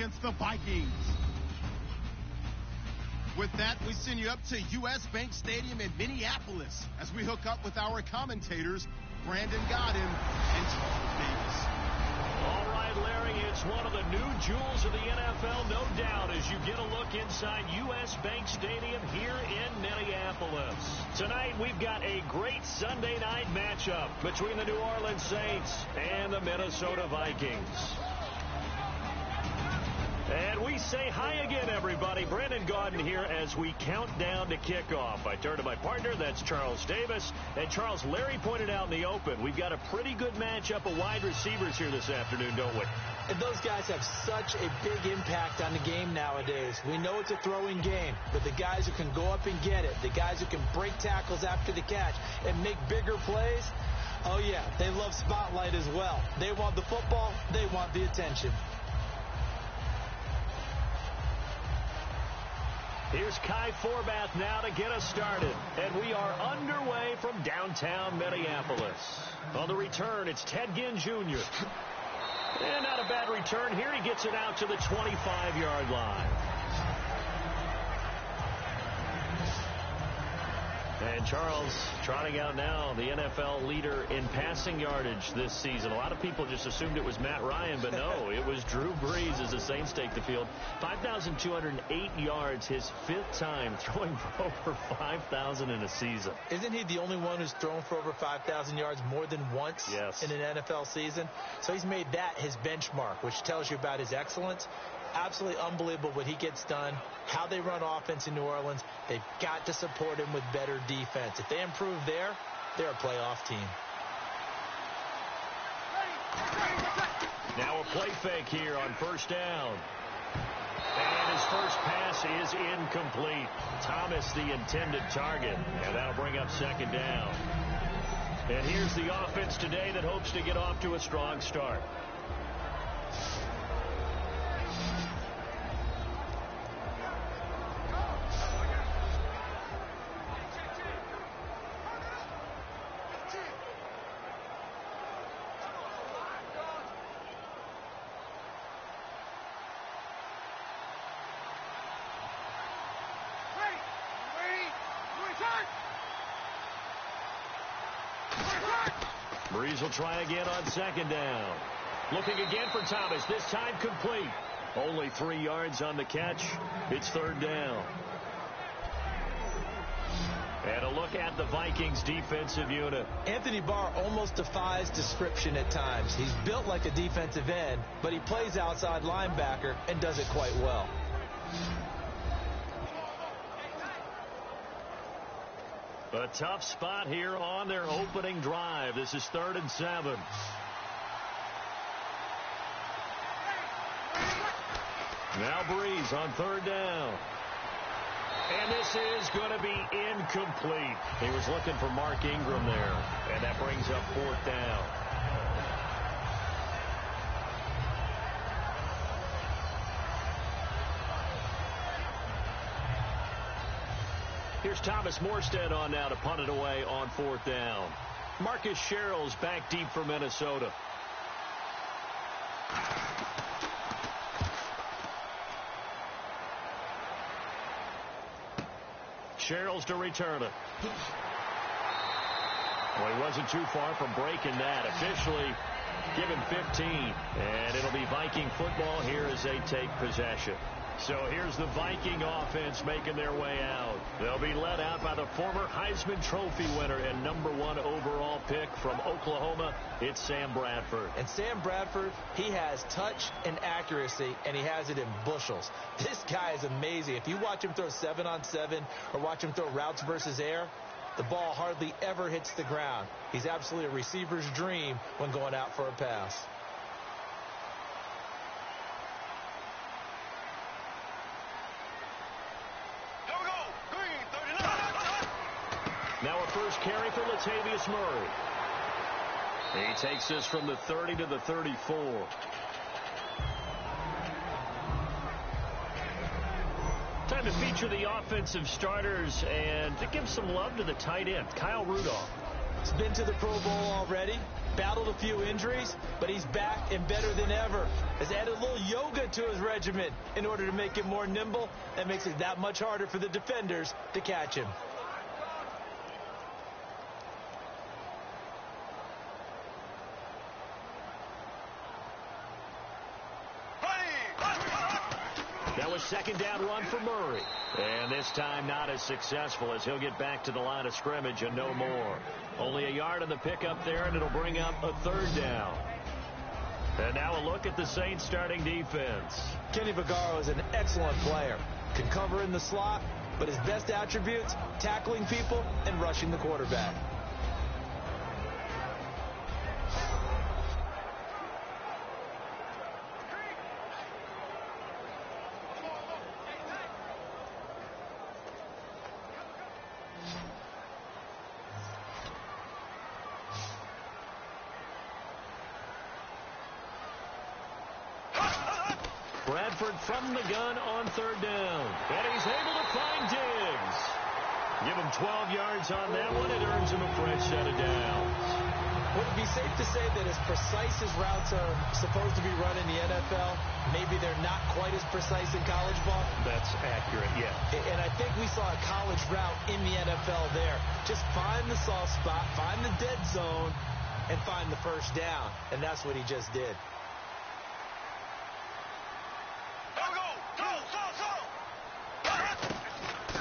against the Vikings. With that, we send you up to U.S. Bank Stadium in Minneapolis as we hook up with our commentators, Brandon Godden and Charles Davis. All right, Larry, it's one of the new jewels of the NFL, no doubt, as you get a look inside U.S. Bank Stadium here in Minneapolis. Tonight, we've got a great Sunday night matchup between the New Orleans Saints and the Minnesota Vikings. And we say hi again, everybody. Brandon Gaudin here as we count down to kickoff. I turn to my partner, that's Charles Davis. And Charles, Larry pointed out in the open, we've got a pretty good matchup of wide receivers here this afternoon, don't we? And those guys have such a big impact on the game nowadays. We know it's a throwing game, but the guys who can go up and get it, the guys who can break tackles after the catch and make bigger plays, oh yeah, they love spotlight as well. They want the football, they want the attention. Here's Kai Forbath now to get us started. And we are underway from downtown Minneapolis. On the return, it's Ted Ginn Jr. And not a bad return here. He gets it out to the 25-yard line. And Charles trotting out now the NFL leader in passing yardage this season. A lot of people just assumed it was Matt Ryan, but no, it was Drew Brees as the Saints take the field. 5,208 yards, his fifth time throwing for over 5,000 in a season. Isn't he the only one who's thrown for over 5,000 yards more than once in an NFL season? So he's made that his benchmark, which tells you about his excellence. Absolutely unbelievable what he gets done, how they run offense in New Orleans. They've got to support him with better defense. If they improve there, they're a playoff team. Now a play fake here on first down. And his first pass is incomplete. Thomas the intended target. And that'll bring up second down. And here's the offense today that hopes to get off to a strong start. Brees will try again on second down. Looking again for Thomas. This time complete. Only 3 yards on the catch. It's third down. And a look at the Vikings defensive unit. Anthony Barr almost defies description at times. He's built like a defensive end, but he plays outside linebacker and does it quite well. A tough spot here on their opening drive. This is 3rd and 7. Now Brees on third down. And this is going to be incomplete. He was looking for Mark Ingram there. And that brings up 4th down. Here's Thomas Morstead on now to punt it away on 4th down. Marcus Sherrill's back deep for Minnesota. Sherrill's to return it. Well, he wasn't too far from breaking that. Officially given 15. And it'll be Viking football here as they take possession. So here's the Viking offense making their way out. They'll be led out by the former Heisman Trophy winner and #1 overall pick from Oklahoma. It's Sam Bradford. And Sam Bradford, he has touch and accuracy, and he has it in bushels. This guy is amazing. If you watch him throw 7-on-7 or watch him throw routes versus air, the ball hardly ever hits the ground. He's absolutely a receiver's dream when going out for a pass. Now a first carry for Latavius Murray. He takes this from the 30 to the 34. Time to feature the offensive starters and to give some love to the tight end, Kyle Rudolph. He's been to the Pro Bowl already. battled a few injuries, but he's back and better than ever. Has added a little yoga to his regimen in order to make him more nimble. That makes it that much harder for the defenders to catch him. That was second down run for Murray. And this time not as successful, as he'll get back to the line of scrimmage and no more. Only a yard on the pickup there, and it'll bring up a third down. And now a look at the Saints starting defense. Kenny Vaccaro is an excellent player. Can cover in the slot, but his best attributes, tackling people and rushing the quarterback. Bradford from the gun on third down. And he's able to find Diggs. Give him 12 yards on that one. It earns him a fresh set of downs. Would it be safe to say that as precise as routes are supposed to be run in the NFL, maybe they're not quite as precise in college ball? That's accurate, yeah. And I think we saw a college route in the NFL there. Just find the soft spot, find the dead zone, and find the first down. And that's what he just did.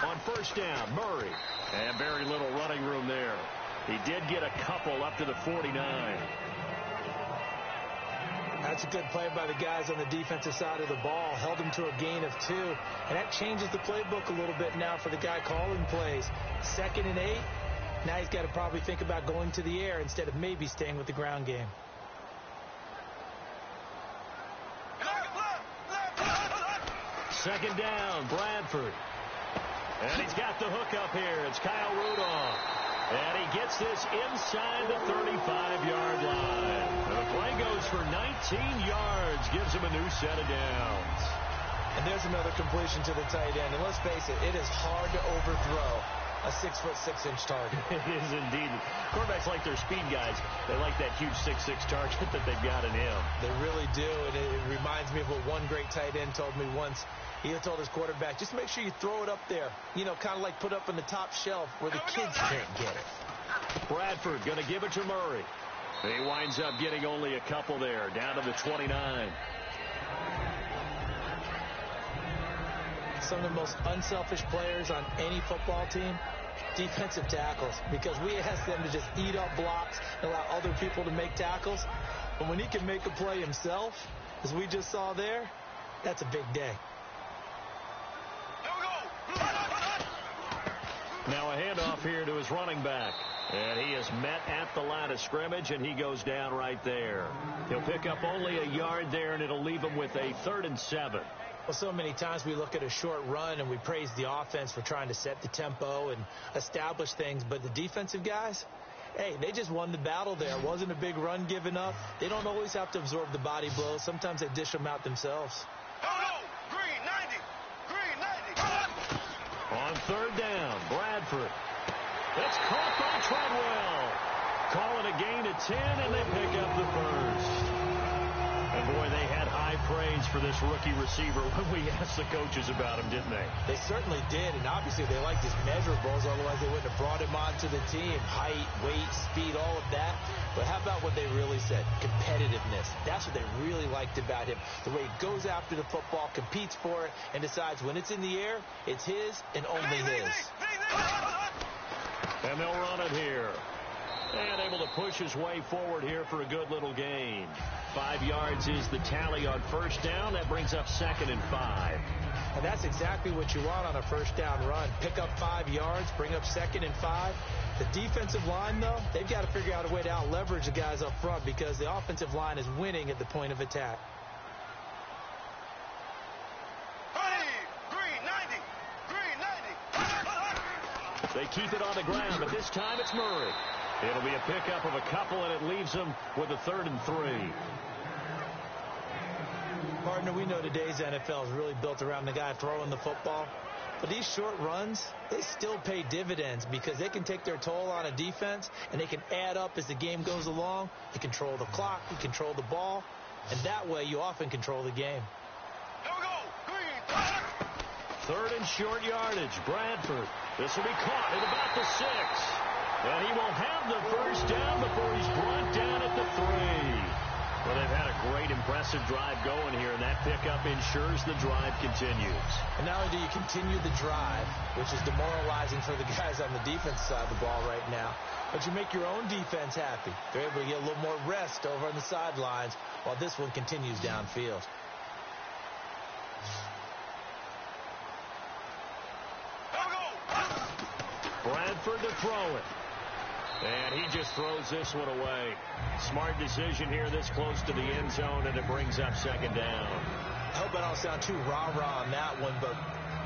On first down, Murray. And very little running room there. He did get a couple up to the 49. That's a good play by the guys on the defensive side of the ball. Held him to a gain of 2. And that changes the playbook a little bit now for the guy calling plays. 2nd and 8. Now he's got to probably think about going to the air instead of maybe staying with the ground game. Second down, Bradford. And he's got the hook up here. It's Kyle Rudolph. And he gets this inside the 35-yard line. And the play goes for 19 yards. Gives him a new set of downs. And there's another completion to the tight end. And let's face it, it is hard to overthrow a 6'6" target. It is indeed. Quarterbacks like their speed guys. They like that huge 6'6" target that they've got in him. They really do. And it reminds me of what one great tight end told me once. He told his quarterback, just make sure you throw it up there. You know, kind of like put up on the top shelf where the kids can't get it. Bradford going to give it to Murray. He winds up getting only a couple there, down to the 29. Some of the most unselfish players on any football team, defensive tackles, because we ask them to just eat up blocks and allow other people to make tackles. But when he can make a play himself, as we just saw there, that's a big day. Now a handoff here to his running back. And he is met at the line of scrimmage, and he goes down right there. He'll pick up only a yard there, and it'll leave him with a 3rd and 7. Well, so many times we look at a short run and we praise the offense for trying to set the tempo and establish things. But the defensive guys, hey, they just won the battle there. It wasn't a big run given up. They don't always have to absorb the body blows. Sometimes they dish them out themselves. Green 90. Green 90. On third down, Bradford. It's caught by Treadwell. Call it a gain of 10, and they pick up the first. And, boy, they had high praise for this rookie receiver when we asked the coaches about him, didn't they? They certainly did, and obviously they liked his measurables. Otherwise, they wouldn't have brought him onto the team. Height, weight, speed, all of that. But how about what they really said? Competitiveness. That's what they really liked about him. The way he goes after the football, competes for it, and decides when it's in the air, it's his and only his. And they'll run it here. And able to push his way forward here for a good little gain. 5 yards is the tally on first down. That brings up 2nd and 5. And that's exactly what you want on a first down run. Pick up 5 yards, bring up 2nd and 5. The defensive line, though, they've got to figure out a way to out-leverage the guys up front because the offensive line is winning at the point of attack. They keep it on the ground, but this time it's Murray. It'll be a pickup of a couple, and it leaves them with a 3rd and 3. Partner, we know today's NFL is really built around the guy throwing the football. But these short runs, they still pay dividends because they can take their toll on a defense, and they can add up as the game goes along. They control the clock, you control the ball, and that way you often control the game. Here we go. Green. Third and short yardage. Bradford. This will be caught at about the 6. And he will have the first down before he's brought down at the 3. Well, they've had a great, impressive drive going here, and that pickup ensures the drive continues. And not only do you continue the drive, which is demoralizing for the guys on the defense side of the ball right now, but you make your own defense happy. They're able to get a little more rest over on the sidelines while this one continues downfield. Bradford to throw it. And he just throws this one away. Smart decision here this close to the end zone, and it brings up second down. I hope I don't sound too rah-rah on that one, but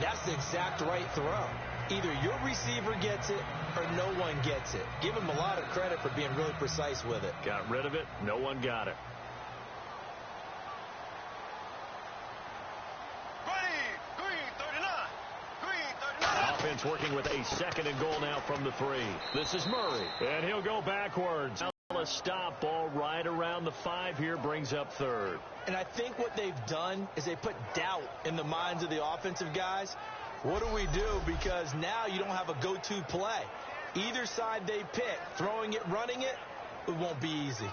that's the exact right throw. Either your receiver gets it or no one gets it. Give him a lot of credit for being really precise with it. Got rid of it. No one got it. Offense working with a 2nd and goal now from the 3. This is Murray, and he'll go backwards. A stop ball right around the 5 here brings up 3rd. And I think what they've done is they put doubt in the minds of the offensive guys. What do we do? Because now you don't have a go-to play. Either side they pick, throwing it, running it, it won't be easy.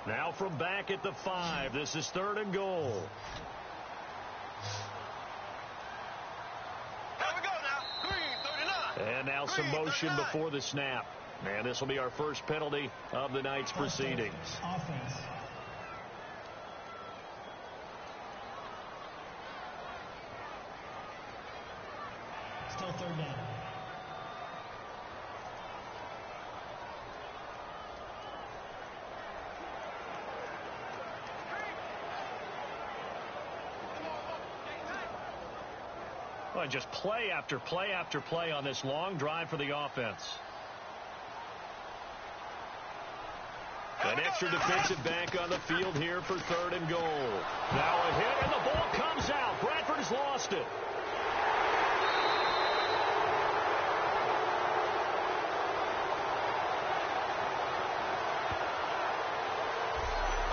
Now from back at the 5, this is 3rd and goal. And now some motion before the snap. And this will be our first penalty of the night's proceedings. Offense. Still 3rd down. Well, just play after play after play on this long drive for the offense. An extra defensive back on the field here for 3rd and goal. Now a hit, and the ball comes out. Bradford has lost it.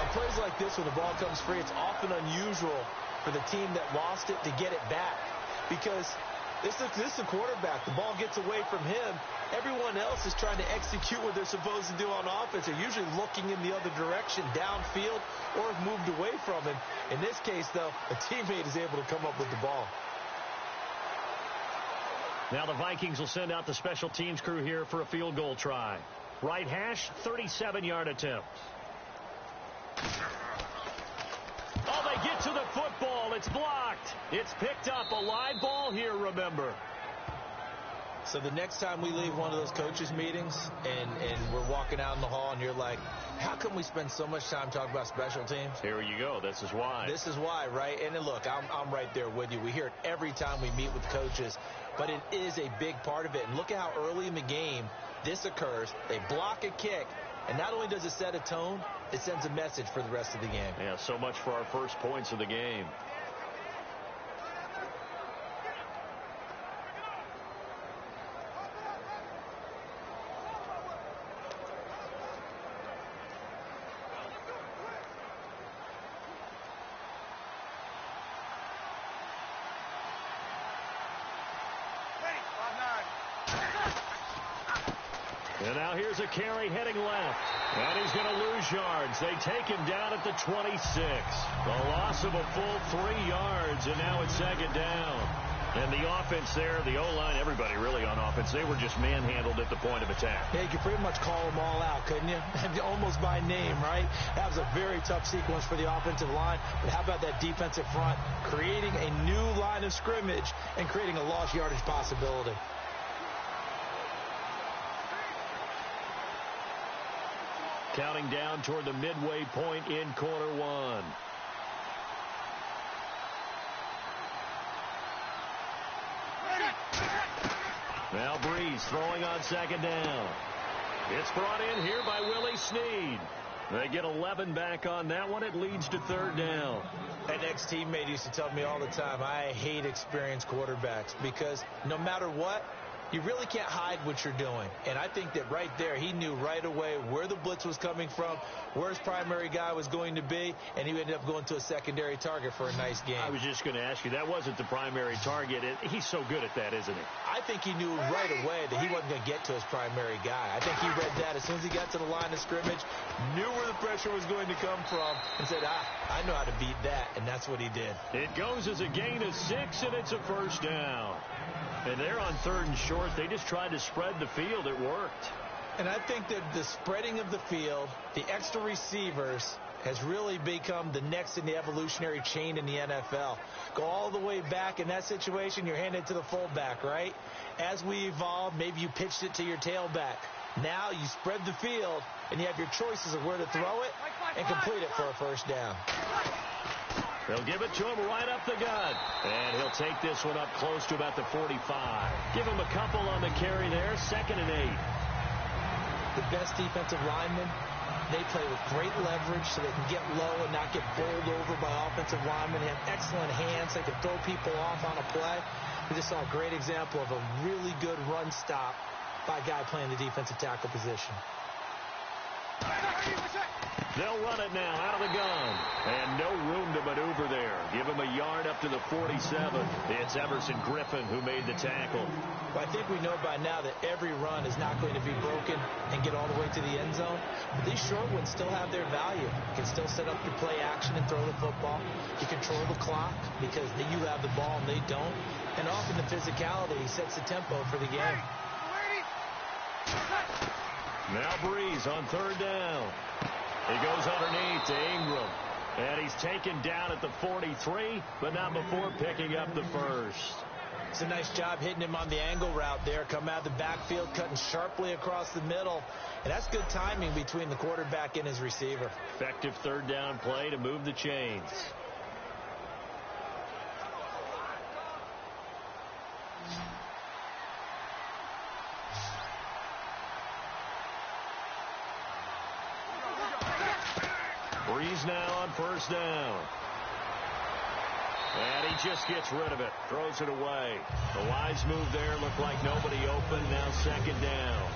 On plays like this, when the ball comes free, it's often unusual for the team that lost it to get it back. Because this is the quarterback. The ball gets away from him. Everyone else is trying to execute what they're supposed to do on offense. They're usually looking in the other direction, downfield, or have moved away from him. In this case, though, a teammate is able to come up with the ball. Now the Vikings will send out the special teams crew here for a field goal try. Right hash, 37-yard attempt. Oh, they get to the football. It's blocked. It's picked up. A live ball here, remember. So the next time we leave one of those coaches' meetings and we're walking out in the hall and you're like, how come we spend so much time talking about special teams? Here you go. This is why. This is why, right? And look, I'm right there with you. We hear it every time we meet with coaches, but it is a big part of it. And look at how early in the game this occurs. They block a kick, and not only does it set a tone, it sends a message for the rest of the game. Yeah, so much for our first points of the game. And now here's a carry heading left. And he's going to lose yards. They take him down at the 26. A loss of a full 3 yards, and now it's second down. And the offense there, the O-line, everybody really on offense, they were just manhandled at the point of attack. Yeah, you could pretty much call them all out, couldn't you? Almost by name, right? That was a very tough sequence for the offensive line. But how about that defensive front creating a new line of scrimmage and creating a lost yardage possibility? Counting down toward the midway point in quarter one. Now Breeze throwing on second down. It's brought in here by Willie Snead. They get 11 back on that one. It leads to third down. An ex-teammate used to tell me all the time, I hate experienced quarterbacks because no matter what, you really can't hide what you're doing. And I think that right there, he knew right away where the blitz was coming from, where his primary guy was going to be, and he ended up going to a secondary target for a nice game. I was just going to ask you, that wasn't the primary target. He's so good at that, isn't he? I think he knew right away that he wasn't going to get to his primary guy. I think he read that as soon as he got to the line of scrimmage, knew where the pressure was going to come from, and said, I know how to beat that, and that's what he did. It goes as a gain of 6, and it's a first down. And they're on third and short. They just tried to spread the field. It worked. And I think that the spreading of the field, the extra receivers, has really become the next in the evolutionary chain in the NFL. Go all the way back in that situation, you're handed to the fullback, right? As we evolve, maybe you pitched it to your tailback. Now you spread the field, and you have your choices of where to throw it and complete it for a first down. They'll give it to him right up the gut. And he'll take this one up close to about the 45. Give him a couple on the carry there. 2nd and 8. The best defensive linemen, they play with great leverage so they can get low and not get bowled over by offensive linemen. They have excellent hands. They can throw people off on a play. We just saw a great example of a really good run stop by a guy playing the defensive tackle position. They'll run it now out of the gun. And no room to maneuver there. Give him a yard up to the 47. It's Everson Griffin who made the tackle. Well, I think we know by now that every run is not going to be broken and get all the way to the end zone. But these short ones still have their value. You can still set up your play action and throw the football. You control the clock because you have the ball and they don't. And often the physicality sets the tempo for the game. Now Breeze on third down. He goes underneath to Ingram. And he's taken down at the 43, but not before picking up the first. It's a nice job hitting him on the angle route there. Come out of the backfield, cutting sharply across the middle. And that's good timing between the quarterback and his receiver. Effective third down play to move the chains. Breeze now on first down. And he just gets rid of it. Throws it away. The wise move there. Looked like nobody open. Now 2nd down.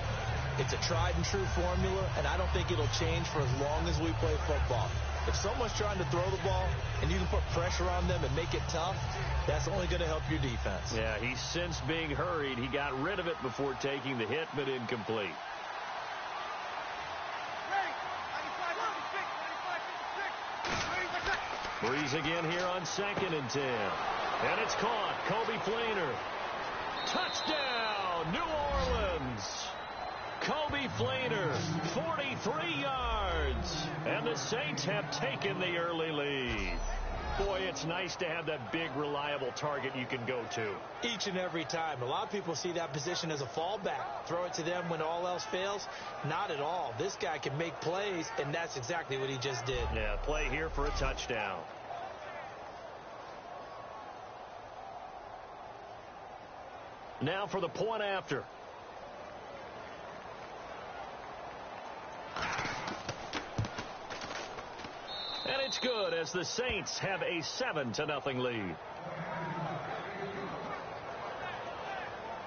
It's a tried and true formula, and I don't think it'll change for as long as we play football. If someone's trying to throw the ball and you can put pressure on them and make it tough, that's only going to help your defense. Yeah, he's since being hurried. He got rid of it before taking the hit, but incomplete. Breeze again here on 2nd and 10. And it's caught. Kobe Fleener. Touchdown, New Orleans. Kobe Fleener, 43 yards. And the Saints have taken the early lead. Boy, it's nice to have that big, reliable target you can go to. Each and every time. A lot of people see that position as a fallback. Throw it to them when all else fails. Not at all. This guy can make plays, and that's exactly what he just did. Yeah, play here for a touchdown. Now for the point after. And it's good as the Saints have a 7-0 lead.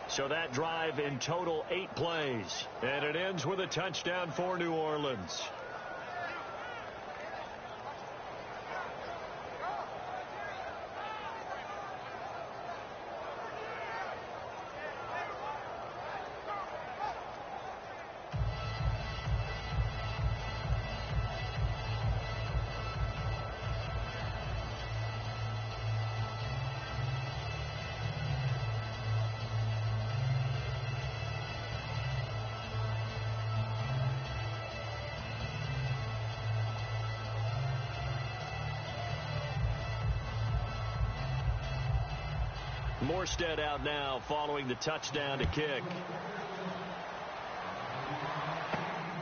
So that drive in total 8 plays. And it ends with a touchdown for New Orleans. Morstead out now following the touchdown to kick.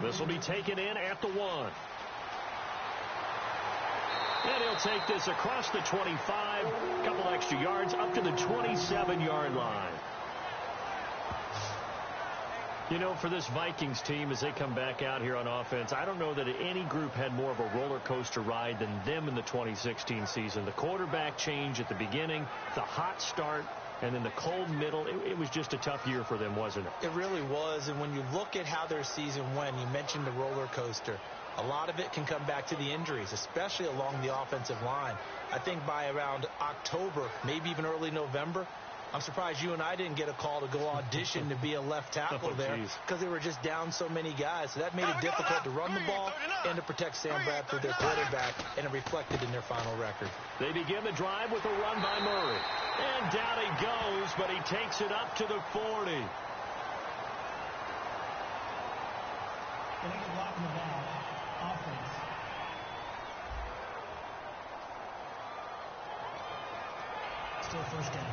This will be taken in at the 1. And he'll take this across the 25, a couple extra yards up to the 27-yard line. You know, for this Vikings team, as they come back out here on offense, I don't know that any group had more of a roller coaster ride than them in the 2016 season. The quarterback change at the beginning, the hot start, and then the cold middle. It was just a tough year for them, wasn't it? It really was. And when you look at how their season went, you mentioned the roller coaster. A lot of it can come back to the injuries, especially along the offensive line. I think by around October, maybe even early November, I'm surprised you and I didn't get a call to go audition to be a left tackle there because they were just down so many guys. So that made it difficult to run the ball and to protect Sam Bradford, their quarterback, and it reflected in their final record. They begin the drive with a run by Murray. And down he goes, but he takes it up to the 40. They get locked in the back. Offense. Still first down.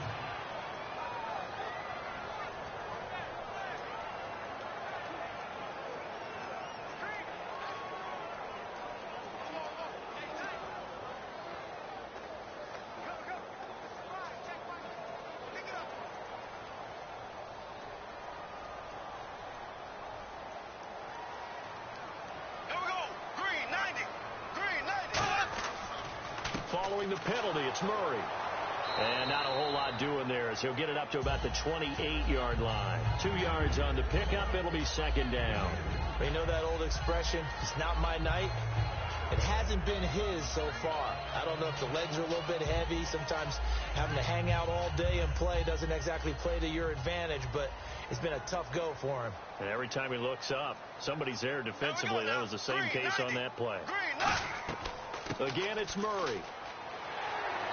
Following the penalty, it's Murray. And not a whole lot doing there as he'll get it up to about the 28-yard line. 2 yards on the pickup. It'll be second down. You know that old expression, it's not my night? It hasn't been his so far. I don't know if the legs are a little bit heavy. Sometimes having to hang out all day and play doesn't exactly play to your advantage, but it's been a tough go for him. And every time he looks up, somebody's there defensively. That was the same case on that play. Again, it's Murray.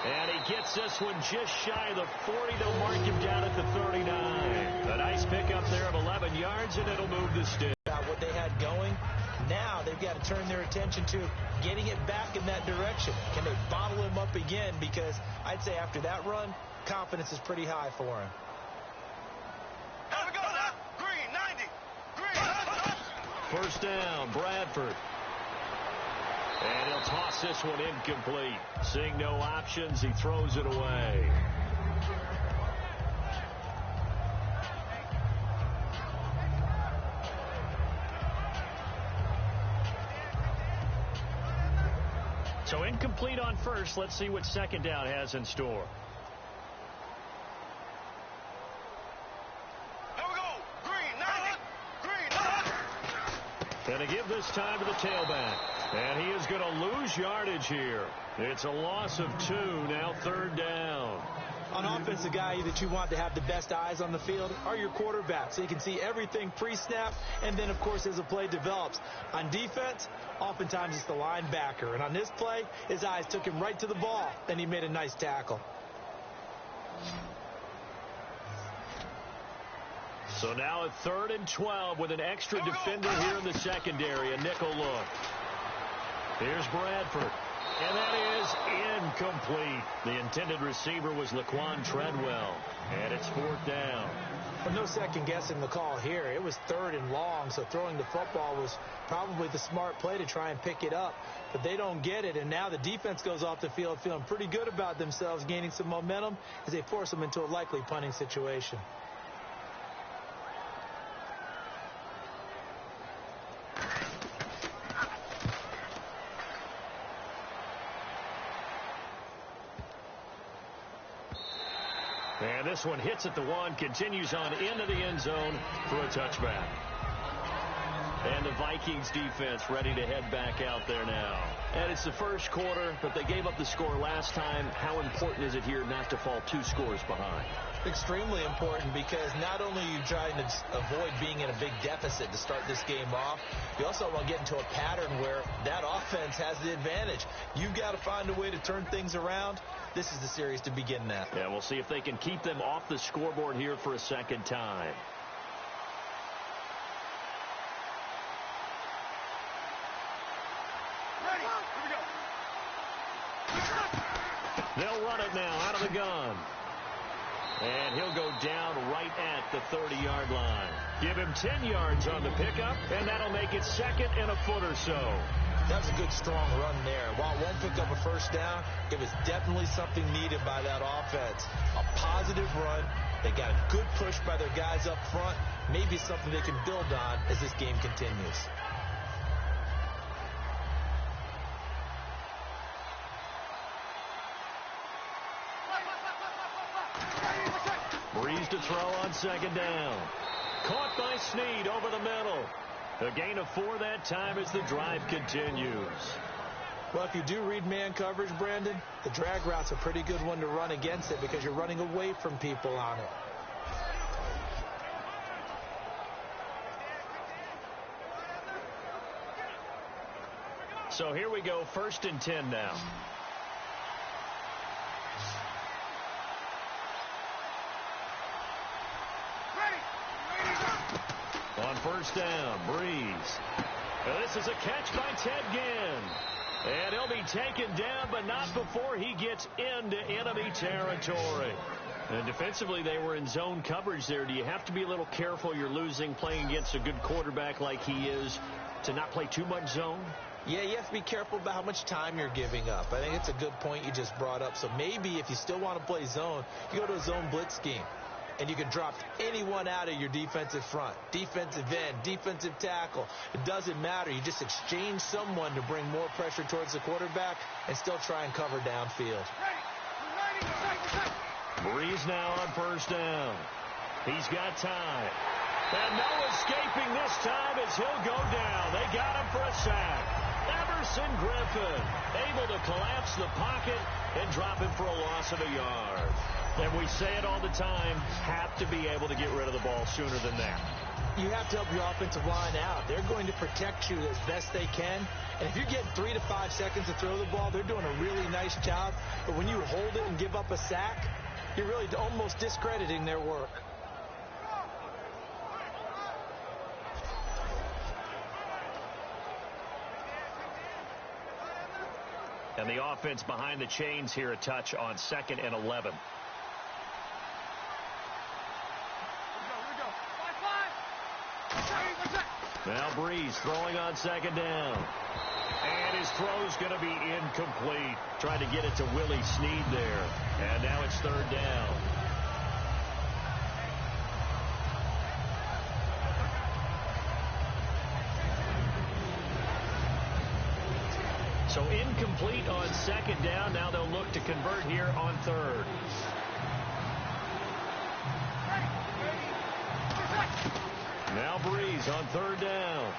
And he gets this one just shy of the 40. They'll mark him down at the 39. A nice pickup there of 11 yards, and it'll move the stick. What they had going, now they've got to turn their attention to getting it back in that direction. Can they bottle him up again? Because I'd say after that run, confidence is pretty high for him. Here we go now. Green, 90. Green. First down, Bradford. And he'll toss this one incomplete. Seeing no options, he throws it away. So incomplete on first. Let's see what second down has in store. Here we go. Green, 90. Green. And to give this time to the tailback. And he is going to lose yardage here. It's a loss of 2, now third down. On offense, the guy that you want to have the best eyes on the field are your quarterbacks, so you can see everything pre-snap, and then, of course, as the play develops. On defense, oftentimes it's the linebacker. And on this play, his eyes took him right to the ball, and he made a nice tackle. So now a 3rd and 12 with an extra defender here in the secondary, a nickel look. Here's Bradford. And that is incomplete. The intended receiver was Laquan Treadwell. And it's 4th down. Well, no second guessing the call here. It was 3rd and long, so throwing the football was probably the smart play to try and pick it up. But they don't get it, and now the defense goes off the field feeling pretty good about themselves, gaining some momentum as they force them into a likely punting situation. And this one hits at the 1, continues on into the end zone for a touchback. And the Vikings defense ready to head back out there now. And it's the first quarter, but they gave up the score last time. How important is it here not to fall 2 scores behind? Extremely important, because not only are you trying to avoid being in a big deficit to start this game off, you also want to get into a pattern where that offense has the advantage. You've got to find a way to turn things around. This is the series to begin that. Yeah, we'll see if they can keep them off the scoreboard here for a second time. Ready. Here we go. They'll run it now out of the gun. And he'll go down right at the 30-yard line. Give him 10 yards on the pickup, and that'll make it 2nd and a foot or so. That was a good, strong run there. While it won't pick up a first down, it was definitely something needed by that offense. A positive run, They got a good push by their guys up front. Maybe something they can build on as this game continues. Breeze to throw on second down. Caught by Snead over the middle. A gain of 4 that time as the drive continues. Well, if you do read man coverage, Brandon, the drag route's a pretty good one to run against it because you're running away from people on it. So here we go, 1st and 10 now. On 1st down, Breeze. This is a catch by Ted Ginn. And he'll be taken down, but not before he gets into enemy territory. And defensively, they were in zone coverage there. Do you have to be a little careful? You're losing, playing against a good quarterback like he is, to not play too much zone? Yeah, you have to be careful about how much time you're giving up. I think it's a good point you just brought up. So maybe if you still want to play zone, you go to a zone blitz scheme. And you can drop anyone out of your defensive front. Defensive end, defensive tackle. It doesn't matter. You just exchange someone to bring more pressure towards the quarterback and still try and cover downfield. Breeze now on 1st down. He's got time. And no escaping this time as he'll go down. They got him for a sack. Everson Griffin able to collapse the pocket and drop him for a loss of a yard. And we say it all the time, have to be able to get rid of the ball sooner than that. You have to help your offensive line out. They're going to protect you as best they can. And if you get 3 to 5 seconds to throw the ball, they're doing a really nice job. But when you hold it and give up a sack, you're really almost discrediting their work. And the offense behind the chains here a touch on 2nd and 11. Now Breeze throwing on 2nd down. And his throw's going to be incomplete. Trying to get it to Willie Snead there. And now it's 3rd down. So incomplete on 2nd down. Now they'll look to convert here on 3rd. Now Breeze on 3rd down.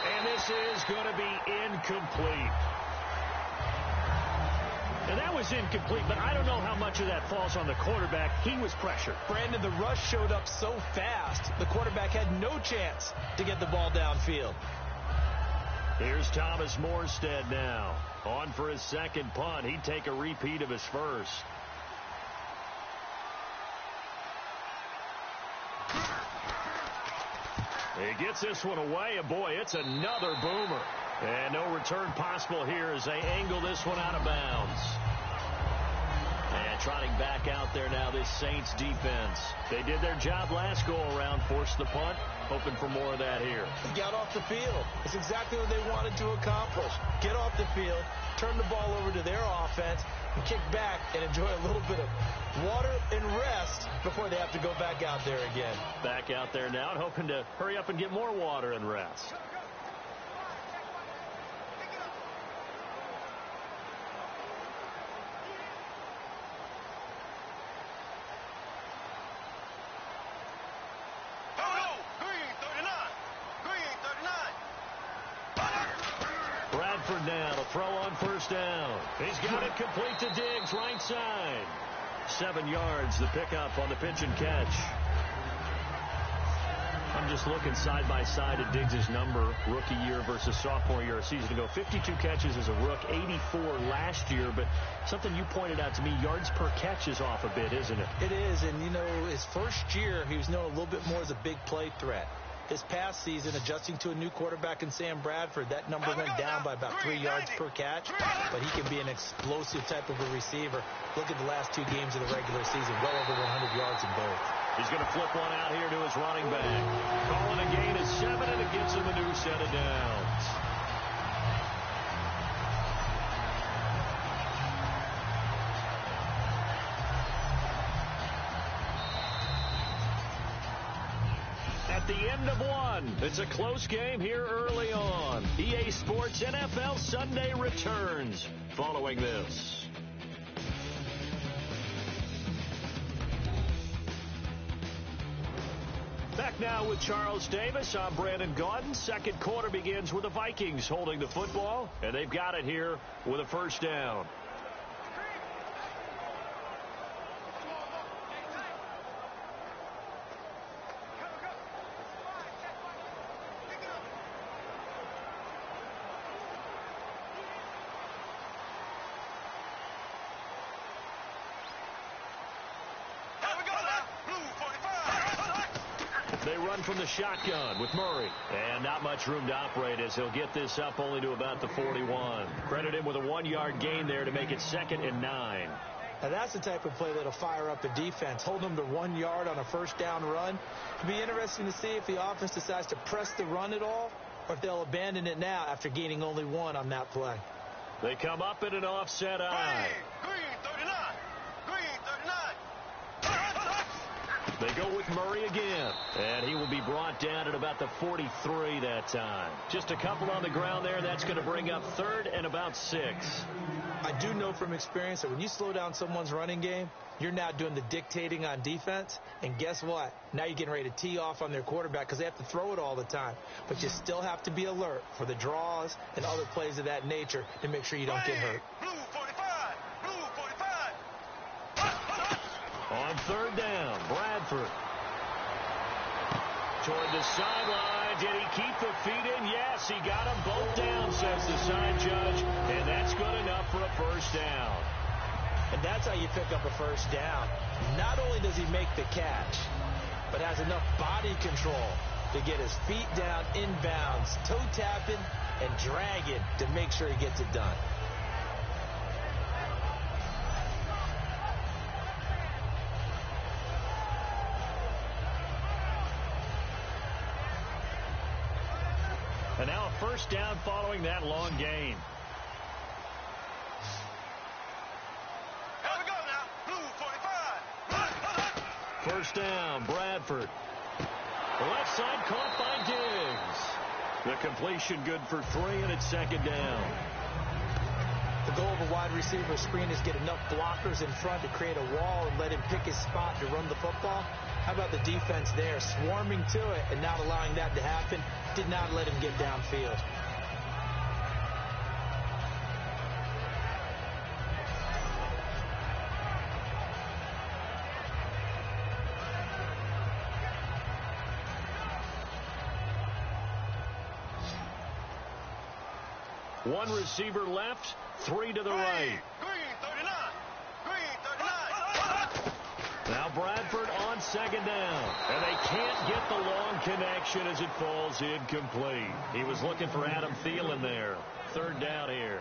And this is going to be incomplete. And that was incomplete, but I don't know how much of that falls on the quarterback. He was pressured. Brandon, the rush showed up so fast, the quarterback had no chance to get the ball downfield. Here's Thomas Morstead now. On for his 2nd punt. He'd take a repeat of his first. He gets this one away, and boy, it's another boomer. And no return possible here as they angle this one out of bounds. And trotting back out there now, this Saints defense. They did their job last go-around, forced the punt, hoping for more of that here. Got off the field. It's exactly what they wanted to accomplish. Get off the field, turn the ball over to their offense, and kick back and enjoy a little bit of water and rest before they have to go back out there again. Back out there now and hoping to hurry up and get more water and rest. Now to throw on 1st down. He's got it complete to Diggs, right side. 7 yards, the pickup on the pitch and catch. I'm just looking side by side at Diggs' number, rookie year versus sophomore year a season ago. 52 catches as a rook, 84 last year. But something you pointed out to me, yards per catch is off a bit, isn't it? It is, and you know, his first year, he was known a little bit more as a big play threat. This past season, adjusting to a new quarterback in Sam Bradford, that number went down by about 3 yards per catch, but he can be an explosive type of a receiver. Look at the last 2 games of the regular season, well over 100 yards in both. He's going to flip one out here to his running back. Calling a gain of 7, and it gives him a new set of downs. the end of one. It's a close game here early on. EA Sports NFL Sunday returns following this. Back now with Charles Davis. I'm Brandon Gaudin. Second quarter begins with the Vikings holding the football, and they've got it here with a first down. They run from the shotgun with Murray. And not much room to operate as he'll get this up only to about the 41. Credit him with a 1-yard gain there to make it 2nd and 9. Now that's the type of play that'll fire up a defense. Hold them to 1 yard on a first down run. It'll be interesting to see if the offense decides to press the run at all or if they'll abandon it now after gaining only 1 on that play. They come up in an offset eye. Green 39. Green 39. They go with Murray again, and he will be brought down at about the 43 that time. Just a couple on the ground there. That's going to bring up 3rd and about 6. I do know from experience that when you slow down someone's running game, you're now doing the dictating on defense. And guess what? Now you're getting ready to tee off on their quarterback because they have to throw it all the time. But you still have to be alert for the draws and other plays of that nature to make sure you don't get hurt. Blue 45. Blue 45. On 3rd down, Bradford. Toward the sideline. Did he keep the feet in? Yes, he got them both down, says the side judge. And that's good enough for a first down. And that's how you pick up a first down. Not only does he make the catch, but has enough body control to get his feet down inbounds, toe tapping and dragging to make sure he gets it done. And now a first down following that long gain. Here we go now. Blue 45. First down, Bradford. Left side caught by Diggs. The completion good for 3, and it's 2nd down. The goal of a wide receiver screen is get enough blockers in front to create a wall and let him pick his spot to run the football. How about the defense there, swarming to it and not allowing that to happen? Did not let him get downfield. One receiver left, 3 to the right. Green 39. Green 39. Now Bradford on 2nd down. And they can't get the long connection as it falls incomplete. He was looking for Adam Thielen there. 3rd down here.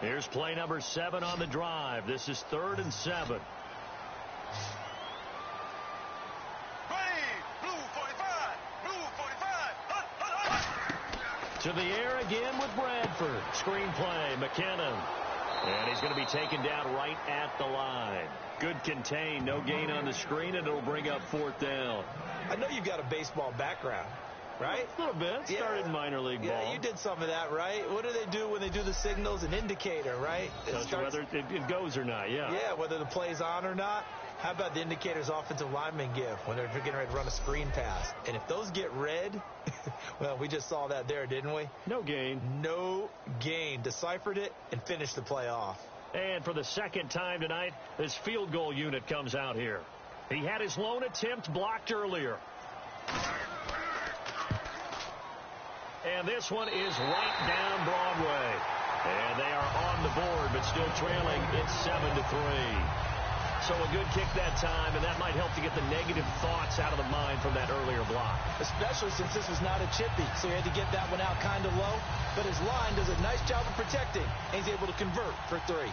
Here's play number 7 on the drive. This is 3rd and 7. To the air again with Bradford. Screen play, McKinnon. And he's going to be taken down right at the line. Good contain, no gain on the screen, and it'll bring up 4th down. I know you've got a baseball background, right? A little bit. Started in minor league ball. Yeah, you did some of that, right? What do they do when they do the signals? An indicator, right? Whether it goes or not, yeah. Yeah, whether the play's on or not. How about the indicators offensive linemen give when they're getting ready to run a screen pass? And if those get red, well, we just saw that there, didn't we? No gain. No gain. Deciphered it and finished the play off. And for the 2nd time tonight, this field goal unit comes out here. He had his lone attempt blocked earlier. And this one is right down Broadway. And they are on the board, but still trailing. It's 7-3. So a good kick that time, and that might help to get the negative thoughts out of the mind from that earlier block. Especially since this was not a chippy, so he had to get that one out kind of low. But his line does a nice job of protecting, and he's able to convert for 3.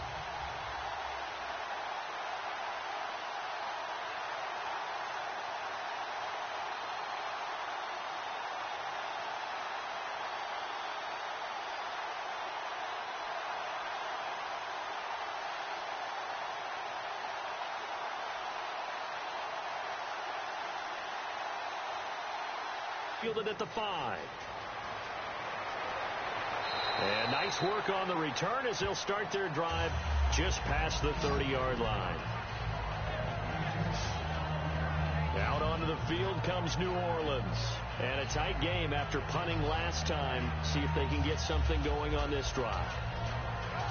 Fielded at the 5. And nice work on the return as they'll start their drive just past the 30-yard line. Out onto the field comes New Orleans. And a tight game after punting last time. See if they can get something going on this drive.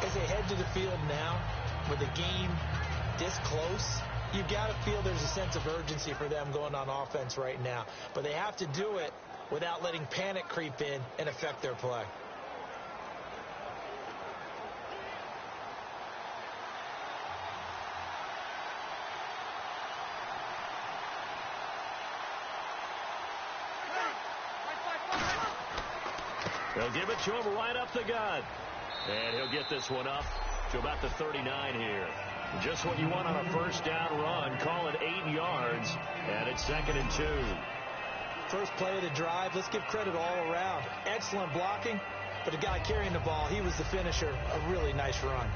As they head to the field now, with the game this close, you've got to feel there's a sense of urgency for them going on offense right now. But they have to do it without letting panic creep in and affect their play. They'll give it to him right up the gut. And he'll get this one up to about the 39 here. Just what you want on a first down run. Call it 8 yards. And it's 2nd and 2. First play of the drive. Let's give credit all around. Excellent blocking. But the guy carrying the ball, he was the finisher. A really nice run.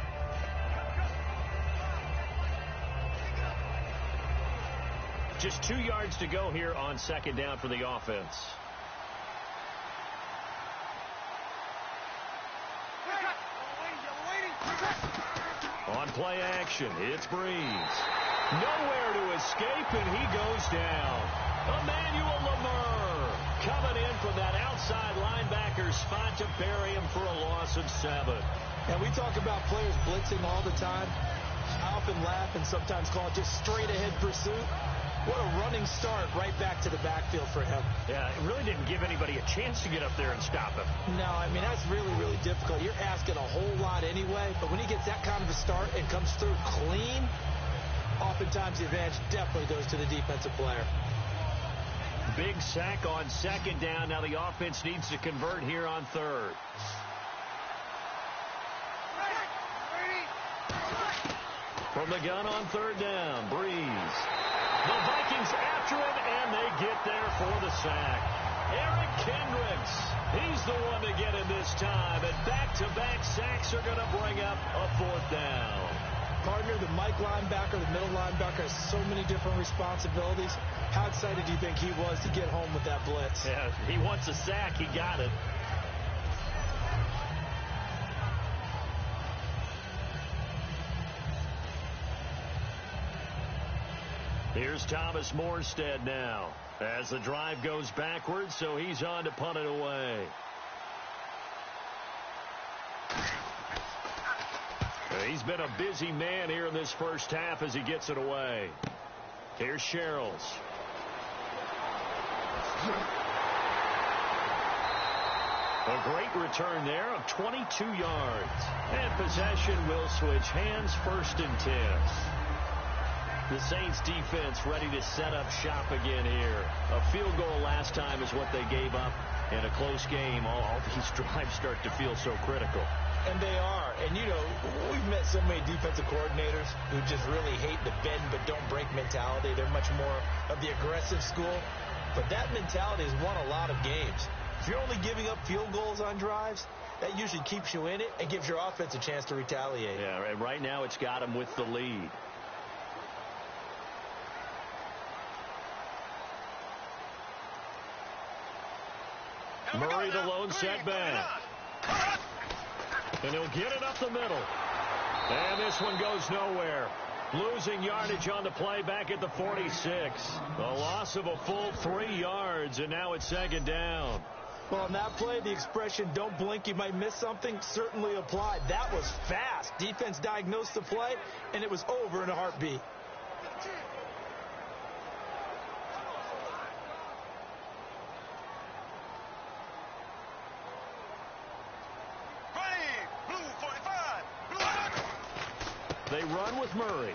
Just 2 yards to go here on 2nd down for the offense. On play action, it's Breeze. Nowhere to escape, and he goes down. Emmanuel Lamar coming in from that outside linebacker spot to bury him for a loss of 7. And we talk about players blitzing all the time. I often laugh and sometimes call it just straight-ahead pursuit. What a running start right back to the backfield for him. Yeah, it really didn't give anybody a chance to get up there and stop him. No, I mean, that's really, really difficult. You're asking a whole lot anyway, but when he gets that kind of a start and comes through clean, oftentimes the advantage definitely goes to the defensive player. Big sack on 2nd down. Now the offense needs to convert here on 3rd. From the gun on 3rd down, Breeze. The Vikings after it, and they get there for the sack. Eric Kendricks, he's the one to get it this time, and back-to-back sacks are going to bring up a 4th down. Partner, the Mike linebacker, the middle linebacker has so many different responsibilities. How excited do you think he was to get home with that blitz? Yeah, he wants a sack. He got it. Here's Thomas Morstead now as the drive goes backwards, so he's on to punt it away. He's been a busy man here in this first half as he gets it away. Here's Sherrills. A great return there of 22 yards. And possession will switch hands, 1st and 10. The Saints defense ready to set up shop again here. A field goal last time is what they gave up. In a close game, all these drives start to feel so critical. And they are. And, you know, we've met so many defensive coordinators who just really hate the bend but don't break mentality. They're much more of the aggressive school. But that mentality has won a lot of games. If you're only giving up field goals on drives, that usually keeps you in it and gives your offense a chance to retaliate. Yeah, and right now it's got them with the lead. Murray, the lone setback. And he'll get it up the middle. And this one goes nowhere. Losing yardage on the play back at the 46. A loss of a full 3 yards, and now it's 2nd down. Well, on that play, the expression, don't blink, you might miss something, certainly applied. That was fast. Defense diagnosed the play, and it was over in a heartbeat. They run with Murray.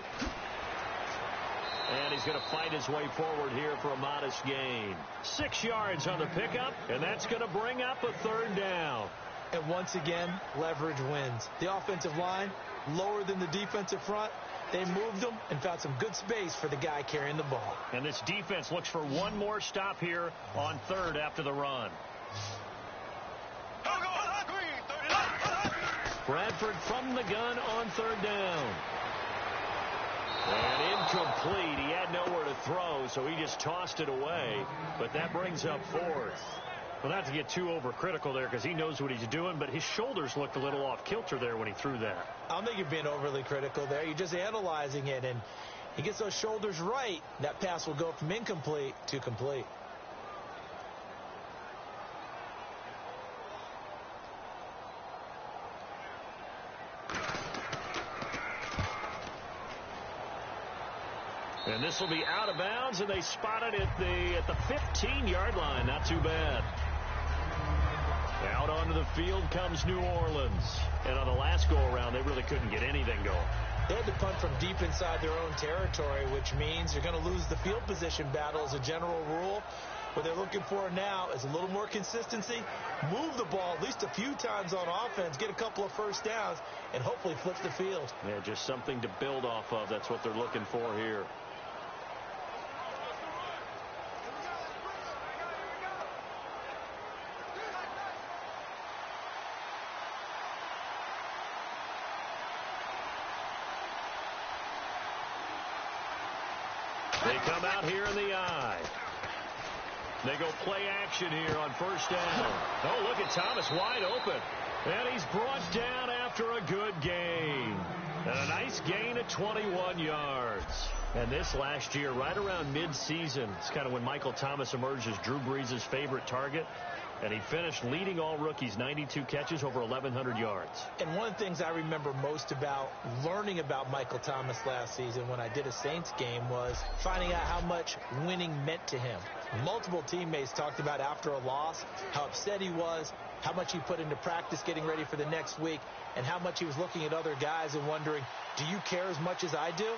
And he's going to fight his way forward here for a modest gain. 6 yards on the pickup, and that's going to bring up a 3rd down. And once again, leverage wins. The offensive line, lower than the defensive front. They moved them and found some good space for the guy carrying the ball. And this defense looks for one more stop here on 3rd after the run. Bradford from the gun on 3rd down. And incomplete. He had nowhere to throw, so he just tossed it away. But that brings up fourth. Well, not to get too overcritical there because he knows what he's doing, but his shoulders looked a little off kilter there when he threw that. I don't think you're being overly critical there. You're just analyzing it, and he gets those shoulders right. That pass will go from incomplete to complete. And this will be out of bounds, and they spot it at the 15-yard line. Not too bad. Out onto the field comes New Orleans. And on the last go-around, they really couldn't get anything going. They had to punt from deep inside their own territory, which means you're going to lose the field position battle as a general rule. What they're looking for now is a little more consistency, move the ball at least a few times on offense, get a couple of first downs, and hopefully flip the field. Yeah, just something to build off of. That's what they're looking for here. They come out here in the eye. They go play action here on first down. Oh, look at Thomas wide open. And he's brought down after a good gain. And a nice gain of 21 yards. And this last year, right around mid-season, it's kind of when Michael Thomas emerged as Drew Brees' favorite target. And he finished leading all rookies, 92 catches, over 1,100 yards. And one of the things I remember most about learning about Michael Thomas last season when I did a Saints game was finding out how much winning meant to him. Multiple teammates talked about after a loss, how upset he was, how much he put into practice getting ready for the next week, and how much he was looking at other guys and wondering, do you care as much as I do?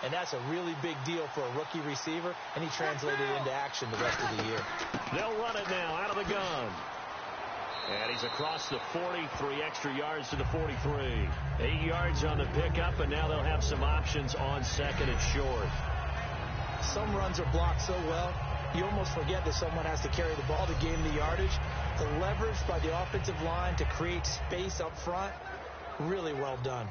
And that's a really big deal for a rookie receiver, and he translated it into action the rest of the year. They'll run it now out of the gun. And he's across the 40, 3 extra yards to the 43. 8 yards on the pickup, and now they'll have some options on second and short. Some runs are blocked so well, you almost forget that someone has to carry the ball to gain the yardage. The leverage by the offensive line to create space up front, really well done.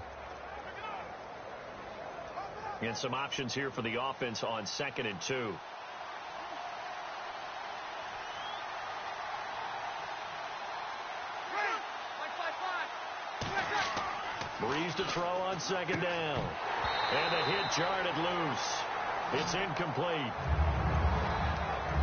And some options here for the offense on second and 2. Brees to throw on second down. And the hit jarred it loose. It's incomplete.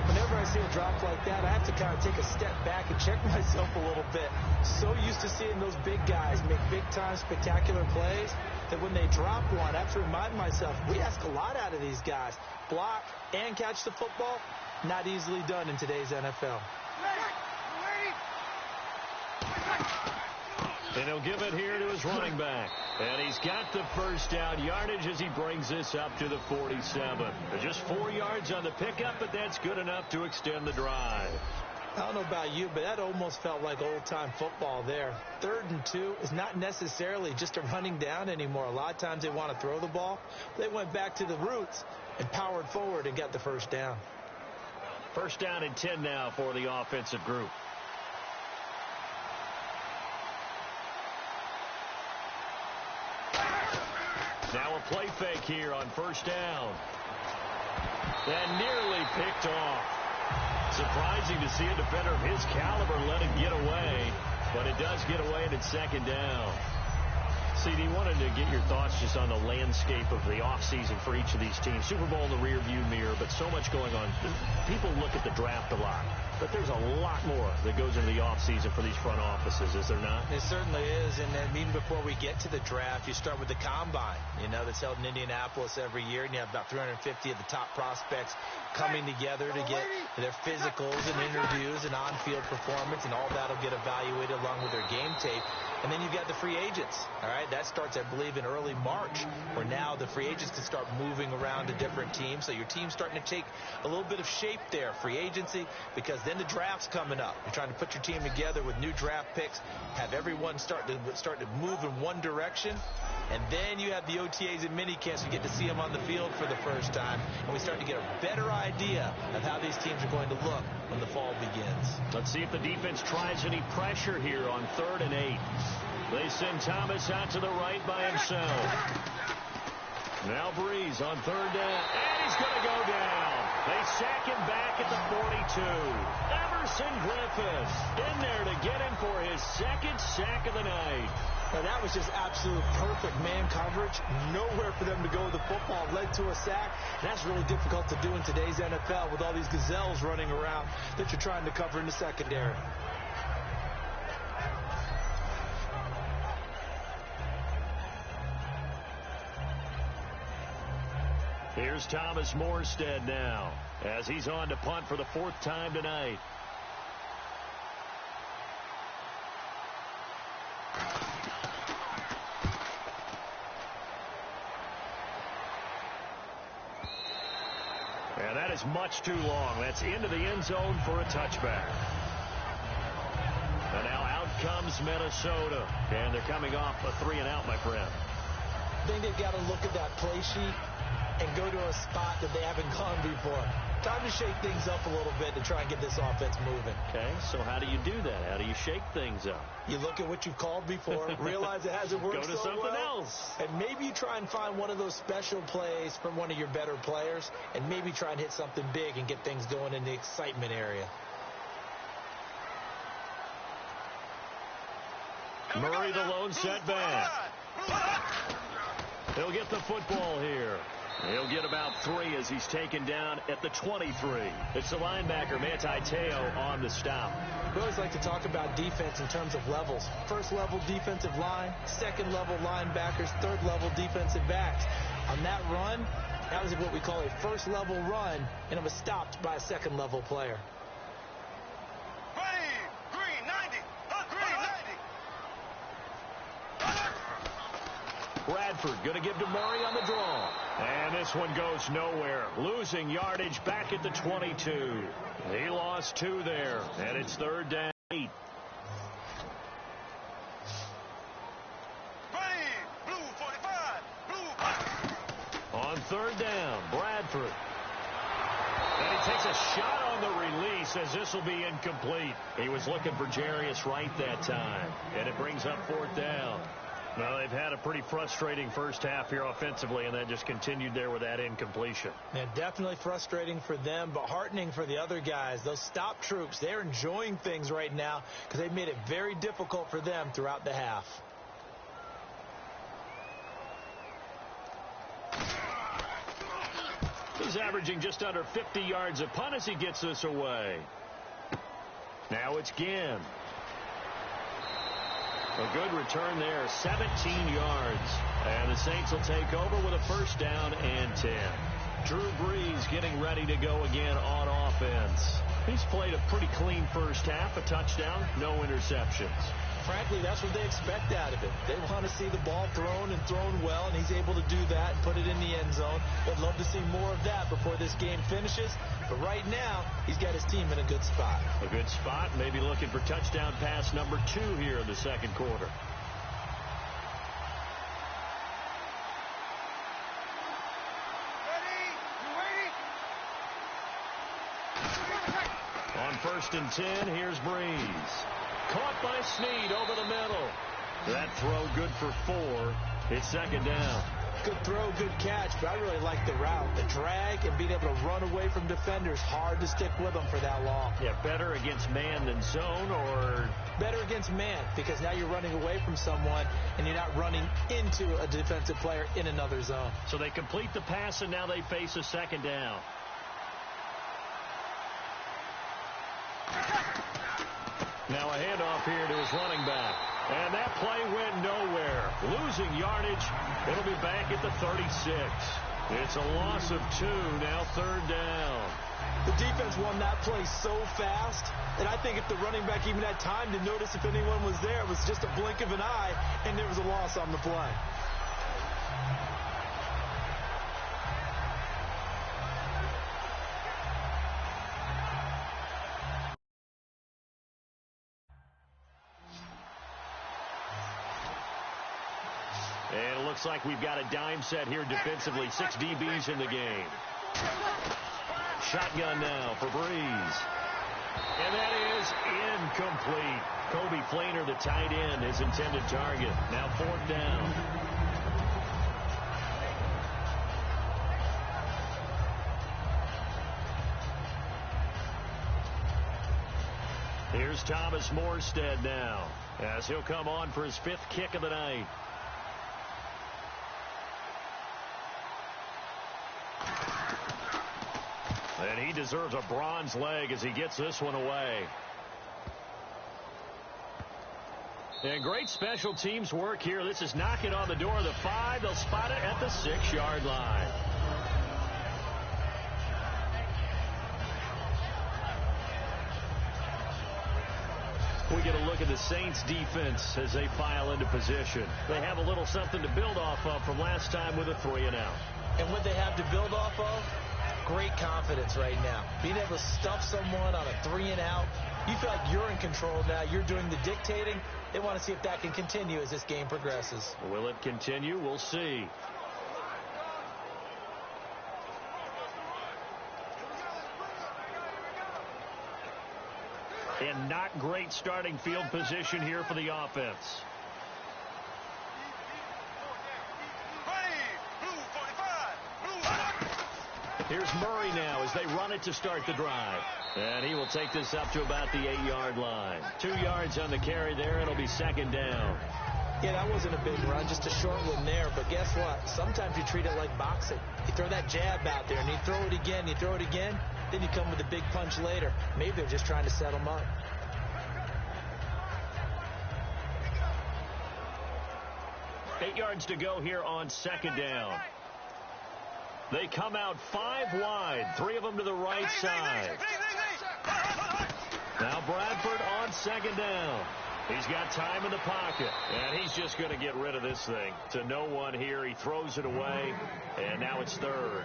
Whenever I see a drop like that, I have to kind of take a step back and check myself a little bit. So used to seeing those big guys make big-time spectacular plays that when they drop one, I have to remind myself, we ask a lot out of these guys. Block and catch the football, not easily done in today's NFL. And he'll give it here to his running back. And he's got the first down yardage as he brings this up to the 47. Just 4 yards on the pickup, but that's good enough to extend the drive. I don't know about you, but that almost felt like old-time football there. 3rd and 2 is not necessarily just a running down anymore. A lot of times they want to throw the ball. They went back to the roots and powered forward and got the first down. First down and 10 now for the offensive group. Now a play fake here on first down. And nearly picked off. Surprising to see a defender of his caliber let it get away, but it does get away and it's second down. CD, wanted to get your thoughts just on the landscape of the offseason for each of these teams. Super Bowl in the rearview mirror, but so much going on. People look at the draft a lot, but there's a lot more that goes into the offseason for these front offices, is there not? It certainly is, and then even before we get to the draft, you start with the combine, that's held in Indianapolis every year, and you have about 350 of the top prospects coming together to get their physicals and interviews and on-field performance, and all that will get evaluated along with their game tape. And then you've got the free agents, all right? That starts, I believe, in early March, where now the free agents can start moving around to different teams. So your team's starting to take a little bit of shape there, free agency, because then the draft's coming up. You're trying to put your team together with new draft picks, have everyone start to move in one direction, and then you have the OTAs and mini camps. You get to see them on the field for the first time, and we start to get a better idea of how these teams are going to look when the fall begins. Let's see if the defense tries any pressure here on 3rd and 8. They send Thomas out to the right by himself. Now Breeze on third down, and he's going to go down. They sack him back at the 42. Everson Griffin in there to get him for his second sack of the night. Now, that was just absolute perfect man coverage. Nowhere for them to go with the football. Led to a sack. And that's really difficult to do in today's NFL with all these gazelles running around that you're trying to cover in the secondary. Here's Thomas Morstead now as he's on to punt for the fourth time tonight. And that is much too long. That's into the end zone for a touchback. And now out comes Minnesota. And they're coming off a 3-and-out, my friend. I think they've got to look at that play sheet and go to a spot that they haven't gone before. Time to shake things up a little bit to try and get this offense moving. Okay, so how do you do that? How do you shake things up? You look at what you've called before, realize it hasn't worked so well. Go to something else. And maybe you try and find one of those special plays from one of your better players, and maybe try and hit something big and get things going in the excitement area. Murray, the lone setback. He'll get the football here. He'll get about 3 as he's taken down at the 23. It's the linebacker, Manti Te'o, on the stop. We always like to talk about defense in terms of levels. First level defensive line, second level linebackers, third level defensive backs. On that run, that was what we call a first level run, and it was stopped by a second level player. Green 90. Green 90. Bradford going to give to Murray on the draw. And this one goes nowhere. Losing yardage back at the 22. He lost 2 there. And it's third down. 8. Blue 45. Blue. On third down, Bradford. And he takes a shot on the release as this will be incomplete. He was looking for Jarius Wright that time. And it brings up fourth down. Well, they've had a pretty frustrating first half here offensively, and that just continued there with that incompletion. Yeah, definitely frustrating for them, but heartening for the other guys. Those stop troops, they're enjoying things right now because they've made it very difficult for them throughout the half. He's averaging just under 50 yards a punt as he gets this away. Now it's Ginn. A good return there, 17 yards. And the Saints will take over with a first down and 10. Drew Brees getting ready to go again on offense. He's played a pretty clean first half, a touchdown, no interceptions. Frankly, that's what they expect out of it. They want to see the ball thrown and thrown well, and he's able to do that and put it in the end zone. They'd love to see more of that before this game finishes. But right now, he's got his team in a good spot. A good spot, maybe looking for touchdown pass number 2 here in the second quarter. On first and 10, here's Brees. Caught by Snead over the middle. That throw good for 4. It's second down. Good throw, good catch, but I really like the route. The drag and being able to run away from defenders. Hard to stick with them for that long. Yeah, better against man than zone, or? Better against man, because now you're running away from someone and you're not running into a defensive player in another zone. So they complete the pass and now they face a second down. Now a handoff here to his running back. And that play went nowhere. Losing yardage. It'll be back at the 36. It's a loss of 2. Now third down. The defense won that play so fast. And I think if the running back even had time to notice if anyone was there, it was just a blink of an eye, and there was a loss on the play. And it looks like we've got a dime set here defensively. 6 DBs in the game. Shotgun now for Brees. And that is incomplete. Kobe Flainer, the tight end, his intended target. Now fourth down. Thomas Morstead now, as he'll come on for his 5th kick of the night. And he deserves a bronze leg as he gets this one away. And great special teams work here. This is knocking on the door of the 5. They'll spot it at the 6-yard line. We get a look at the Saints defense as they file into position. They have a little something to build off of from last time with a 3-and-out. And what they have to build off of? Great confidence right now. Being able to stuff someone on a 3-and-out. You feel like you're in control now. You're doing the dictating. They want to see if that can continue as this game progresses. Will it continue? We'll see. And not great starting field position here for the offense. Here's Murray now as they run it to start the drive. And he will take this up to about the 8-yard line. 2 yards on the carry there. It'll be 2nd down. Yeah, that wasn't a big run, just a short one there. But guess what? Sometimes you treat it like boxing. You throw that jab out there, and you throw it again, then you come with a big punch later. Maybe they're just trying to set them up. Eight yards to go here on 2nd down. They come out 5 wide, 3 of them to the right side. Now Bradford on 2nd down. He's got time in the pocket, and he's just going to get rid of this thing. To no one here, he throws it away, and now it's 3rd.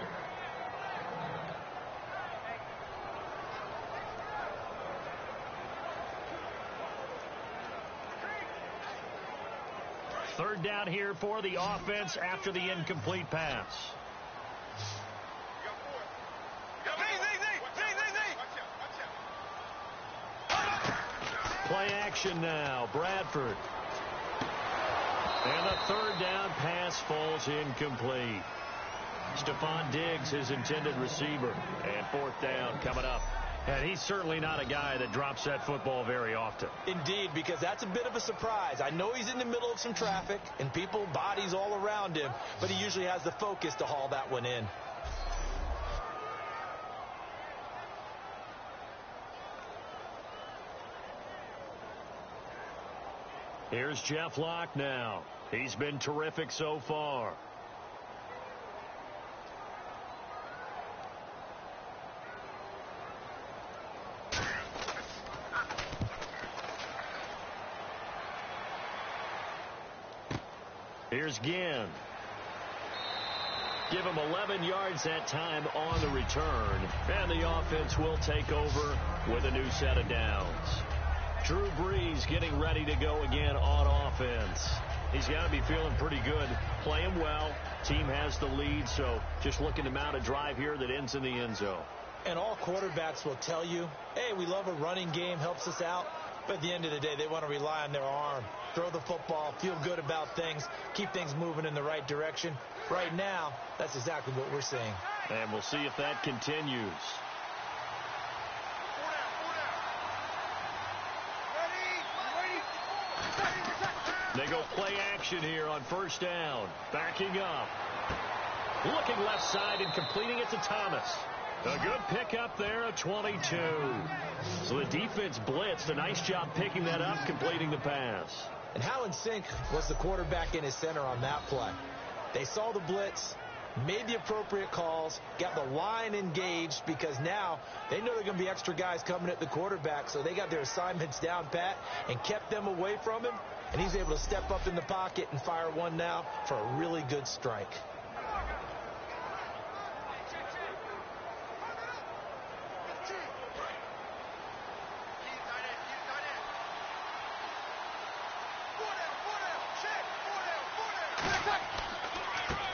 Third down here for the offense after the incomplete pass. Play action now, Bradford. And the 3rd down pass falls incomplete. Stephon Diggs, his intended receiver. And 4th down coming up. And he's certainly not a guy that drops that football very often. Indeed, because that's a bit of a surprise. I know he's in the middle of some traffic and people, bodies all around him, but he usually has the focus to haul that one in. Here's Jeff Locke now. He's been terrific so far. Here's Ginn. Give him 11 yards that time on the return. And the offense will take over with a new set of downs. Drew Brees getting ready to go again on offense. He's got to be feeling pretty good. Playing well. Team has the lead, so just looking to mount a drive here that ends in the end zone. And all quarterbacks will tell you, hey, we love a running game, helps us out. But at the end of the day, they want to rely on their arm. Throw the football, feel good about things, keep things moving in the right direction. Right now, that's exactly what we're seeing. And we'll see if that continues. They go play action here on 1st down. Backing up. Looking left side and completing it to Thomas. A good pickup there at 22. So the defense blitzed. A nice job picking that up, completing the pass. And how in sync was the quarterback in his center on that play? They saw the blitz, made the appropriate calls, got the line engaged because now they know there are going to be extra guys coming at the quarterback, so they got their assignments down pat and kept them away from him, and he's able to step up in the pocket and fire one now for a really good strike.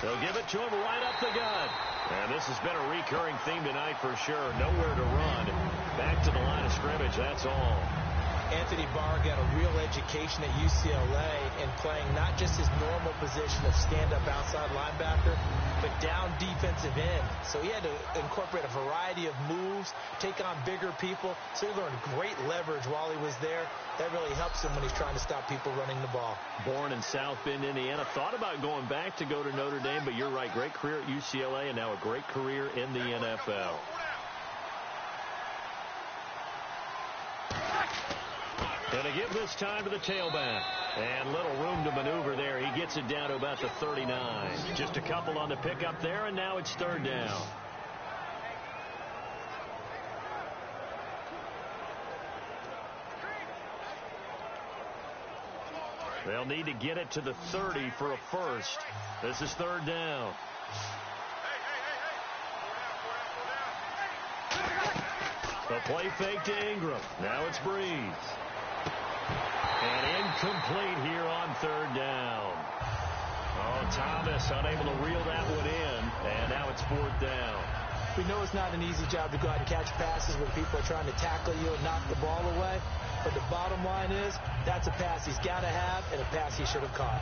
They'll give it to him right up the gut. And this has been a recurring theme tonight for sure. Nowhere to run. Back to the line of scrimmage, that's all. Anthony Barr got a real education education at UCLA in playing not just his normal position of stand-up outside linebacker, but down defensive end. So he had to incorporate a variety of moves, take on bigger people. So he learned great leverage while he was there. That really helps him when he's trying to stop people running the ball. Born in South Bend, Indiana. Thought about going back to go to Notre Dame, but you're right. Great career at UCLA and now a great career in the NFL. Going to give this time to the tailback. And little room to maneuver there. He gets it down to about the 39. Just a couple on the pickup there, and now it's third down. They'll need to get it to the 30 for a first. This is third down. The play fake to Ingram. Now it's Breeze. And incomplete here on third down. Oh, Thomas unable to reel that one in. And now it's fourth down. We know it's not an easy job to go out and catch passes when people are trying to tackle you and knock the ball away. But the bottom line is, that's a pass he's got to have and a pass he should have caught.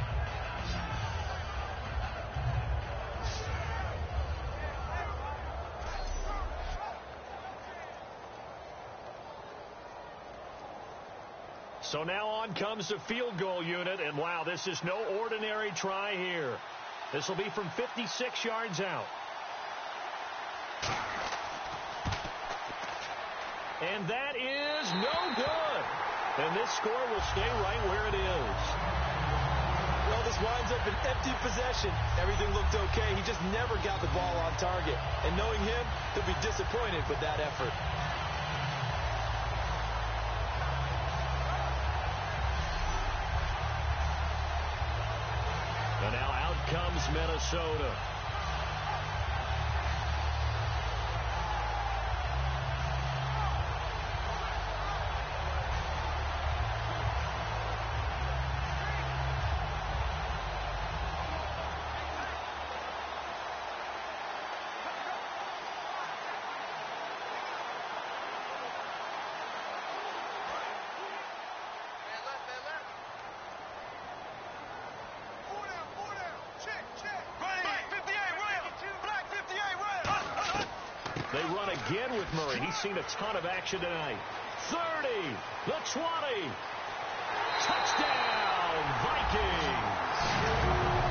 So now on comes the field goal unit, and wow, this is no ordinary try here. This will be from 56 yards out. And that is no good. And this score will stay right where it is. Well, this winds up an empty possession. Everything looked okay. He just never got the ball on target. And knowing him, he'll be disappointed with that effort. And now out comes Minnesota. They run again with Murray. He's seen a ton of action tonight. 30, the 20. Touchdown, Vikings.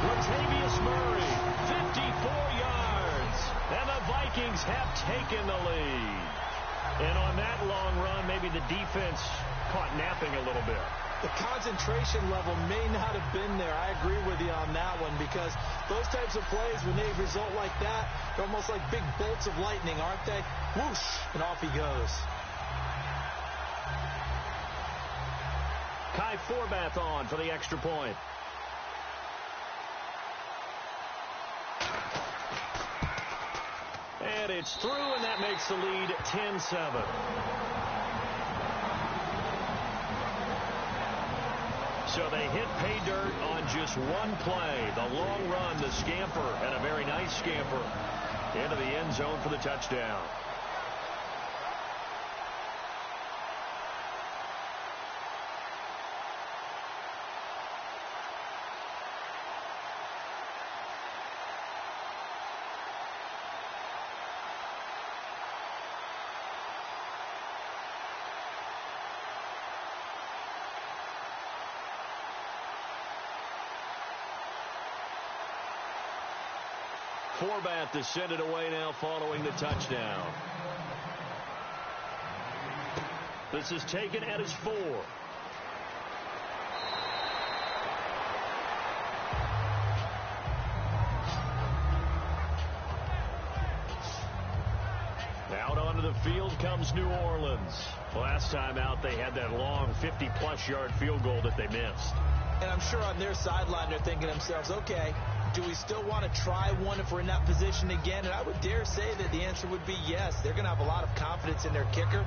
Latavius Murray, 54 yards. And the Vikings have taken the lead. And on that long run, maybe the defense caught napping a little bit. The concentration level may not have been there. I agree with you on that one, because those types of plays, when they result like that, they're almost like big bolts of lightning, aren't they? Whoosh, and off he goes. Kai Forbath on for the extra point. And it's through, and that makes the lead 10-7. So they hit pay dirt on just one play. The long run, the scamper, and a very nice scamper into the end zone for the touchdown. Forbath to send it away now following the touchdown. This is taken at his 4. Out onto the field comes New Orleans. Last time out, they had that long 50-plus yard field goal that they missed. And I'm sure on their sideline, they're thinking to themselves, okay, do we still want to try one if we're in that position again? And I would dare say that the answer would be yes. They're going to have a lot of confidence in their kicker.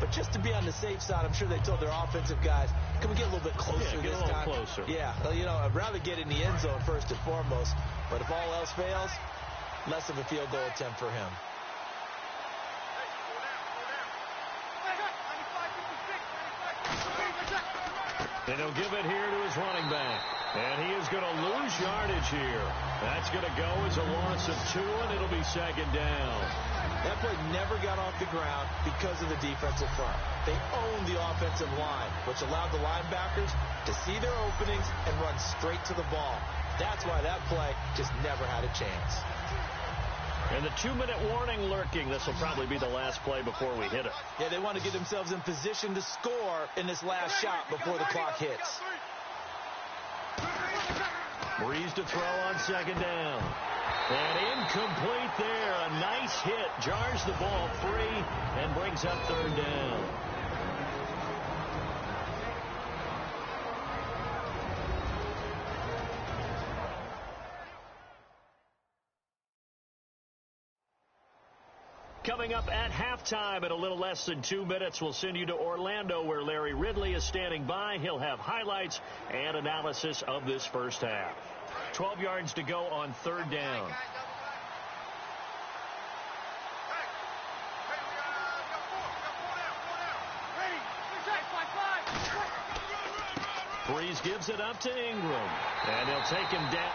But just to be on the safe side, I'm sure they told their offensive guys, can we get a little bit closer this time? Get a little closer. Yeah, you know, I'd rather get in the end zone first and foremost. But if all else fails, less of a field goal attempt for him. And he'll give it here to his running back. And he is going to lose yardage here. That's going to go as a loss of 2, and it'll be second down. That play never got off the ground because of the defensive front. They owned the offensive line, which allowed the linebackers to see their openings and run straight to the ball. That's why that play just never had a chance. And the 2-minute warning lurking. This will probably be the last play before we hit it. Yeah, they want to get themselves in position to score in this last shot before the clock hits. Breeze to throw on second down. And incomplete there. A nice hit. Jars the ball free and brings up third down. Coming up at halftime in a little less than 2 minutes, we'll send you to Orlando where Larry Ridley is standing by. He'll have highlights and analysis of this first half. 12 yards to go on third down. Breeze gives it up to Ingram, and he'll take him down.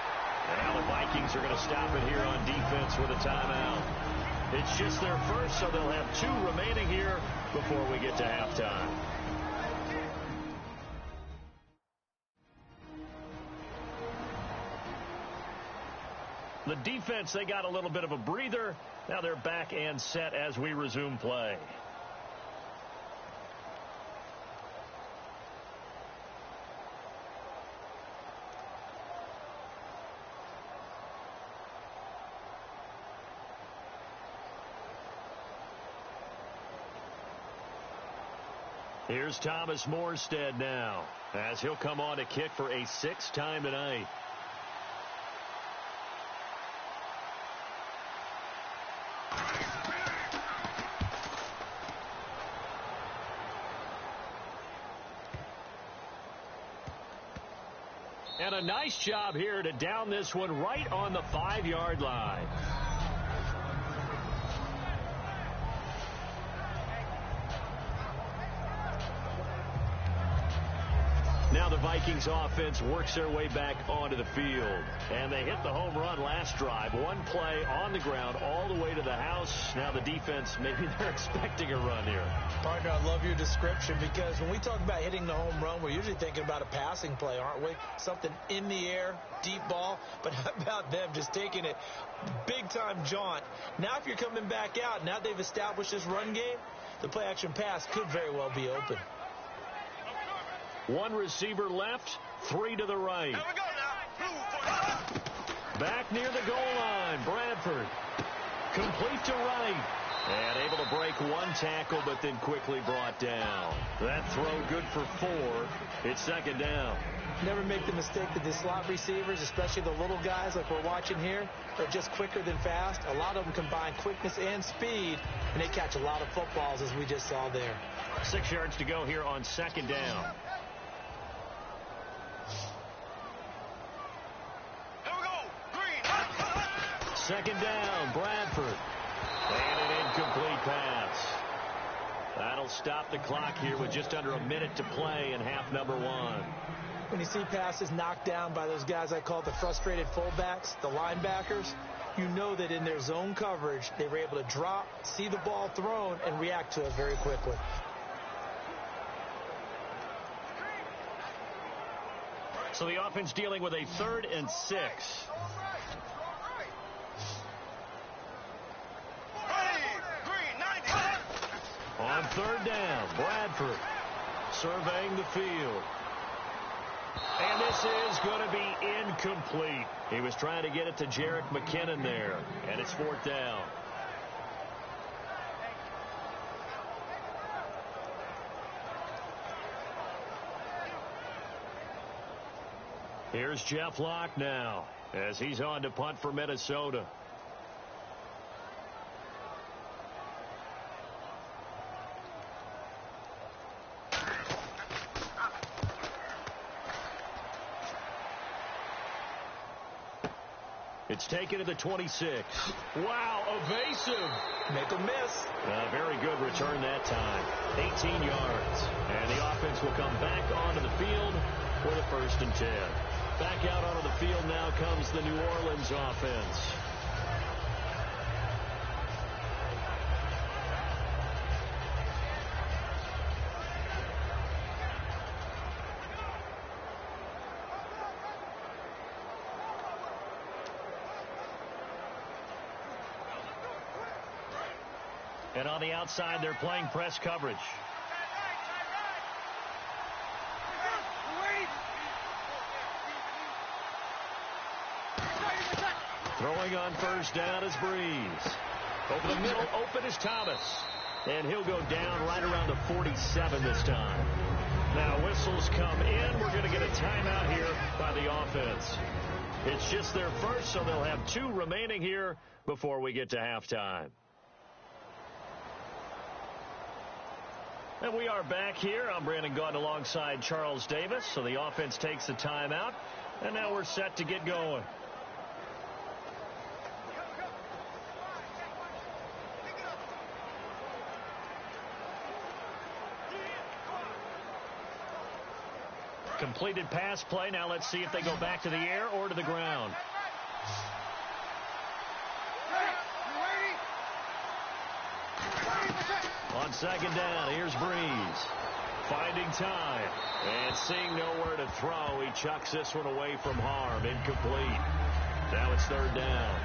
And now the Vikings are going to stop it here on defense with a timeout. It's just their first, so they'll have 2 remaining here before we get to halftime. The defense, they got a little bit of a breather. Now they're back and set as we resume play. Here's Thomas Morstead now, as he'll come on to kick for a 6th time tonight. And a nice job here to down this one right on the 5-yard line. Now the Vikings offense works their way back onto the field. And they hit the home run last drive. 1 play on the ground all the way to the house. Now the defense, maybe they're expecting a run here. Partner, I love your description because when we talk about hitting the home run, we're usually thinking about a passing play, aren't we? Something in the air, deep ball. But how about them just taking it big-time jaunt? Now if you're coming back out, now they've established this run game, the play-action pass could very well be open. 1 receiver left, 3 to the right. Here we go now. Back near the goal line, Bradford. Complete to right. And able to break 1 tackle, but then quickly brought down. That throw good for 4. It's second down. Never make the mistake that the slot receivers, especially the little guys like we're watching here, are just quicker than fast. A lot of them combine quickness and speed, and they catch a lot of footballs, as we just saw there. 6 yards to go here on second down. Second down, Bradford. And an incomplete pass. That'll stop the clock here with just under a minute to play in half number 1. When you see passes knocked down by those guys I call the frustrated fullbacks, the linebackers, you know that in their zone coverage, they were able to drop, see the ball thrown, and react to it very quickly. So the offense dealing with a 3rd and 6. On third down, Bradford surveying the field. And this is going to be incomplete. He was trying to get it to Jerick McKinnon there, and it's 4th down. Here's Jeff Locke now, as he's on to punt for Minnesota. It's taken to the 26. Wow, evasive. Make a miss. A very good return that time. 18 yards. And the offense will come back onto the field for the 1st and 10. Back out onto the field now comes the New Orleans offense. And on the outside, they're playing press coverage. Throwing on 1st down is Breeze. Over the middle, open is Thomas. And he'll go down right around the 47 this time. Now whistles come in. We're going to get a timeout here by the offense. It's just their first, so they'll have 2 remaining here before we get to halftime. And we are back here. I'm Brandon Gaudin alongside Charles Davis. So the offense takes the timeout. And now we're set to get going. Completed pass play. Now let's see if they go back to the air or to the ground. On 2nd down, here's Breeze. Finding time. And seeing nowhere to throw, he chucks this one away from harm. Incomplete. Now it's 3rd down.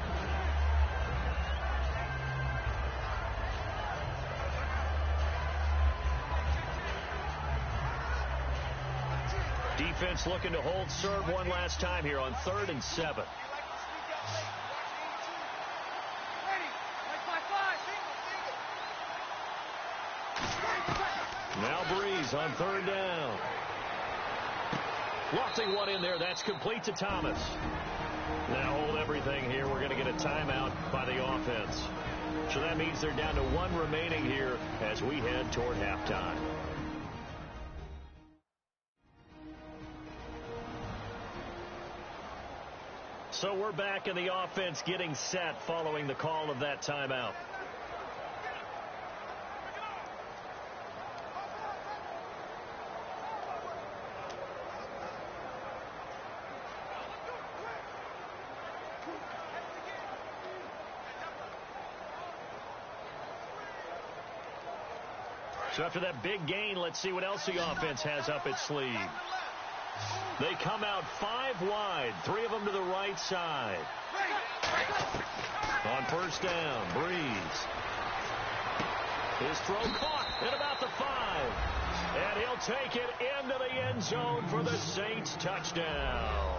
Defense looking to hold serve one last time here on 3rd and 7. Now Breeze on 3rd down. Lofting one in there. That's complete to Thomas. Now hold everything here. We're going to get a timeout by the offense. So that means they're down to 1 remaining here as we head toward halftime. So we're back in the offense getting set following the call of that timeout. So after that big gain, let's see what else the offense has up its sleeve. They come out 5 wide, 3 of them to the right side. On 1st down, Breeze. His throw caught at about the 5. And he'll take it into the end zone for the Saints touchdown.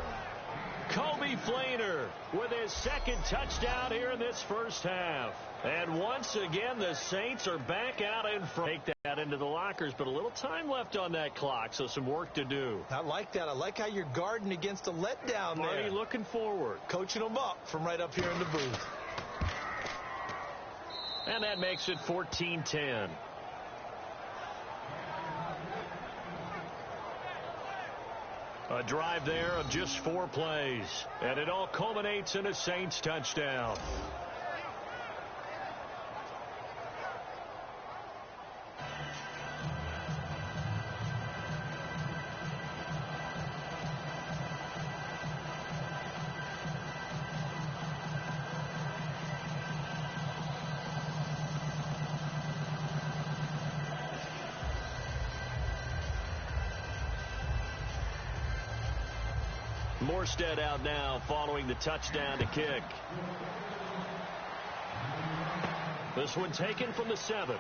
Kobe Flainer with his 2nd touchdown here in this first half. And once again, the Saints are back out in front. Take that into the lockers, but a little time left on that clock, so some work to do. I like that. I like how you're guarding against a letdown there. Marty looking forward. Coaching them up from right up here in the booth. And that makes it 14-10. A drive there of just 4 plays. And it all culminates in a Saints touchdown. Morstead out now following the touchdown to kick. This one taken from the 7.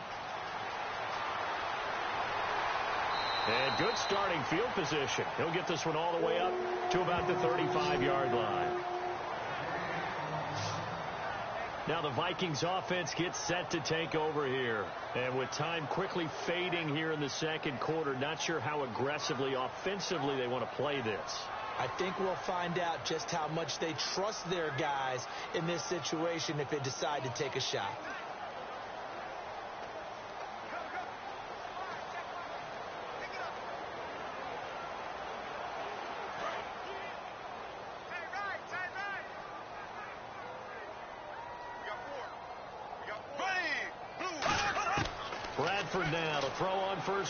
And good starting field position. He'll get this one all the way up to about the 35-yard line. Now the Vikings offense gets set to take over here. And with time quickly fading here in the 2nd quarter, not sure how aggressively, offensively they want to play this. I think we'll find out just how much they trust their guys in this situation if they decide to take a shot.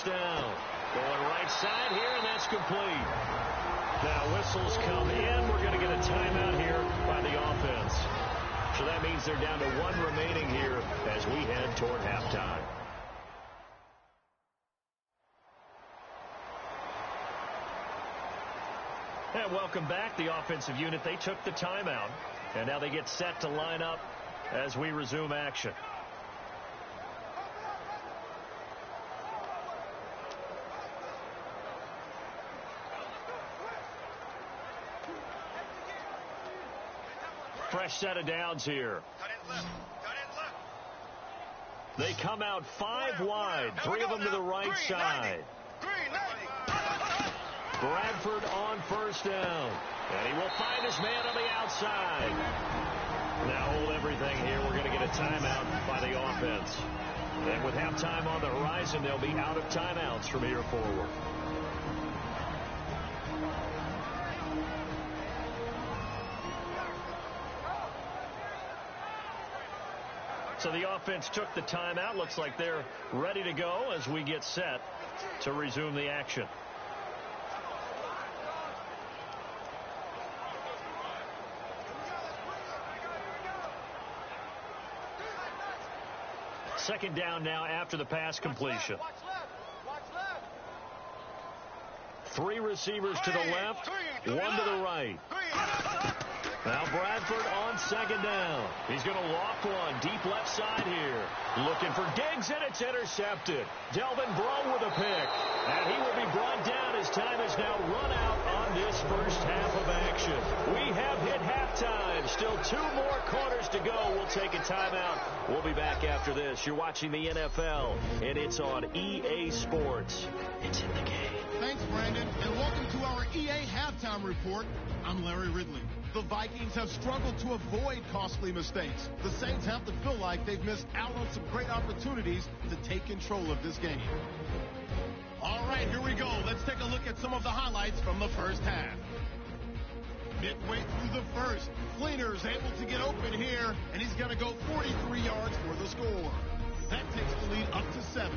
first down. Going right side here, and that's complete. Now whistles come in. We're going to get a timeout here by the offense. So that means they're down to 1 remaining here as we head toward halftime. And welcome back. The offensive unit, they took the timeout. And now they get set to line up as we resume action. Fresh set of downs here. They come out 5 wide. 3 of them to the right side. Bradford on first down. And he will find his man on the outside. Now hold everything here. We're going to get a timeout by the offense. And with halftime on the horizon, they'll be out of timeouts from here forward. So the offense took the timeout. Looks like they're ready to go as we get set to resume the action. Second down now after the pass completion. 3 receivers to the left, 1 to the right. Now Bradford on second down. He's going to loft one deep left side here. Looking for Diggs, and it's intercepted. Delvin Breaux with a pick. And he will be brought down as time is now run out on this first half of action. We have hit halftime. Still 2 more quarters to go. We'll take a timeout. We'll be back after this. You're watching the NFL, and it's on EA Sports. It's in the game. Thanks, Brandon, and welcome to our EA Halftime Report. I'm Larry Ridley. The Vikings have struggled to avoid costly mistakes. The Saints have to feel like they've missed out on some great opportunities to take control of this game. All right, here we go. Let's take a look at some of the highlights from the first half. Midway through the first, Fleener's able to get open here, and he's going to go 43 yards for the score. That takes the lead up to 7.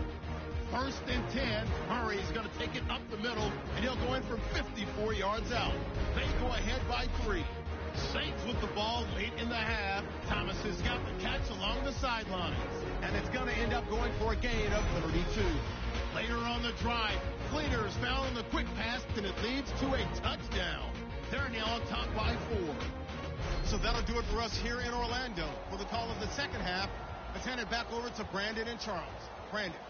First and 10, Murray's going to take it up the middle, and he'll go in from 54 yards out. They go ahead by 3. Saints with the ball late in the half. Thomas has got the catch along the sidelines, and it's going to end up going for a gain of 32. Later on the drive, Fleener's found the quick pass, and it leads to a touchdown. They're now on top by 4. So that'll do it for us here in Orlando. For the call of the second half, let's hand it back over to Brandon and Charles. Brandon.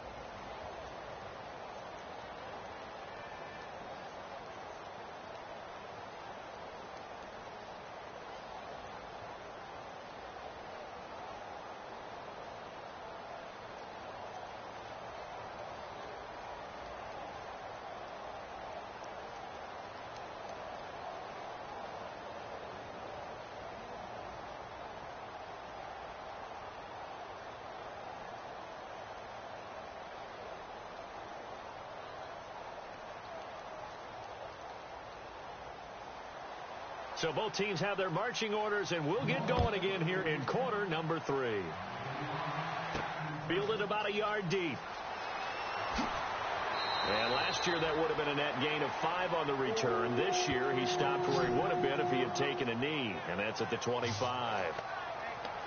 So both teams have their marching orders, and we'll get going again here in quarter number 3. Fielded about a yard deep. And last year that would have been a net gain of 5 on the return. This year he stopped where he would have been if he had taken a knee, and that's at the 25.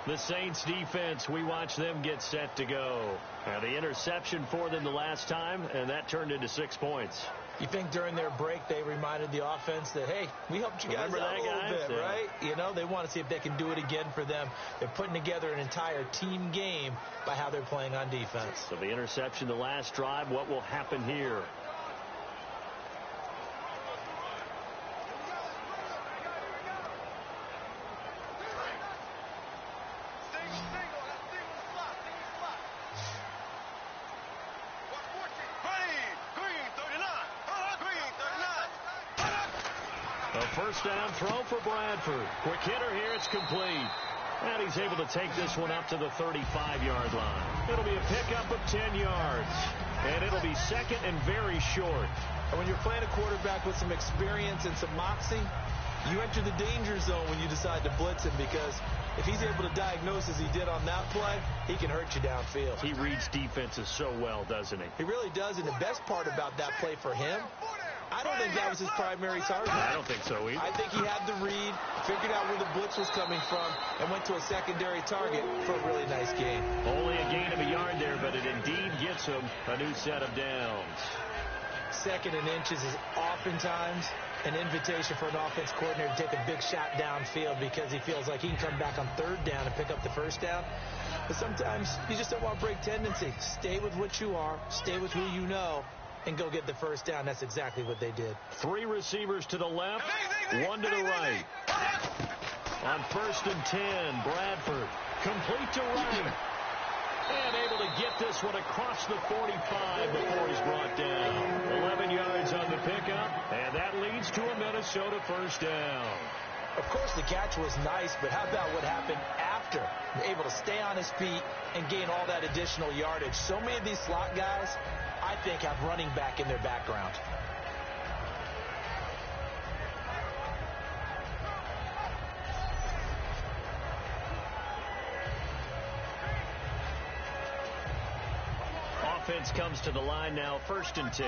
The Saints defense, we watch them get set to go. Now the interception for them the last time, and that turned into 6 points. You think during their break they reminded the offense that, hey, we helped you guys out a little bit, right? You know, they want to see if they can do it again for them. They're putting together an entire team game by how they're playing on defense. So the interception the last drive, what will happen here? First down throw for Bradford. Quick hitter here. It's complete. And he's able to take this one up to the 35-yard line. It'll be a pickup of 10 yards. And it'll be second and very short. And when you're playing a quarterback with some experience and some moxie, You enter the danger zone when you decide to blitz him, because if he's able to diagnose as he did on that play, he can hurt you downfield. He reads defenses so well, doesn't he? He really does, and the best part about that play for him, I don't think that was his primary target. I don't think so either. I think he had the read, figured out where the blitz was coming from, and went to a secondary target for a really nice gain. Only a gain of a yard there, but it indeed gets him a new set of downs. 2nd and inches is oftentimes an invitation for an offense coordinator to take a big shot downfield because he feels like he can come back on 3rd down and pick up the 1st down. But sometimes you just don't want to break tendency. Stay with what you are, stay with who you know, and go get the 1st down. That's exactly what they did. 3 receivers to the left, 1 to the right. On 1st and 10, Bradford complete to right. And able to get this one across the 45 before he's brought down. 11 yards on the pickup, and that leads to a Minnesota 1st down. Of course, the catch was nice, but how about what happened after? Able to stay on his feet and gain all that additional yardage. So many of these slot guys, I think, have running back in their background. Offense comes to the line now, 1st and 10.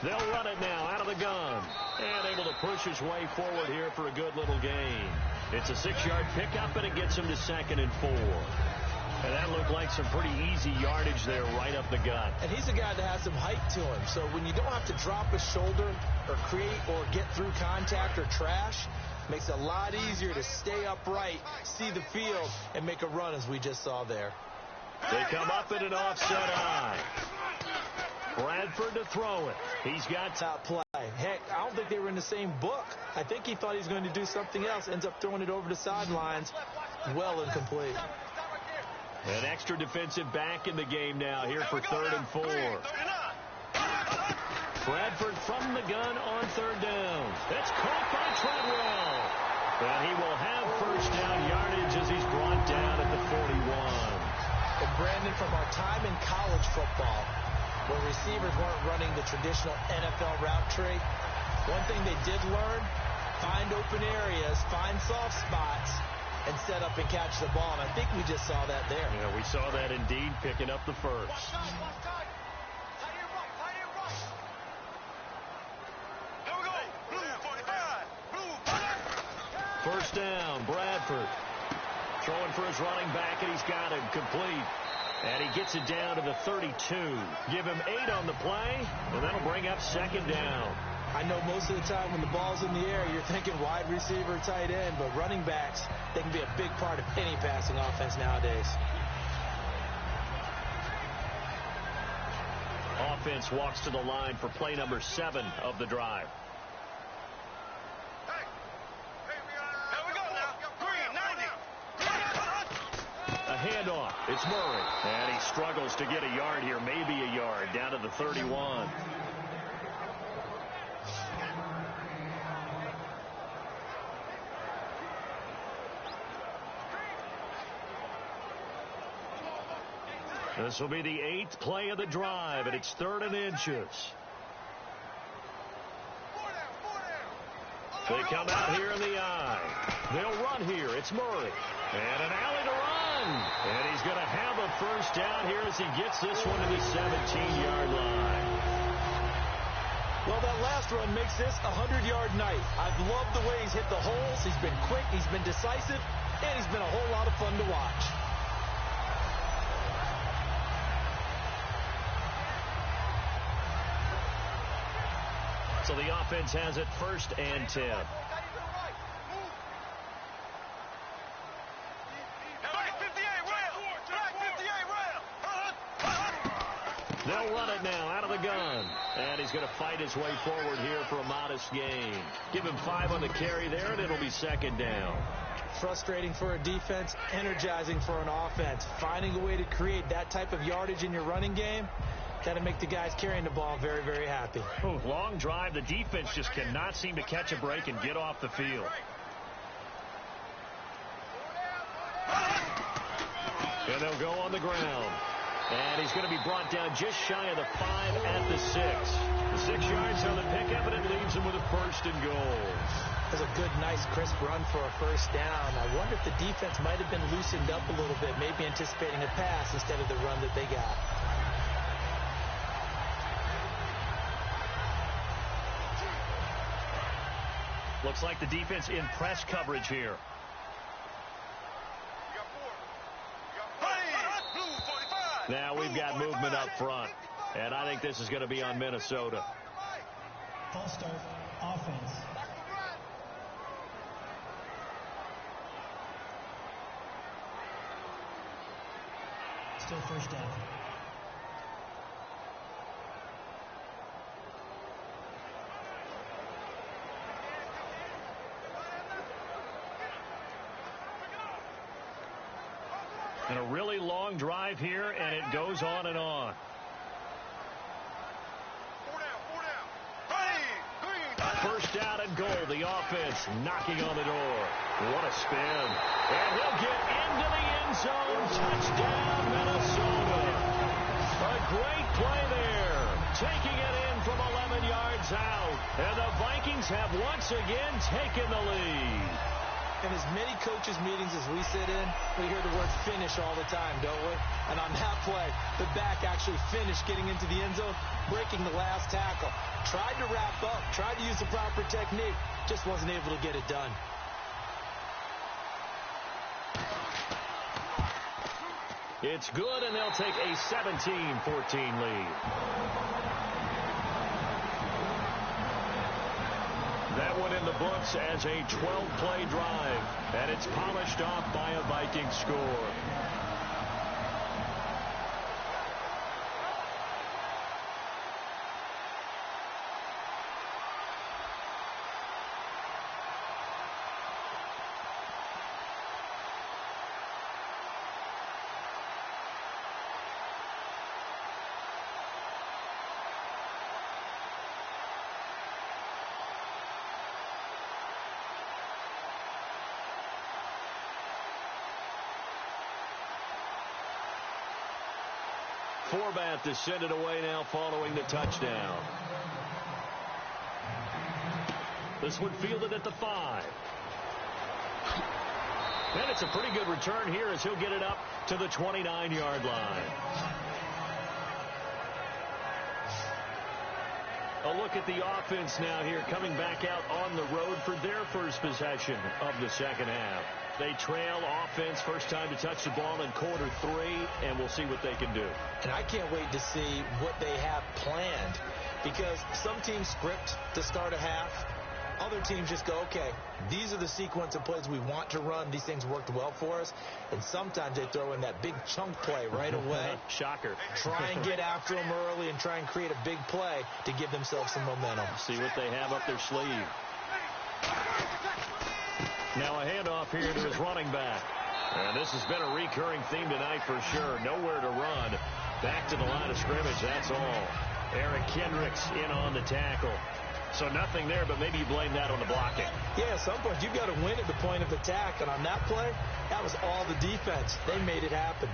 They'll run it now out of the gun. And able to push his way forward here for a good little gain. It's a 6-yard pickup, and it gets him to 2nd and 4. And that looked like some pretty easy yardage there right up the gut. And he's a guy that has some height to him. So when you don't have to drop a shoulder or create or get through contact or trash, makes it a lot easier to stay upright, see the field, and make a run as we just saw there. They come up in an offset eye. Bradford to throw it. He's got top play. Heck, I don't think they were in the same book. I think he thought he was going to do something else. Ends up throwing it over the sidelines. Well incomplete. An extra defensive back in the game now here for 3rd and 4. Bradford from the gun on 3rd down. That's caught by Treadwell. And he will have 1st down yardage as he's brought down at the 41. And Brandon, from our time in college football, where receivers weren't running the traditional NFL route tree, one thing they did learn, find open areas, find soft spots, and set up and catch the ball. And I think we just saw that there. Yeah, we saw that indeed, picking up the 1st. First down, Bradford. Throwing for his running back, and he's got him complete. And he gets it down to the 32. Give him 8 on the play, and that'll bring up 2nd down. I know most of the time when the ball's in the air, you're thinking wide receiver, tight end, but running backs, they can be a big part of any passing offense nowadays. Offense walks to the line for play number 7 of the drive. A handoff. It's Murray. And he struggles to get a yard here, maybe a yard, down to the 31. This will be the 8th play of the drive, and it's 3rd and inches. They come out here in the eye. They'll run here. It's Murray. And an alley to run. And he's going to have a 1st down here as he gets this one to the 17-yard line. Well, that last run makes this a 100-yard night. I've loved the way he's hit the holes. He's been quick. He's been decisive. And he's been a whole lot of fun to watch. So the offense has it 1st and 10. They'll run it now out of the gun. And he's going to fight his way forward here for a modest gain. Give him 5 on the carry there, and it'll be 2nd down. Frustrating for a defense, energizing for an offense. Finding a way to create that type of yardage in your running game, got to make the guys carrying the ball very, very happy. Ooh, long drive. The defense just cannot seem to catch a break and get off the field. And they'll go on the ground. And he's going to be brought down just shy of the 5 at the 6. The 6 yards on the pickup, and it leaves him with a first and goal. That's a good, nice, crisp run for a first down. I wonder if the defense might have been loosened up a little bit, maybe anticipating a pass instead of the run that they got. Looks like the defense in press coverage here. Now we've got movement up front, and I think this is going to be on Minnesota. False start, offense. Still first down. And a really long drive here, and it goes on and on. First down and goal. The offense knocking on the door. What a spin. And he'll get into the end zone. Touchdown, Minnesota. A great play there. Taking it in from 11 yards out. And the Vikings have once again taken the lead. In as many coaches' meetings as we sit in, we hear the word finish all the time, don't we? And on that play, the back actually finished getting into the end zone, breaking the last tackle. Tried to wrap up, tried to use the proper technique, just wasn't able to get it done. It's good, and they'll take a 17-14 lead. That one in the books as a 12-play drive, and it's polished off by a Viking score. Forbath to send it away now following the touchdown. This one fielded at the 5. And it's a pretty good return here as he'll get it up to the 29-yard line. A look at the offense now here, coming back out on the road for their first possession of the second half. They trail offense, first time to touch the ball in quarter 3, and we'll see what they can do. And I can't wait to see what they have planned, because some teams script to start a half. Other teams just go, okay, these are the sequence of plays we want to run. These things worked well for us. And sometimes they throw in that big chunk play right away. Shocker. Try and get after them early and try and create a big play to give themselves some momentum. See what they have up their sleeve. Now a handoff here to his running back. And this has been a recurring theme tonight for sure. Nowhere to run. Back to the line of scrimmage, that's all. Eric Kendricks in on the tackle. So nothing there, but maybe you blame that on the blocking. Yeah, at some point you've got to win at the point of attack. And on that play, that was all the defense. They made it happen.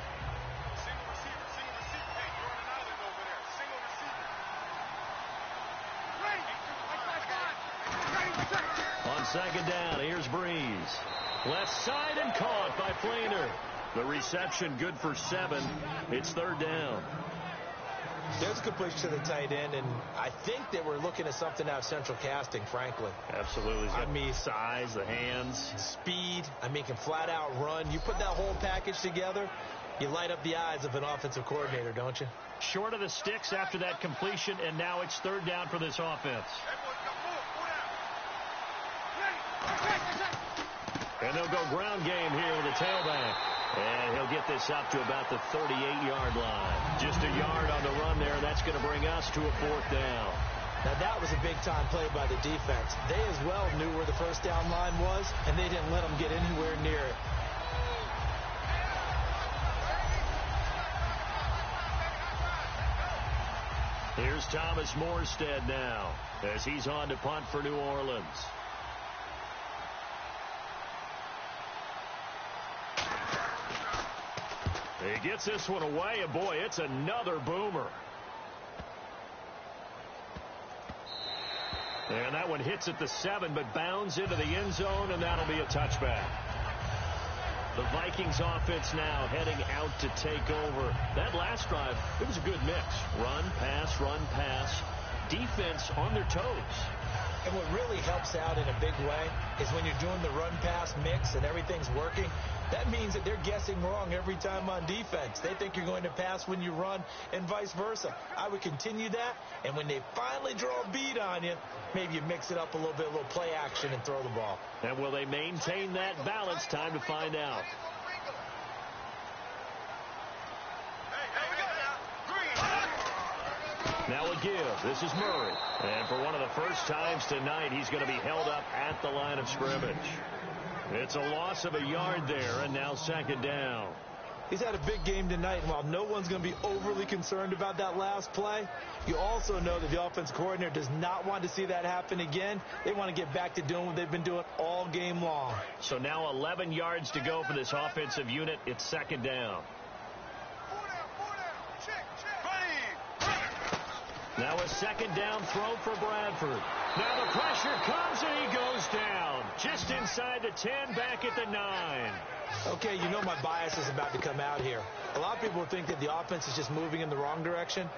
On second down, here's Breeze. Left side and caught by Flainer. The reception good for 7. It's third down. There's a completion to the tight end, and I think they were looking at something out of central casting, frankly. Absolutely. I mean, size, the hands. Speed. I mean, can flat out run. You put that whole package together, you light up the eyes of an offensive coordinator, don't you? Short of the sticks after that completion, and now it's third down for this offense. And they'll go ground game here with a tailback. And he'll get this up to about the 38-yard line. Just a yard on the run there. That's going to bring us to a fourth down. Now, that was a big-time play by the defense. They as well knew where the first down line was, and they didn't let them get anywhere near it. Here's Thomas Morstead now as he's on to punt for New Orleans. He gets this one away, and boy, it's another boomer. And that one hits at the 7, but bounds into the end zone, and that'll be a touchback. The Vikings offense now heading out to take over. That last drive, it was a good mix. Run, pass, defense on their toes. And what really helps out in a big way is when you're doing the run-pass mix and everything's working, that means that they're guessing wrong every time on defense. They think you're going to pass when you run and vice versa. I would continue that, and when they finally draw a bead on you, maybe you mix it up a little bit, a little play action, and throw the ball. And will they maintain that balance? Time to find out. Now a give. This is Murray. And for one of the first times tonight, he's going to be held up at the line of scrimmage. It's a loss of a yard there, and now second down. He's had a big game tonight, and while no one's going to be overly concerned about that last play, you also know that the offense coordinator does not want to see that happen again. They want to get back to doing what they've been doing all game long. So now 11 yards to go for this offensive unit. It's second down. Now a second down throw for Bradford. Now the pressure comes, and he goes down. Just inside the 10, back at the 9. Okay, you know my bias is about to come out here. A lot of people think that the offense is just moving in the wrong direction.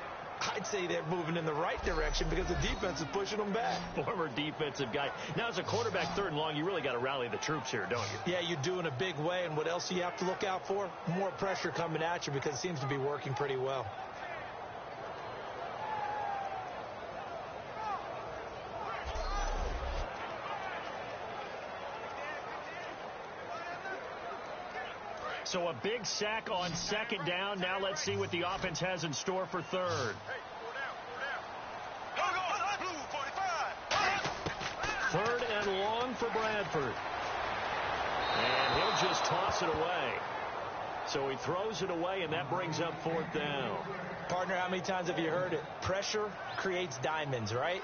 I'd say they're moving in the right direction because the defense is pushing them back. Former defensive guy. Now, as a quarterback, third and long, you really got to rally the troops here, don't you? Yeah, you do in a big way. And what else do you have to look out for? More pressure coming at you because it seems to be working pretty well. So a big sack on second down. Now let's see what the offense has in store for third. Third and long for Bradford. And he'll just toss it away. So he throws it away, and that brings up fourth down. Partner, how many times have you heard it? Pressure creates diamonds, right?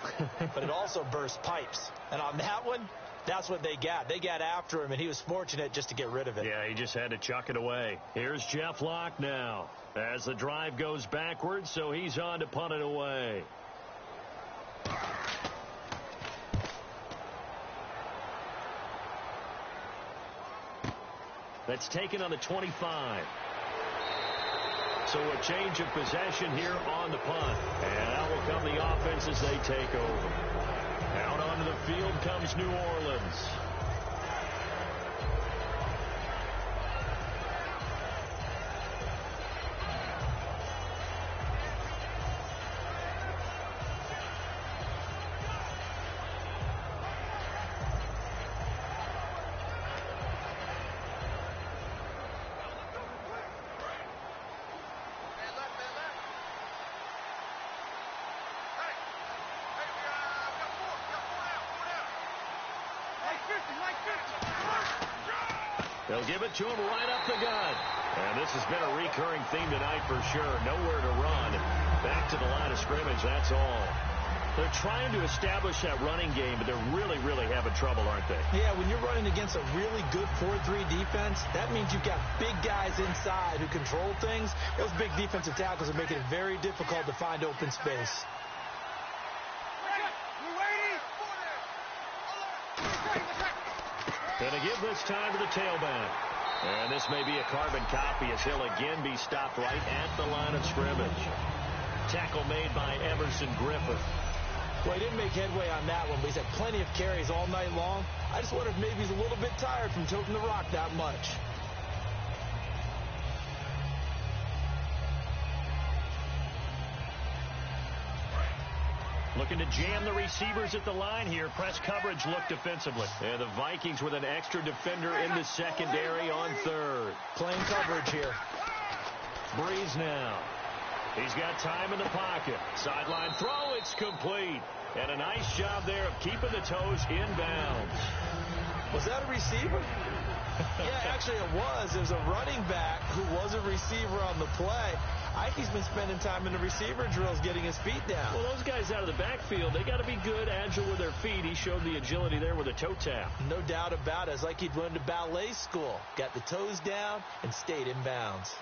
But it also bursts pipes. And on that one, that's what they got. They got after him, and he was fortunate just to get rid of it. Yeah, he just had to chuck it away. Here's Jeff Locke now as the drive goes backwards, so he's on to punt it away. That's taken on the 25. So a change of possession here on the punt. And out will come the offense as they take over. Out onto the field comes New Orleans. They'll give it to him right up the gut. And this has been a recurring theme tonight for sure. Nowhere to run. Back to the line of scrimmage, that's all. They're trying to establish that running game, but they're really, really having trouble, aren't they? Yeah, when you're running against a really good 4-3 defense, that means you've got big guys inside who control things. Those big defensive tackles are making it very difficult to find open space. Gonna give this time to the tailback. And this may be a carbon copy as he'll again be stopped right at the line of scrimmage. Tackle made by Emerson Griffith. Well, he didn't make headway on that one, but he's had plenty of carries all night long. I just wonder if maybe he's a little bit tired from toting the rock that much. Looking to jam the receivers at the line here. Press coverage look defensively. And the Vikings with an extra defender in the secondary on third. Playing coverage here. Breeze now. He's got time in the pocket. Sideline throw, it's complete. And a nice job there of keeping the toes in bounds. Was that a receiver? Yeah, actually it was. It was a running back who was a receiver on the play. I think he's been spending time in the receiver drills getting his feet down. Well, those guys out of the backfield, they got to be good, agile with their feet. He showed the agility there with a toe tap. No doubt about it. It's like he'd run to ballet school. Got the toes down and stayed in bounds.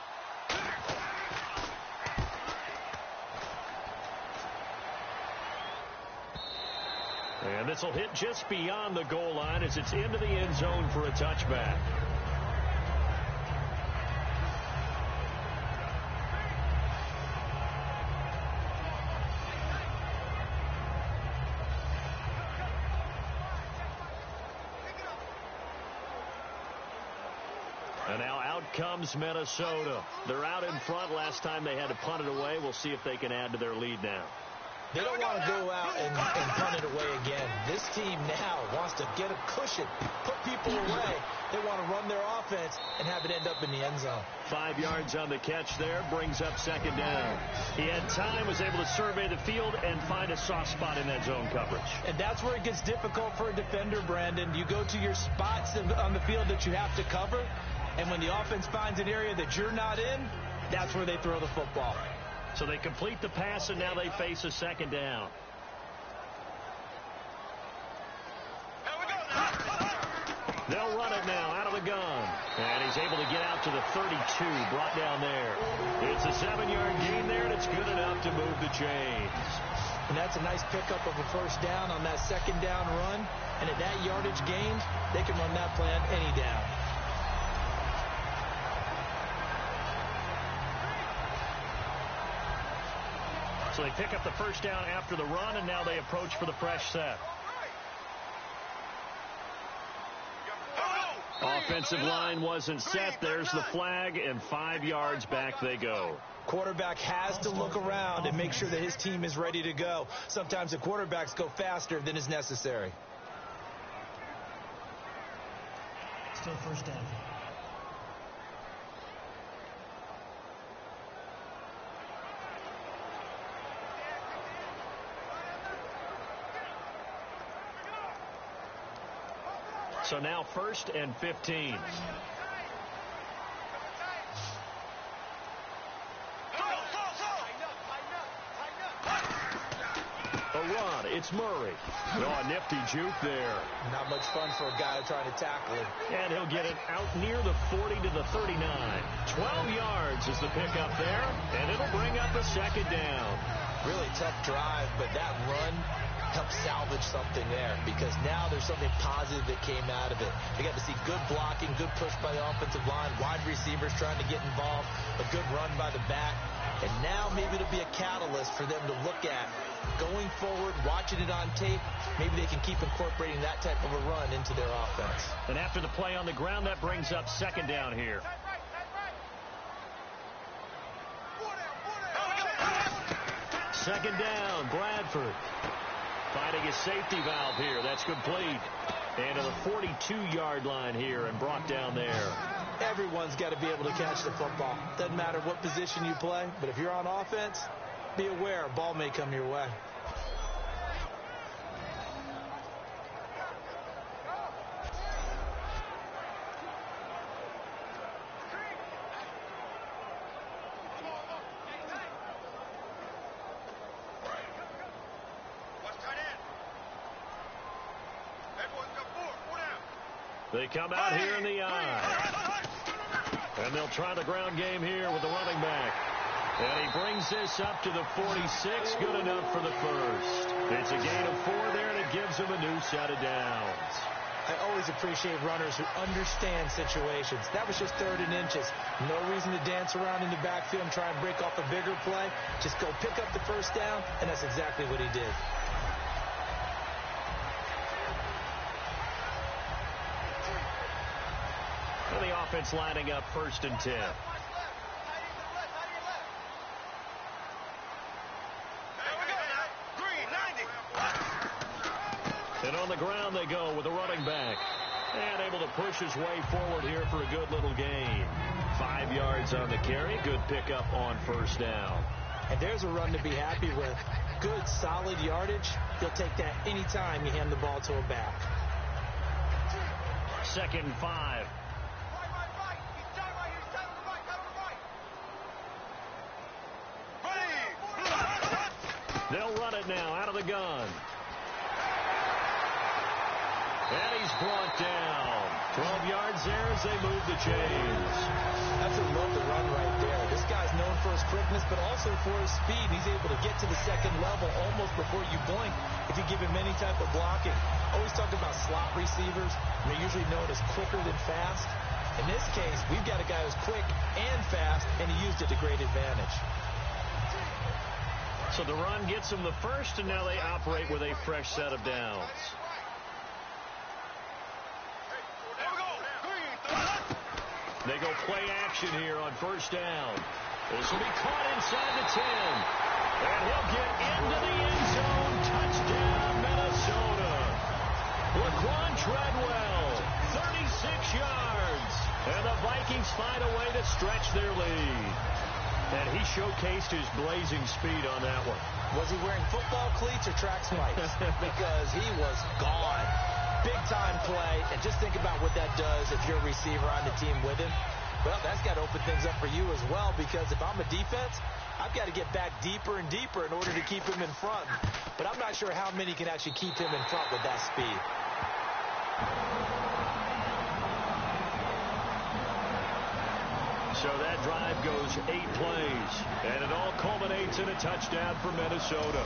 And this will hit just beyond the goal line as it's into the end zone for a touchback. And now out comes Minnesota. They're out in front. Last time they had to punt it away. We'll see if they can add to their lead now. They don't want to go out and punt it away again. This team now wants to get a cushion, put people away. They want to run their offense and have it end up in the end zone. 5 yards on the catch there, brings up second down. He had time, was able to survey the field and find a soft spot in that zone coverage. And that's where it gets difficult for a defender, Brandon. You go to your spots on the field that you have to cover, and when the offense finds an area that you're not in, that's where they throw the football. So they complete the pass, and now they face a second down. They'll run it now out of the gun. And he's able to get out to the 32, brought down there. It's a 7-yard gain there, and it's good enough to move the chains. And that's a nice pickup of a first down on that second down run. And at that yardage gained, they can run that play on any down. So they pick up the first down after the run, and now they approach for the fresh set. Offensive line wasn't set. There's the flag, and 5 yards back they go. Quarterback has to look around and make sure that his team is ready to go. Sometimes the quarterbacks go faster than is necessary. Still first down. So now 1st and 15. A run. It's Murray. Oh, a nifty juke there. Not much fun for a guy trying to tackle him. And he'll get it out near the 40 to the 39. 12 yards is the pickup there, and it'll bring up a second down. Really tough drive, but that run helped salvage something there because now there's something positive that came out of it. They got to see good blocking, good push by the offensive line, wide receivers trying to get involved, a good run by the back, and now maybe it'll be a catalyst for them to look at going forward, watching it on tape. Maybe they can keep incorporating that type of a run into their offense. And after the play on the ground, that brings up second down here. Second down, Bradford. Finding a safety valve here. That's complete. And to the 42-yard line here and brought down there. Everyone's got to be able to catch the football. Doesn't matter what position you play, but if you're on offense, be aware a ball may come your way. They come out here in the eye. And they'll try the ground game here with the running back. And he brings this up to the 46. Good enough for the first. It's a gain of 4 there, and it gives them a new set of downs. I always appreciate runners who understand situations. That was just 3rd and inches. No reason to dance around in the backfield and try and break off a bigger play. Just go pick up the first down, and that's exactly what he did. And the offense lining up 1st and 10. And on the ground they go with a running back. And able to push his way forward here for a good little gain. 5 yards on the carry. Good pickup on first down. And there's a run to be happy with. Good, solid yardage. He'll take that anytime you hand the ball to a back. 2nd and 5. They'll run it now out of the gun. And he's brought down. 12 yards there as they move the chains. That's a love to run right there. This guy's known for his quickness, but also for his speed. He's able to get to the second level almost before you blink if you give him any type of blocking. Always talk about slot receivers. They're usually known as quicker than fast. In this case, we've got a guy who's quick and fast, and he used it to great advantage. So the run gets them the first, and now they operate with a fresh set of downs. They go play action here on first down. This will be caught inside the 10. And he'll get into the end zone. Touchdown, Minnesota. Laquan Treadwell, 36 yards. And the Vikings find a way to stretch their lead. And he showcased his blazing speed on that one. Was he wearing football cleats or track spikes? Because he was gone. Big-time play, and just think about what that does if you're a receiver on the team with him. Well, that's got to open things up for you as well, because if I'm a defense, I've got to get back deeper and deeper in order to keep him in front. But I'm not sure how many can actually keep him in front with that speed. So that drive goes 8 plays, and it all culminates in a touchdown for Minnesota.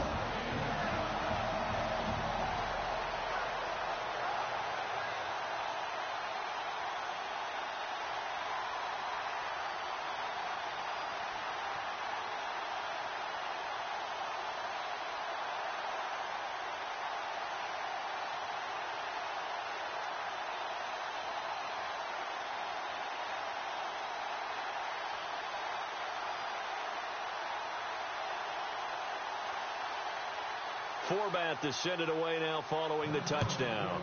Forbat to send it away now following the touchdown.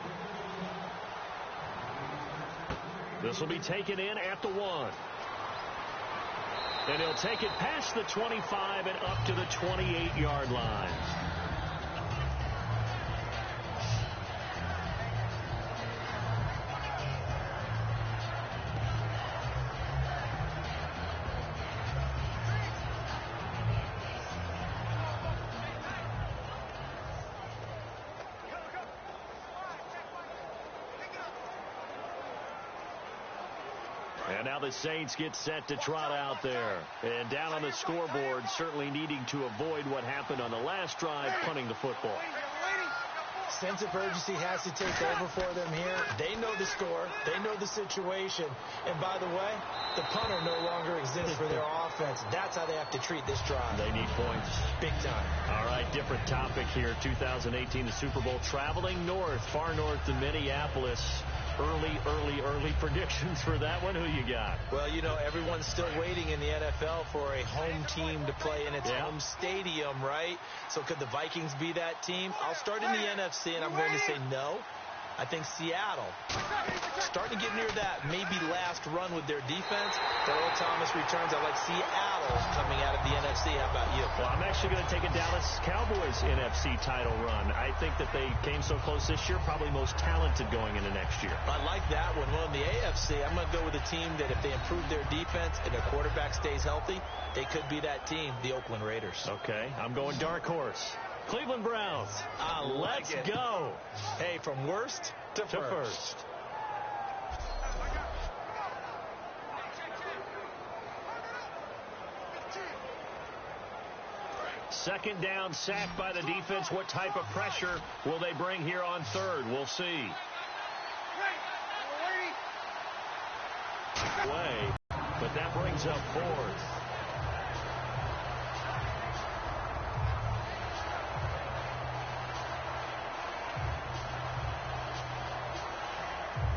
This will be taken in at the 1. And he'll take it past the 25 and up to the 28-yard line. And now the Saints get set to trot out there. And down on the scoreboard, certainly needing to avoid what happened on the last drive, punting the football. Sense of urgency has to take over for them here. They know the score. They know the situation. And by the way, the punter no longer exists for their offense. That's how they have to treat this drive. They need points. Big time. All right, different topic here. 2018, the Super Bowl, traveling north, far north to Minneapolis. Early predictions for that one. Who you got? Well, you know, everyone's still waiting in the NFL for a home team to play in its home stadium, right? So could the Vikings be that team? I'll start in the NFC, and I'm going to say no. I think Seattle, starting to get near that maybe last run with their defense. But Earl Thomas returns. I like Seattle coming out of the NFC. How about you? Well, I'm actually going to take a Dallas Cowboys NFC title run. I think that they came so close this year, probably most talented going into next year. I like that one. Well, in the AFC, I'm going to go with a team that if they improve their defense and their quarterback stays healthy, they could be that team, the Oakland Raiders. Okay, I'm going dark horse. Cleveland Browns. Let's go. Hey, from worst to first. Second down, sacked by the defense. What type of pressure will they bring here on third? We'll see. Way, but that brings up fourth.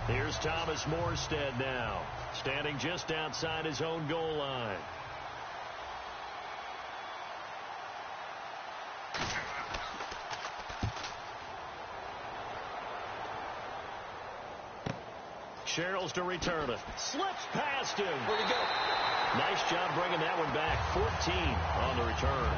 Here's Thomas Morstead now, standing just outside his own goal line. Sherrills to return it. Slips past him. Where'd he go? Nice job bringing that one back. 14 on the return.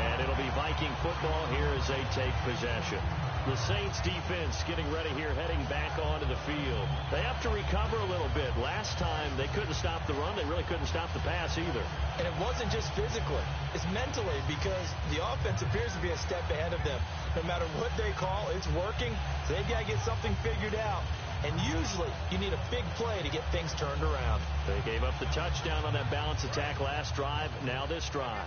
And it'll be Viking football here as they take possession. The Saints defense getting ready here, heading back onto the field. They have to recover a little bit. Last time they couldn't stop the run. They really couldn't stop the pass either. And it wasn't just physically. It's mentally, because the offense appears to be a step ahead of them. No matter what they call, it's working. So they've got to get something figured out. And usually you need a big play to get things turned around. They gave up the touchdown on that balance attack last drive. Now this drive.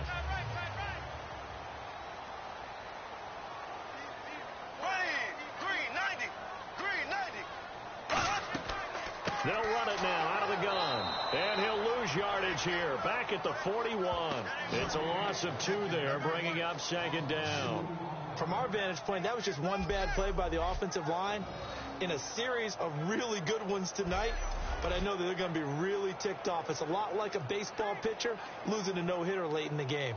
They'll run it now out of the gun. And he'll lose yardage here. Back at the 41. It's a loss of 2 there, bringing up second down. From our vantage point, that was just one bad play by the offensive line in a series of really good ones tonight. But I know that they're going to be really ticked off. It's a lot like a baseball pitcher losing a no-hitter late in the game.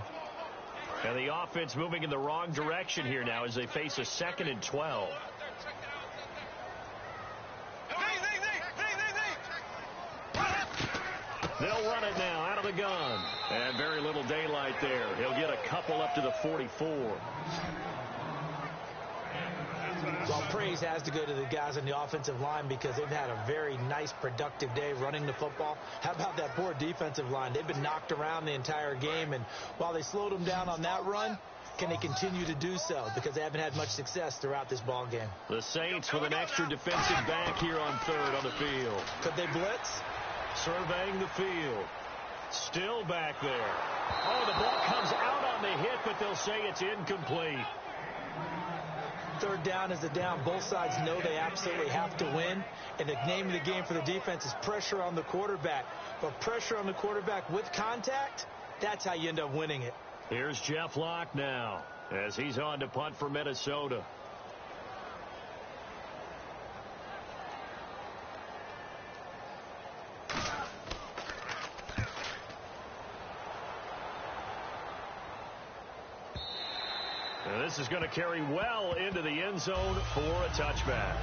And the offense moving in the wrong direction here now as they face a 2nd and 12. They'll run it now out of the gun. And very little daylight there. He'll get a couple up to the 44. Well, praise has to go to the guys on the offensive line because they've had a very nice, productive day running the football. How about that poor defensive line? They've been knocked around the entire game, and while they slowed them down on that run, can they continue to do so? Because they haven't had much success throughout this ball game. The Saints with an extra defensive back here on 3rd on the field. Could they blitz? Surveying the field. Still back there. Oh, the ball comes out on the hit, but they'll say it's incomplete. 3rd down is a down. Both sides know they absolutely have to win. And the name of the game for the defense is pressure on the quarterback. But pressure on the quarterback with contact, that's how you end up winning it. Here's Jeff Locke now as he's on to punt for Minnesota. And this is going to carry well into the end zone for a touchback.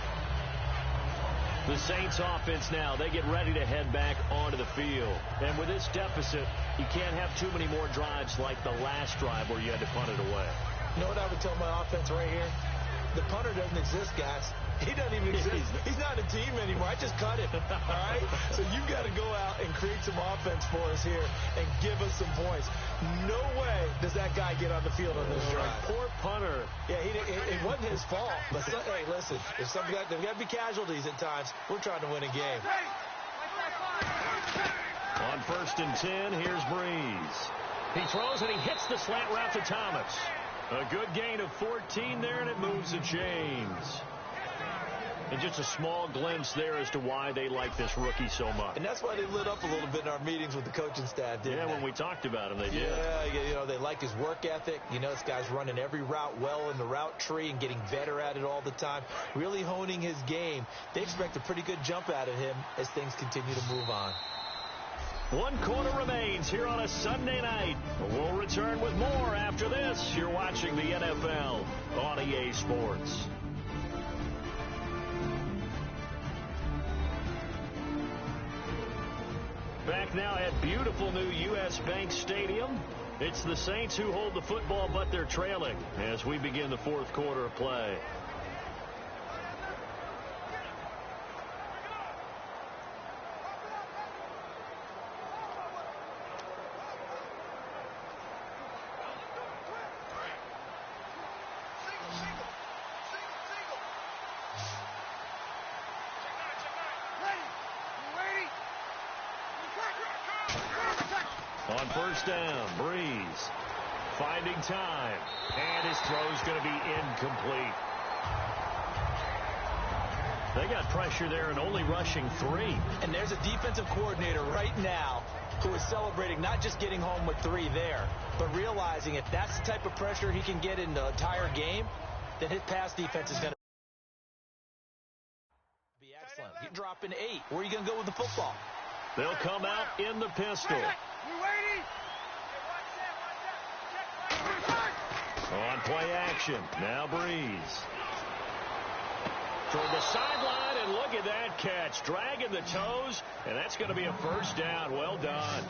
The Saints offense now, they get ready to head back onto the field. And with this deficit, you can't have too many more drives like the last drive where you had to punt it away. You know what I would tell my offense right here? The punter doesn't exist, guys. He doesn't even exist. He's not a team anymore. I just cut him. All right? So you've got to go out and create some offense for us here and give us some points. No way does that guy get on the field on this drive. Poor punter. Yeah, it wasn't his fault. But hey, listen, if there's got to be casualties at times. We're trying to win a game. On 1st and 10, here's Breeze. He throws and he hits the slant route to Thomas. A good gain of 14 there, and it moves the chains. And just a small glimpse there as to why they like this rookie so much. And that's why they lit up a little bit in our meetings with the coaching staff, didn't they? When we talked about him, they did. Yeah, they like his work ethic. You know, this guy's running every route well in the route tree and getting better at it all the time, really honing his game. They expect a pretty good jump out of him as things continue to move on. 1 quarter remains here on a Sunday night. We'll return with more after this. You're watching the NFL on EA Sports. Back now at beautiful new U.S. Bank Stadium. It's the Saints who hold the football, but they're trailing as we begin the 4th quarter of play. On 1st down, Breeze finding time, and his throw's going to be incomplete. They got pressure there and only rushing 3. And there's a defensive coordinator right now who is celebrating not just getting home with 3 there, but realizing if that's the type of pressure he can get in the entire game, then his pass defense is going to be excellent. You're dropping 8. Where are you going to go with the football? They'll come out in the pistol. On play action, now Breeze. Toward the sideline, and look at that catch. Dragging the toes, and that's going to be a 1st down. Well done.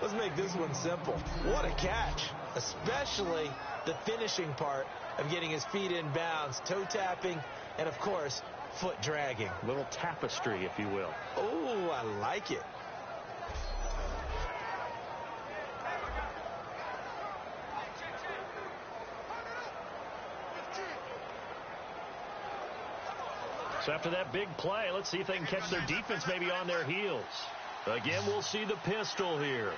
Let's make this one simple. What a catch. especially the finishing part of getting his feet in bounds, toe tapping, and, of course, foot dragging. A little tapestry, if you will. Oh, I like it. So after that big play, let's see if they can catch their defense maybe on their heels. Again, we'll see the pistol here.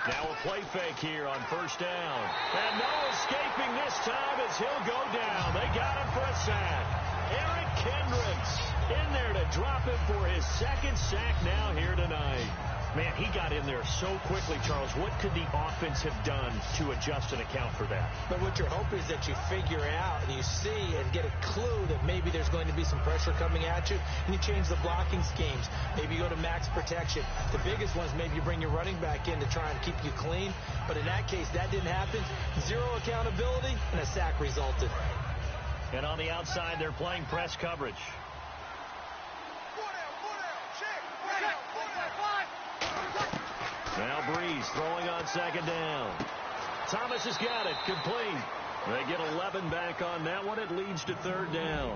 Now a play fake here on first down. And no escaping this time as he'll go down. They got him for a sack. Eric Kendricks in there to drop him for his second sack now here tonight. Man, he got in there so quickly, Charles. What could the offense have done to adjust and account for that? But what you're hoping is that you figure out and you see and get a clue that maybe there's going to be some pressure coming at you, and you change the blocking schemes. Maybe you go to max protection. The biggest one is maybe you bring your running back in to try and keep you clean. But in that case, that didn't happen. Zero accountability, and a sack resulted. And on the outside, they're playing press coverage. Now Breeze throwing on second down. Thomas has got it. Complete. They get 11 back on that one. It leads to third down.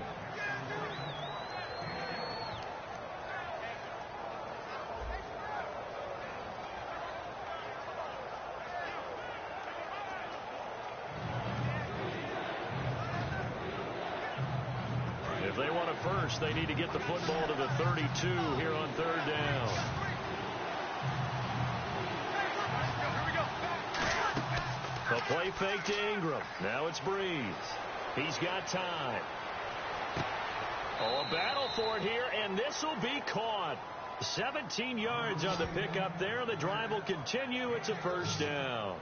If they want a first, they need to get the football to the 32 here on third down. The play fake to Ingram. Now it's Breeze. He's got time. Oh, a battle for it here, and this will be caught. 17 yards on the pickup there. The drive will continue. It's a first down.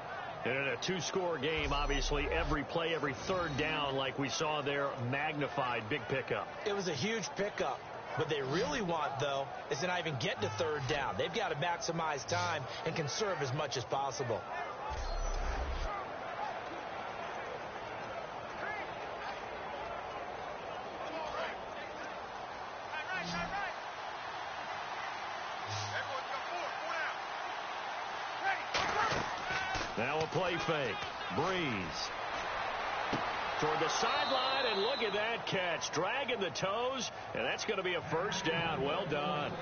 And in a two-score game, obviously, every play, every third down, like we saw there, magnified, big pickup. It was a huge pickup. What they really want, though, is to not even get to third down. They've got to maximize time and conserve as much as possible. Now a play fake. Breeze. Toward the sideline, and look at that catch. Dragging the toes, and that's going to be a first down. Well done.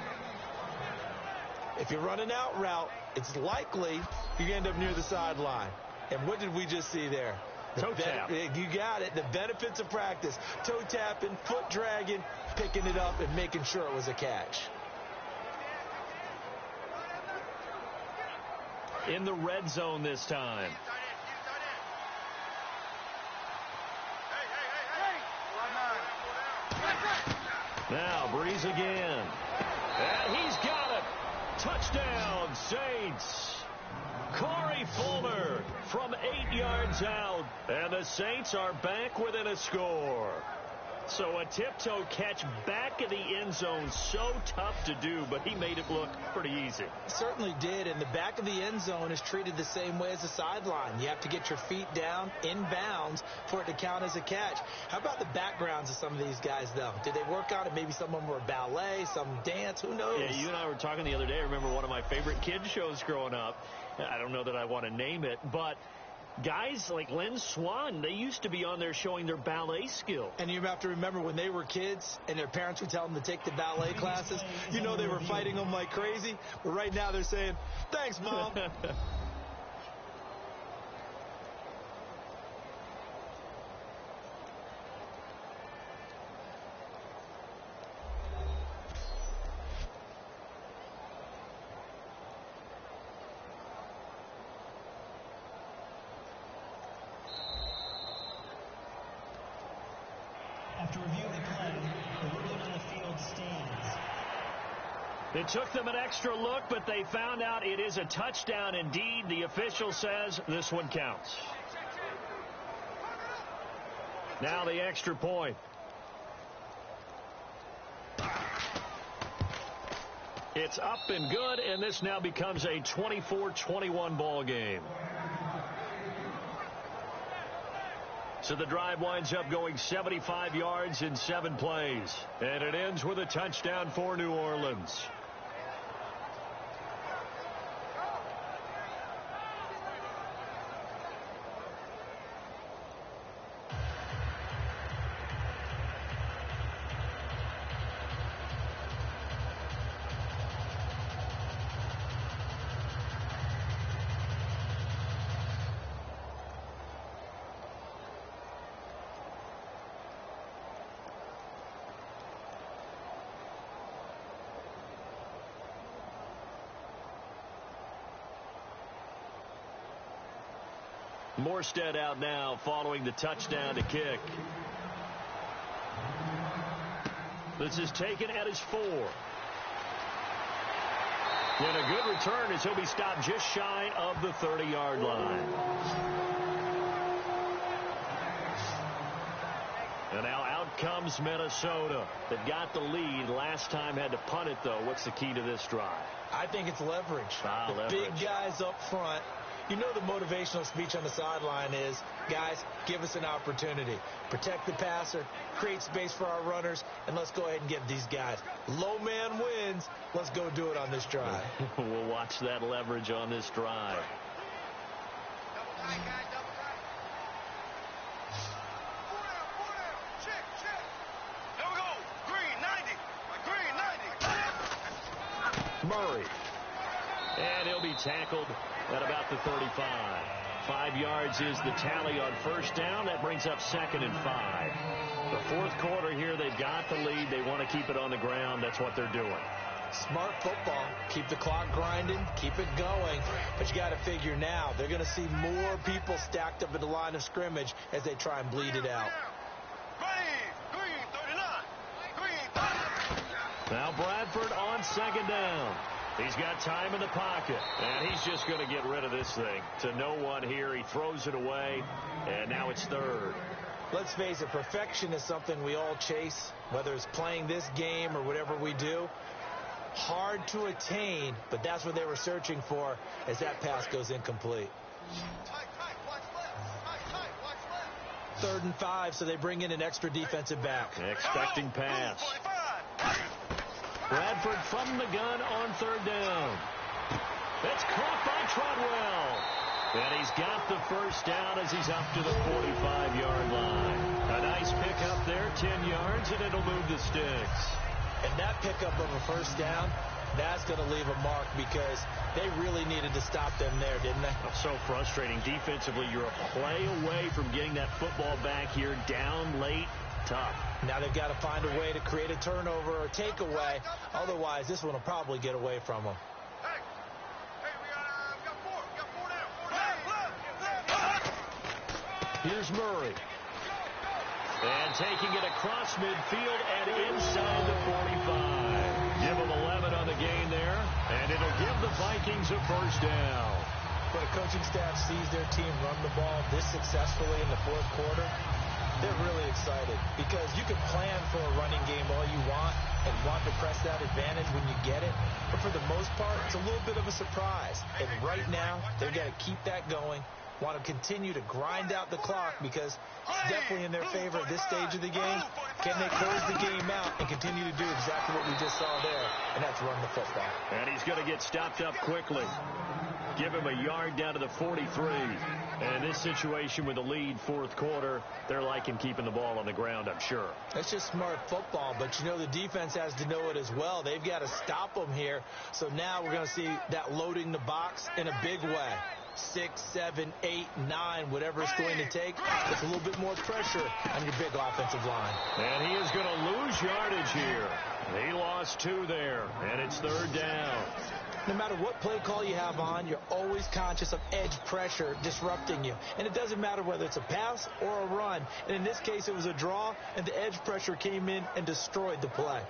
If you run an out route, it's likely you end up near the sideline. And what did we just see there? Toe tap. You got it. The benefits of practice. Toe tapping, foot dragging, picking it up, and making sure it was a catch. In the red zone this time. Now Breeze again. And he's got it. Touchdown, Saints. Corey Fulmer from 8 yards out. And the Saints are back within a score. So a tiptoe catch back in the end zone, so tough to do, but he made it look pretty easy. Certainly did, and the back of the end zone is treated the same way as the sideline. You have to get your feet down in bounds for it to count as a catch. How about the backgrounds of some of these guys, though? Did they work on it? Maybe some of them were ballet, some dance, who knows? Yeah, you and I were talking the other day. I remember one of my favorite kids shows growing up. I don't know that I want to name it, but guys like Lynn Swan, they used to be on there showing their ballet skill. And you have to remember when they were kids and their parents would tell them to take the ballet classes, you know they were fighting them like crazy. But right now they're saying, thanks, Mom. After reviewing the play, the ruling on the field stands. It took them an extra look, but they found out it is a touchdown indeed. The official says this one counts. Now the extra point. It's up and good, and this now becomes a 24-21 ball game. So the drive winds up going 75 yards in 7 plays. And it ends with a touchdown for New Orleans. Morstead out now following the touchdown to kick. This is taken at his 4. And a good return as he'll be stopped just shy of the 30-yard line. And now out comes Minnesota. They've got the lead. Last time had to punt it, though. What's the key to this drive? I think it's leverage. Leverage. Big guys up front. You know the motivational speech on the sideline is, guys, give us an opportunity. Protect the passer, create space for our runners, and let's go ahead and get these guys. Low man wins. Let's go do it on this drive. We'll watch that leverage on this drive. Double tight, guys, double tight. Pull down, check. There we go. Green, 90. Green, 90. Murray. And he'll be tackled at about the 35. 5 yards is the tally on first down. That brings up 2nd and 5. The fourth quarter here, they've got the lead. They want to keep it on the ground. That's what they're doing. Smart football. Keep the clock grinding. Keep it going. But you got to figure now, they're going to see more people stacked up at the line of scrimmage as they try and bleed it out. Green, 39. Green, 30. Now Bradford on 2nd down. He's got time in the pocket, and he's just going to get rid of this thing. To no one here. He throws it away, and now it's 3rd. Let's face it, perfection is something we all chase, whether it's playing this game or whatever we do. Hard to attain, but that's what they were searching for as that pass goes incomplete. Tight, watch left. Watch left. 3rd and 5, so they bring in an extra defensive back. Expecting pass. 45. Bradford from the gun on 3rd down. That's caught by Treadwell. And he's got the first down as he's up to the 45-yard line. A nice pickup there, 10 yards, and it'll move the sticks. And that pickup of a first down, that's going to leave a mark because they really needed to stop them there, didn't they? So frustrating. Defensively, you're a play away from getting that football back here down late. Tough. Now they've got to find a way to create a turnover or takeaway. Otherwise, this one will probably get away from them. Hey, we got 4. We got 4 down. Left. Here's Murray. And taking it across midfield and inside the 45. Give them 11 on the gain there, and it'll give the Vikings a first down. When a coaching staff sees their team run the ball this successfully in the fourth quarter, they're really excited because you can plan for a running game all you want and want to press that advantage when you get it. But for the most part, it's a little bit of a surprise. And right now, they've got to keep that going, want to continue to grind out the clock because it's definitely in their favor at this stage of the game. Can they close the game out and continue to do exactly what we just saw there, and that's run the football. And he's going to get stopped up quickly. Give him a yard down to the 43. And in this situation with the lead fourth quarter, they're liking keeping the ball on the ground, I'm sure. That's just smart football, but you know the defense has to know it as well. They've got to stop them here. So now we're going to see that loading the box in a big way. 6, 7, 8, 9, whatever it's going to take. It's a little bit more pressure on your big offensive line. And he is going to lose yardage here. He lost 2 there, and it's 3rd down. No matter what play call you have on, you're always conscious of edge pressure disrupting you. And it doesn't matter whether it's a pass or a run. And in this case, it was a draw, and the edge pressure came in and destroyed the play.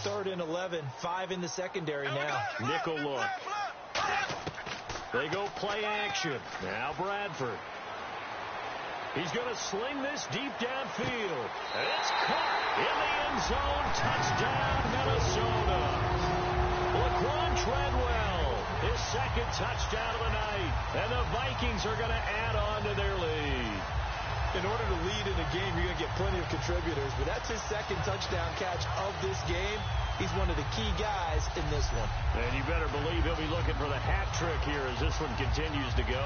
Third and 11, 5 in the secondary now. Nickel look. They go play action. Now Bradford. He's going to sling this deep downfield. And it's caught in the end zone. Touchdown, Minnesota. Laquan Treadwell, his 2nd touchdown of the night. And the Vikings are going to add on to their lead. In order to lead in a game, you're going to get plenty of contributors. But that's his 2nd touchdown catch of this game. He's one of the key guys in this one. And you better believe he'll be looking for the hat trick here as this one continues to go.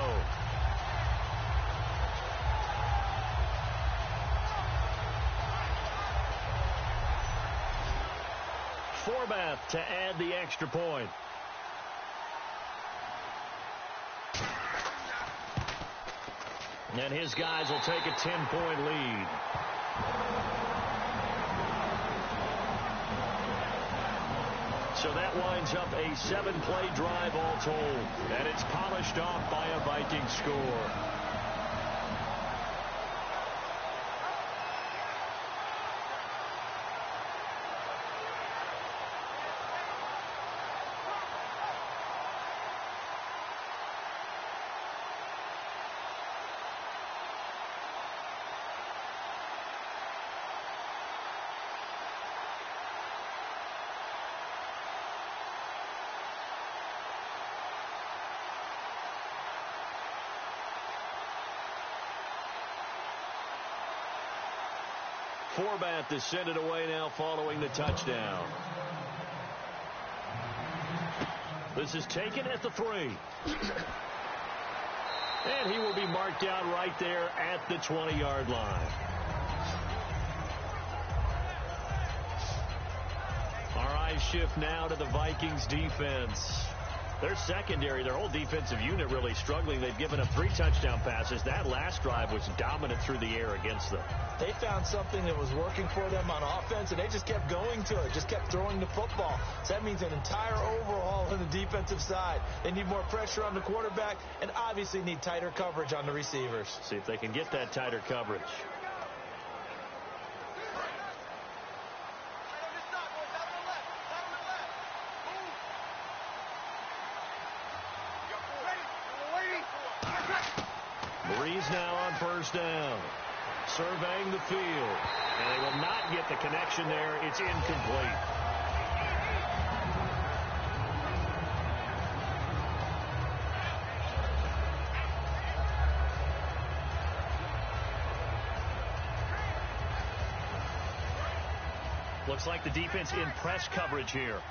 Forbath to add the extra point. And his guys will take a 10-point lead. So that winds up a 7-play drive all told. And it's polished off by a Viking score. Forbat to send it away now following the touchdown. This is taken at the 3. And he will be marked down right there at the 20-yard line. Our eyes shift now to the Vikings defense. Their secondary, their whole defensive unit really struggling. They've given up 3 touchdown passes. That last drive was dominant through the air against them. They found something that was working for them on offense, and they just kept going to it, just kept throwing the football. So that means an entire overhaul on the defensive side. They need more pressure on the quarterback and obviously need tighter coverage on the receivers. See if they can get that tighter coverage. Breeze now on first down. Surveying the field. And they will not get the connection there. It's incomplete. Looks like the defense in press coverage here.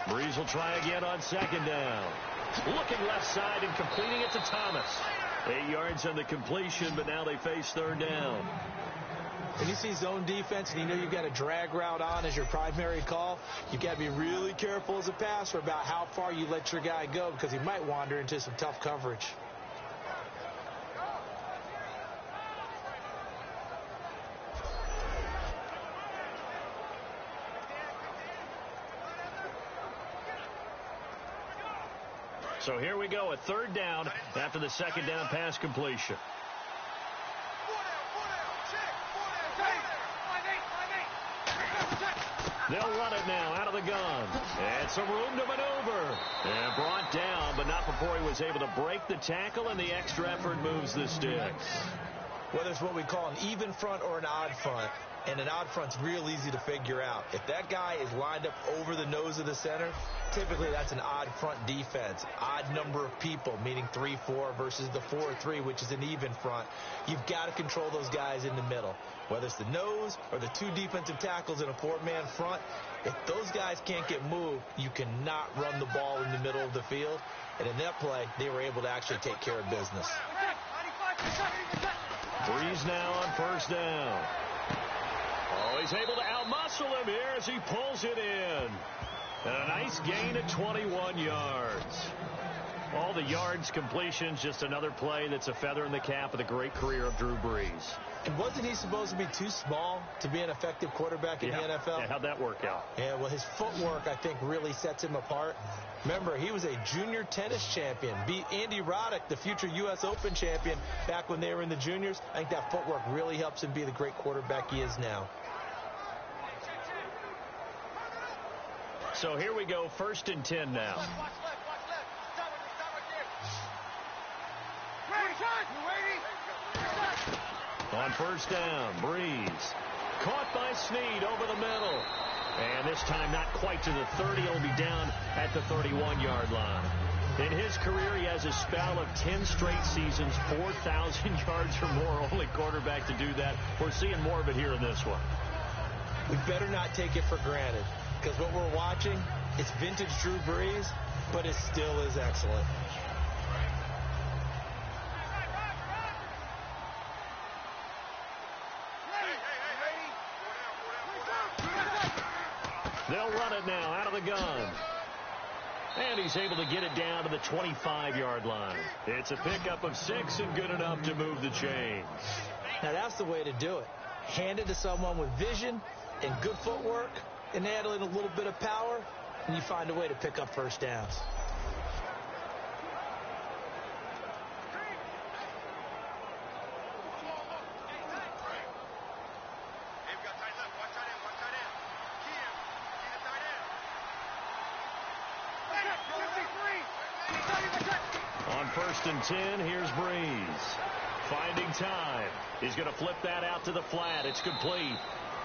Breeze will try again on second down. Looking left side and completing it to Thomas. 8 yards on the completion, but now they face third down. When you see zone defense and you know you've got a drag route on as your primary call, you've got to be really careful as a passer about how far you let your guy go because he might wander into some tough coverage. So here we go, a third down after the second down pass completion. They'll run it now out of the gun. And some room to maneuver. And brought down, but not before he was able to break the tackle, and the extra effort moves the sticks. Whether it's what we call an even front or an odd front, and an odd front's real easy to figure out. If that guy is lined up over the nose of the center, typically that's an odd front defense. Odd number of people, meaning 3-4 versus the 4-3, which is an even front. You've got to control those guys in the middle. Whether it's the nose or the 2 defensive tackles in a 4-man front, if those guys can't get moved, you cannot run the ball in the middle of the field. And in that play, they were able to actually take care of business. Breeze now on first down. Oh, he's able to outmuscle him here as he pulls it in. And a nice gain of 21 yards. All the yards, completions, just another play that's a feather in the cap of the great career of Drew Brees. And wasn't he supposed to be too small to be an effective quarterback in the NFL? Yeah, how'd that work out? Yeah, well, his footwork, I think, really sets him apart. Remember, he was a junior tennis champion, beat Andy Roddick, the future U.S. Open champion, back when they were in the juniors. I think that footwork really helps him be the great quarterback he is now. So here we go, 1st and 10 now. Watch left. Stop right there. On first down, Breeze. Caught by Snead over the middle. And this time not quite to the 30. He'll be down at the 31-yard line. In his career, he has a spell of 10 straight seasons, 4,000 yards or more. Only quarterback to do that. We're seeing more of it here in this one. We better not take it for granted, because what we're watching, it's vintage Drew Brees, but it still is excellent. They'll run it now out of the gun. And he's able to get it down to the 25-yard line. It's a pickup of 6 and good enough to move the chains. Now that's the way to do it. Hand it to someone with vision and good footwork and add in a little bit of power, and you find a way to pick up first downs. On 1st and 10, here's Breeze. Finding time. He's going to flip that out to the flat. It's complete.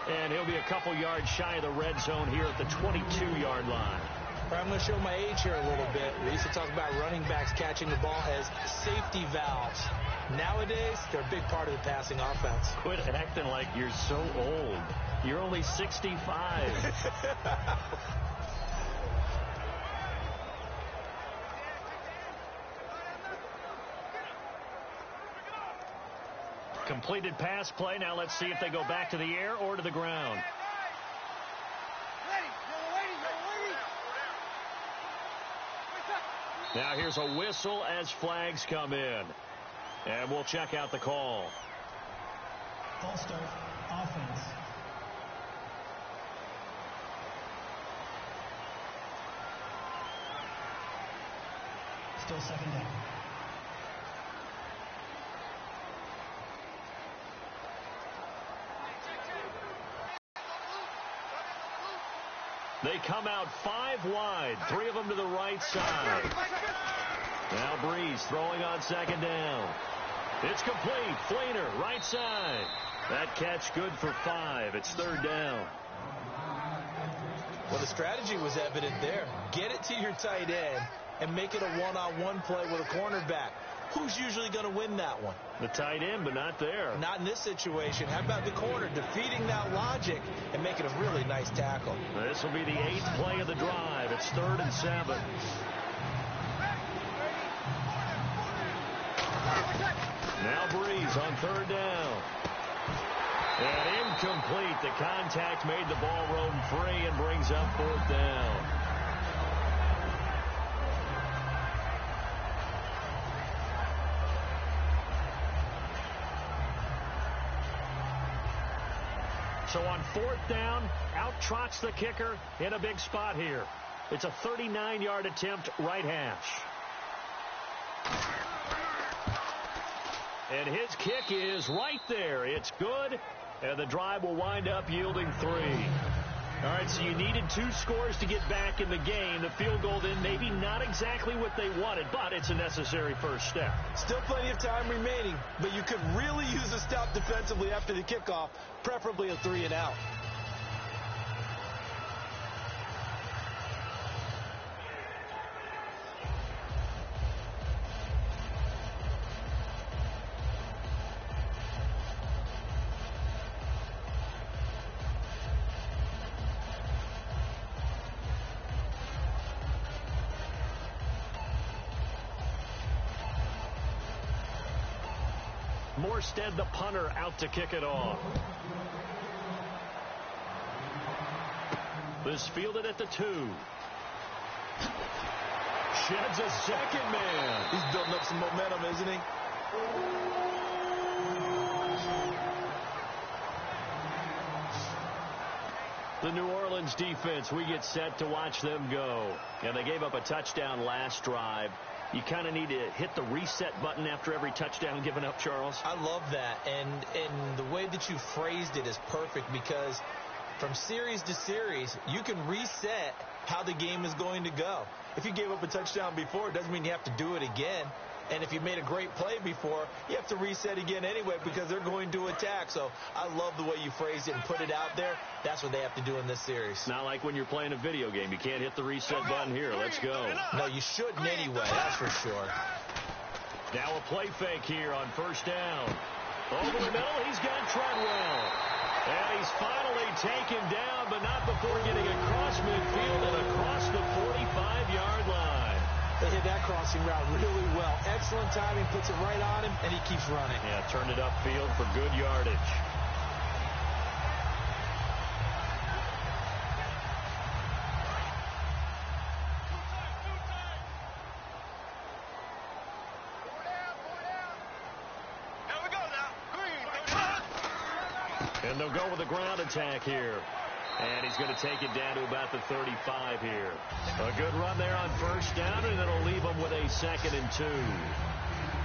And he'll be a couple yards shy of the red zone here at the 22-yard line. I'm going to show my age here a little bit. We used to talk about running backs catching the ball as safety valves. Nowadays, they're a big part of the passing offense. Quit acting like you're so old. You're only 65. Completed pass play. Now let's see if they go back to the air or to the ground. Now here's a whistle as flags come in. And we'll check out the call. False start, offense. Still second down. They come out 5 wide, 3 of them to the right side. Now Breeze throwing on 2nd down. It's complete. Fleener, right side. That catch good for 5. It's 3rd down. Well, the strategy was evident there. Get it to your tight end and make it a one-on-one play with a cornerback. Who's usually going to win that one? The tight end, but not there. Not in this situation. How about the corner defeating that logic and making a really nice tackle? This will be the 8th play of the drive. It's 3rd and 7. Now Breeze on 3rd down. And incomplete. The contact made the ball roam free and brings up 4th down. So on 4th down, out trots the kicker in a big spot here. It's a 39-yard attempt, right hash. And his kick is right there. It's good, and the drive will wind up yielding 3. All right, so you needed 2 scores to get back in the game. The field goal then maybe not exactly what they wanted, but it's a necessary first step. Still plenty of time remaining, but you could really use a stop defensively after the kickoff, preferably a 3 and out. Morstead, the punter, out to kick it off. This fielded at the 2. Sheds a second man. He's building up some momentum, isn't he? The New Orleans defense, we get set to watch them go. And they gave up a touchdown last drive. You kind of need to hit the reset button after every touchdown given up, Charles. I love that. And the way that you phrased it is perfect, because from series to series, you can reset how the game is going to go. If you gave up a touchdown before, it doesn't mean you have to do it again. And if you made a great play before, you have to reset again anyway, because they're going to attack. So I love the way you phrased it and put it out there. That's what they have to do in this series. Not like when you're playing a video game. You can't hit the reset button here. Let's go. No, you shouldn't anyway. That's for sure. Now a play fake here on 1st down. Over the middle, he's got Treadwell. And he's finally taken down, but not before getting across midfield and across the 45-yard line. They hit that crossing route really well. Excellent timing, puts it right on him, and he keeps running. Yeah, turned it upfield for good yardage. And they'll go with a ground attack here. And he's going to take it down to about the 35 here. A good run there on first down, and it'll leave them with a 2nd and 2.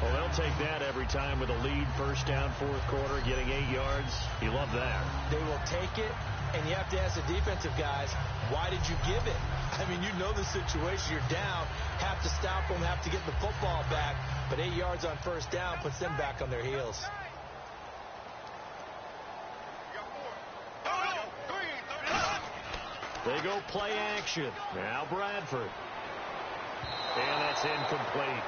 Well, they'll take that every time with a lead, first down, fourth quarter, getting 8 yards. You love that. They will take it, and you have to ask the defensive guys, why did you give it? I mean, you know the situation. You're down, have to stop them, have to get the football back. But 8 yards on first down puts them back on their heels. They go play action. Now Bradford. And that's incomplete.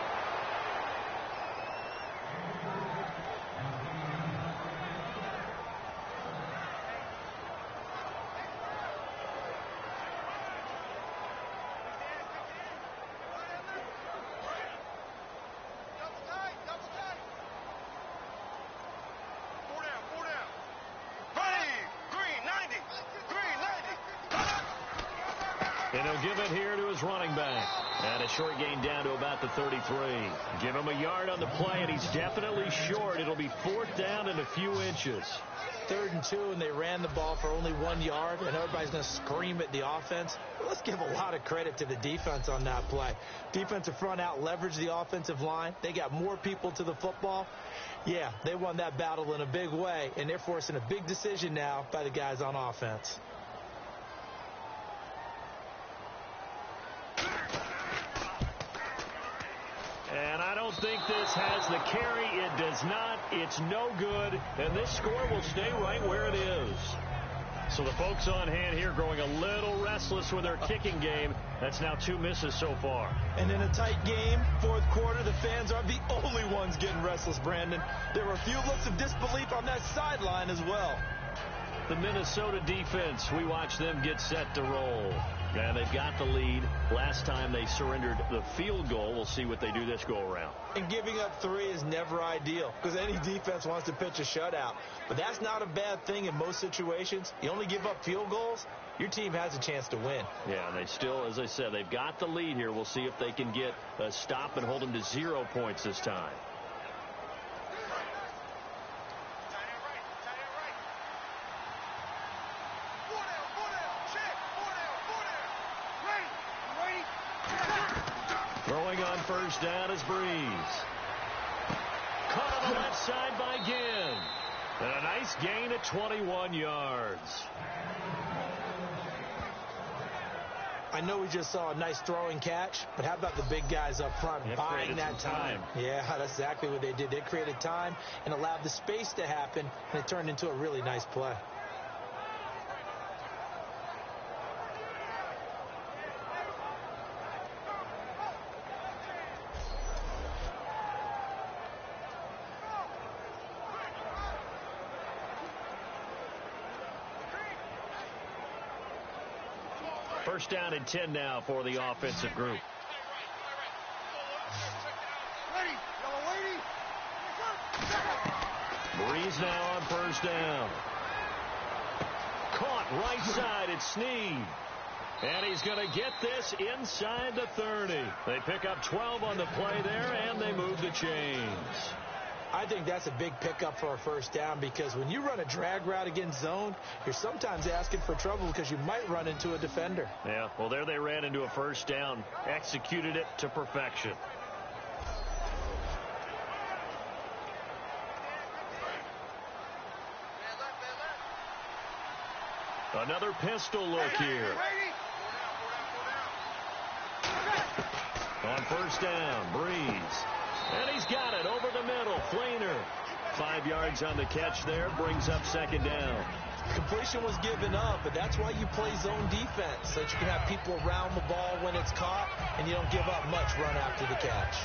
And he'll give it here to his running back. And a short gain down to about the 33. Give him a yard on the play, and he's definitely short. It'll be 4th down and a few inches. 3rd and 2, and they ran the ball for only 1 yard, and everybody's going to scream at the offense. But let's give a lot of credit to the defense on that play. Defensive front out leveraged the offensive line. They got more people to the football. Yeah, they won that battle in a big way, and they're forcing a big decision now by the guys on offense. And I don't think this has the carry. It does not. It's no good. And this score will stay right where it is. So the folks on hand here growing a little restless with their kicking game. That's now 2 misses so far. And in a tight game, fourth quarter, the fans are the only ones getting restless, Brandon. There were a few looks of disbelief on that sideline as well. The Minnesota defense, we watch them get set to roll. And they've got the lead. Last time they surrendered the field goal. We'll see what they do this go around. And giving up 3 is never ideal because any defense wants to pitch a shutout. But that's not a bad thing in most situations. You only give up field goals, your team has a chance to win. Yeah, and they still, as I said, they've got the lead here. We'll see if they can get a stop and hold them to 0 points this time. Throwing on first down is Breeze. Caught on the left side by Ginn. And a nice gain at 21 yards. I know we just saw a nice throwing catch, but how about the big guys up front buying that time? Yeah, that's exactly what they did. They created time and allowed the space to happen, and it turned into a really nice play. First down and 10 now for the offensive group. Breeze now on first down. Caught right side. It's Snead. And he's going to get this inside the 30. They pick up 12 on the play there, and they move the chains. I think that's a big pickup for a first down because when you run a drag route against zone, you're sometimes asking for trouble because you might run into a defender. Yeah, well, there they ran into a first down, executed it to perfection. Another pistol look here. On first down, Breeze. And he's got it over the middle. Flainer. 5 yards on the catch there. Brings up second down. Completion was given up, but that's why you play zone defense, so that you can have people around the ball when it's caught, and you don't give up much run after the catch.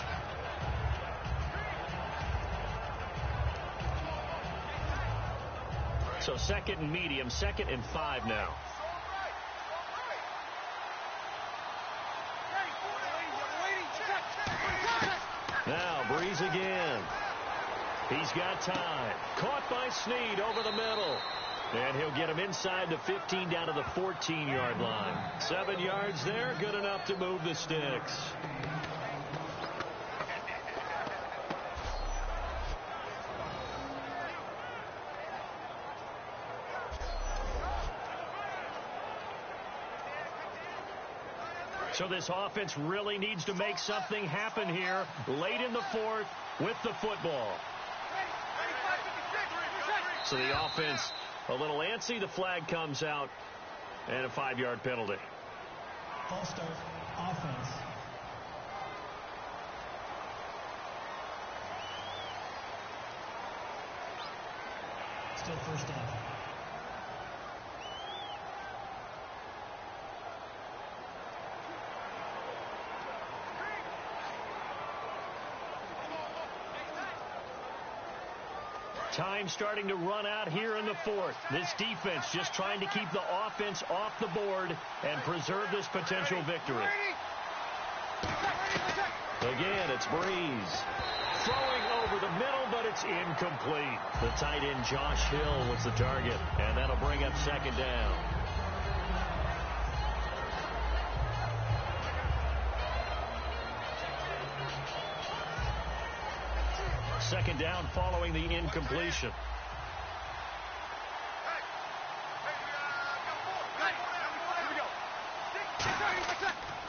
So second and medium, 2nd and 5 now. Now Breeze again. He's got time. Caught by Snead over the middle. And he'll get him inside the 15 down to the 14-yard line. 7 yards there, good enough to move the sticks. So this offense really needs to make something happen here late in the fourth with the football. So the offense a little antsy. The flag comes out and a 5-yard penalty. False start, offense. Still first down. Time starting to run out here in the fourth. This defense just trying to keep the offense off the board and preserve this potential victory. Again, it's Breeze. Throwing over the middle, but it's incomplete. The tight end Josh Hill was the target, and that'll bring up second down. Second down following the incompletion.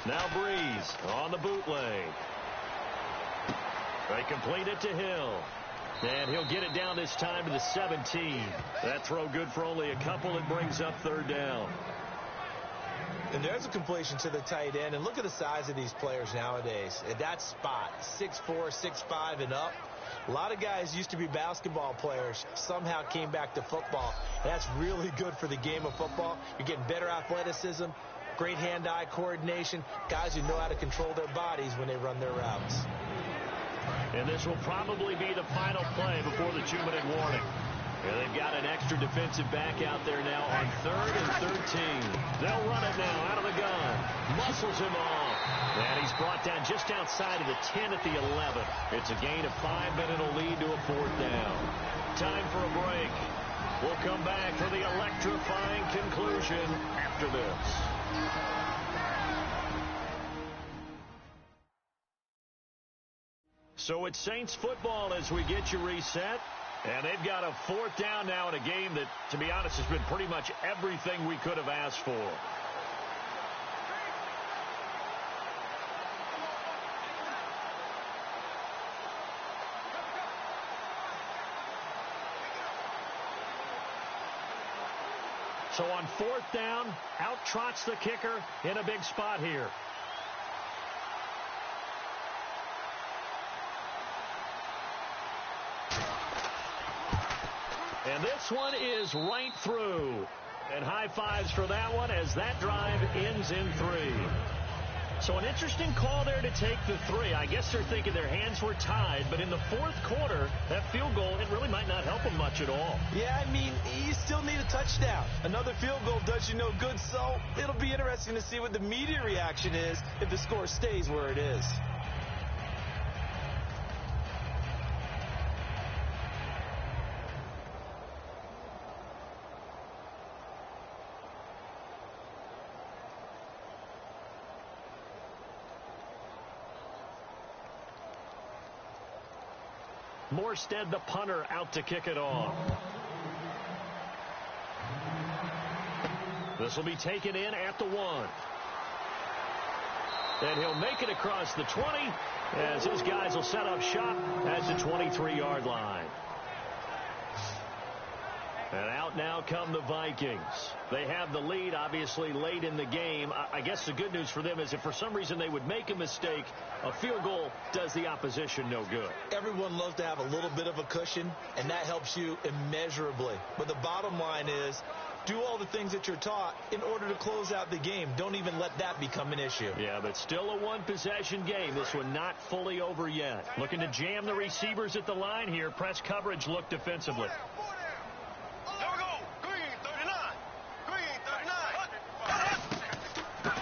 Now Breeze on the bootleg. They complete it to Hill. And he'll get it down this time to the 17. That throw good for only a couple. It brings up third down. And there's a completion to the tight end. And look at the size of these players nowadays. At that spot, 6'4", 6'5", and up. A lot of guys used to be basketball players, somehow came back to football. And that's really good for the game of football. You're getting better athleticism, great hand-eye coordination, guys who know how to control their bodies when they run their routes. And this will probably be the final play before the 2-minute warning. And they've got an extra defensive back out there now on 3rd and 13. They'll run it now out of the gun. Muscles him off. And he's brought down just outside of the 10 at the 11. It's a gain of 5, but it'll lead to a 4th down. Time for a break. We'll come back for the electrifying conclusion after this. So it's Saints football as we get you reset. And they've got a 4th down now in a game that, to be honest, has been pretty much everything we could have asked for. So on 4th down, out trots the kicker in a big spot here. And this one is right through. And high fives for that one as that drive ends in 3. So an interesting call there to take the 3. I guess they're thinking their hands were tied, but in the 4th quarter, that field goal, it really might not help them much at all. Yeah, I mean, you still need a touchdown. Another field goal does you no good, so it'll be interesting to see what the media reaction is if the score stays where it is. Morstead, the punter, out to kick it off. This will be taken in at the 1. And he'll make it across the 20 as his guys will set up shop at the 23-yard line. And out now come the Vikings. They have the lead, obviously, late in the game. I guess the good news for them is if for some reason they would make a mistake, a field goal does the opposition no good. Everyone loves to have a little bit of a cushion, and that helps you immeasurably. But the bottom line is, do all the things that you're taught in order to close out the game. Don't even let that become an issue. Yeah, but still a one-possession game. This one not fully over yet. Looking to jam the receivers at the line here. Press coverage look defensively.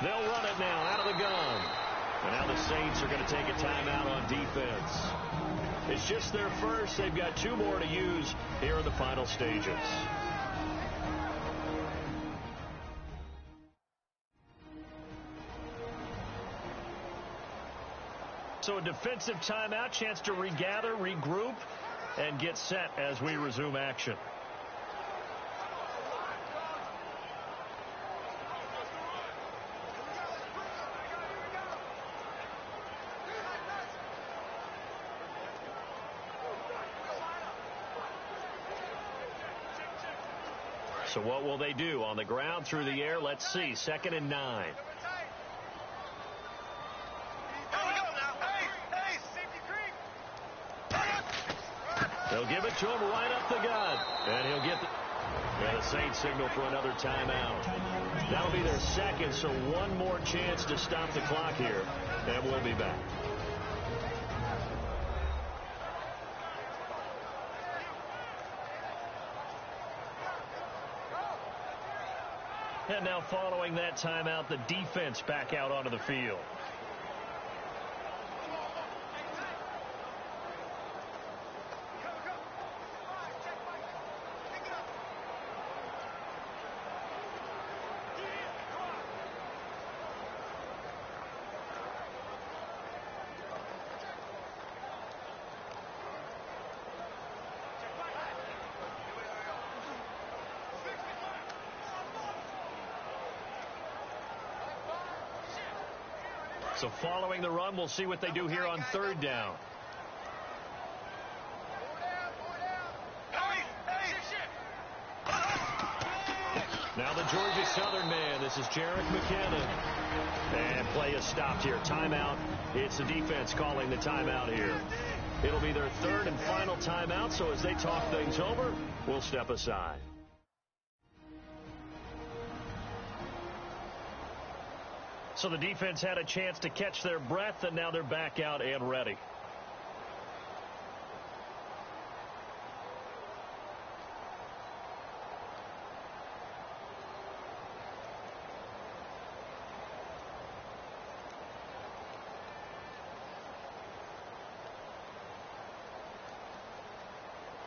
They'll run it now out of the gun. And now the Saints are going to take a timeout on defense. It's just their first. They've got 2 more to use here in the final stages. So a defensive timeout, chance to regather, regroup, and get set as we resume action. So what will they do? On the ground, through the air, let's see. 2nd and 9. They'll give it to him right up the gut. And he'll get the Saints signal for another timeout. That'll be their second, so one more chance to stop the clock here. And we'll be back. And now following that timeout, the defense back out onto the field. So following the run, we'll see what they do here on 3rd down. Now the Georgia Southern man. This is Jarek McKinnon. And play is stopped here. Timeout. It's the defense calling the timeout here. It'll be their 3rd and final timeout, so as they talk things over, we'll step aside. So the defense had a chance to catch their breath, and now they're back out and ready.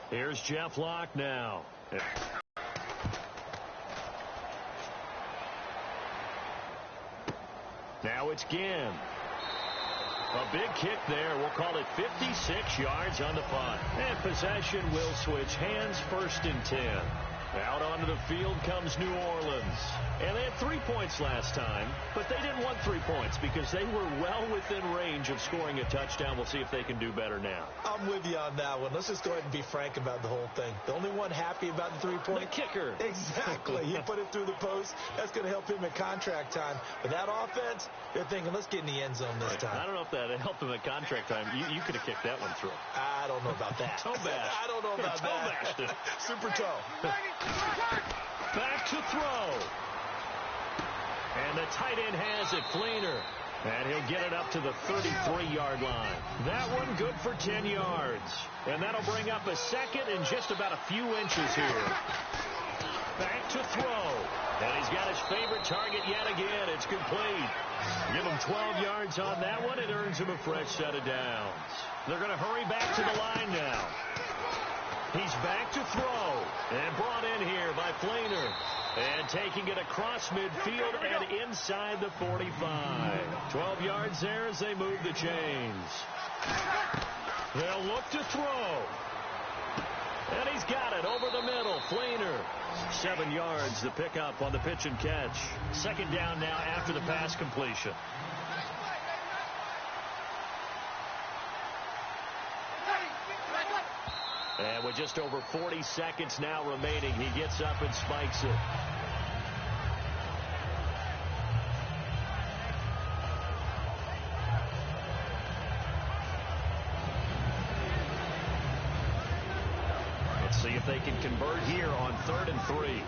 Here's Jeff Locke now. Now it's Ginn. A big kick there. We'll call it 56 yards on the punt. And possession will switch hands. 1st and 10. Out onto the field comes New Orleans. And they had 3 points last time, but they didn't want 3 points because they were well within range of scoring a touchdown. We'll see if they can do better now. I'm with you on that one. Let's just go ahead and be frank about the whole thing. The only one happy about the 3-point. The kicker. Exactly. He put it through the post. That's going to help him at contract time. But that offense, they're thinking, let's get in the end zone this time. I don't know if that helped him at contract time. You could have kicked that one through. I don't know about that. Toe bash. I don't know about toe that. Bashed it. Super toe. Back to throw. And the tight end has it, Fleener. And he'll get it up to the 33-yard line. That one good for 10 yards. And that'll bring up a second in just about a few inches here. Back to throw. And he's got his favorite target yet again. It's complete. Give him 12 yards on that one. It earns him a fresh set of downs. They're going to hurry back to the line now. He's back to throw. And brought in here by Fleener. And taking it across midfield and inside the 45. 12 yards there as they move the chains. They'll look to throw. And he's got it over the middle. Fleener. 7 yards the pickup on the pitch and catch. 2nd down now after the pass completion. And with just over 40 seconds now remaining, he gets up and spikes it. Let's see if they can convert here on 3rd and 3.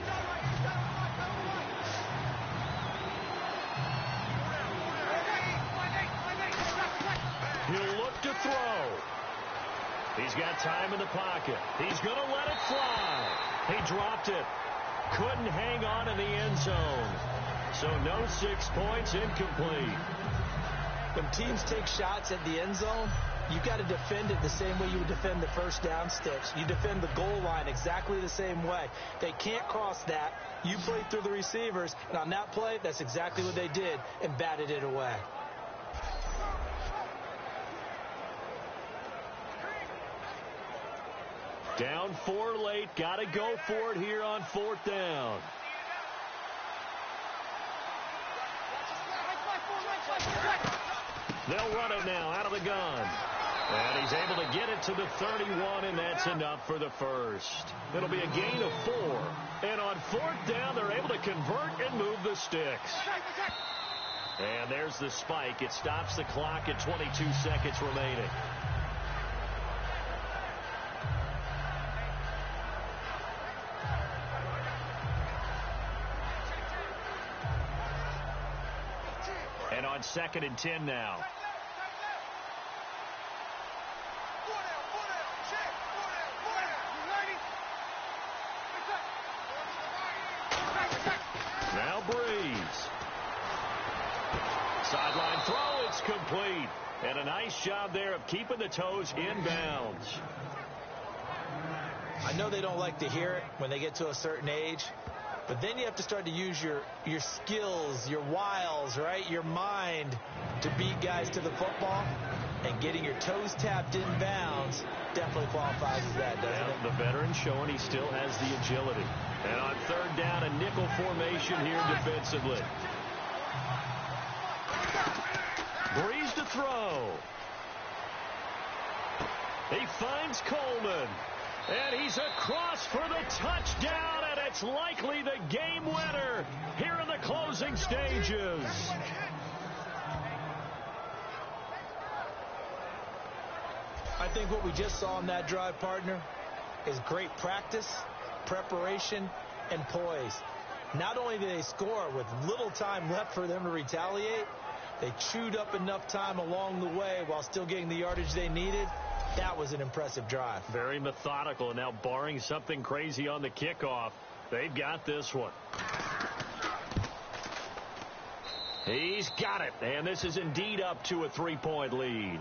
He'll look to throw. He's got time in the pocket. He's going to let it fly. He dropped it. Couldn't hang on in the end zone. So no 6 points, incomplete. When teams take shots at the end zone, you got to defend it the same way you would defend the first down sticks. You defend the goal line exactly the same way. They can't cross that. You play through the receivers, and on that play, that's exactly what they did and batted it away. Down 4 late. Got to go for it here on 4th down. They'll run it now out of the gun. And he's able to get it to the 31, and that's enough for the first. It'll be a gain of 4. And on 4th down, they're able to convert and move the sticks. And there's the spike. It stops the clock at 22 seconds remaining. And on 2nd and 10 now. Now Breeze. Sideline throw, it's complete. And a nice job there of keeping the toes in bounds. I know they don't like to hear it when they get to a certain age, but then you have to start to use your skills, your wiles, right? Your mind to beat guys to the football. And getting your toes tapped in bounds definitely qualifies as that, doesn't it? The veteran showing he still has the agility. And on 3rd down, a nickel formation here defensively. Breeze to throw. He finds Coleman. And he's across for the touchdown, and it's likely the game winner here in the closing stages. I think what we just saw in that drive, partner, is great practice, preparation, and poise. Not only did they score with little time left for them to retaliate, they chewed up enough time along the way while still getting the yardage they needed. That was an impressive drive. Very methodical. Now, barring something crazy on the kickoff, they've got this one. He's got it. And this is indeed up to a 3-point lead.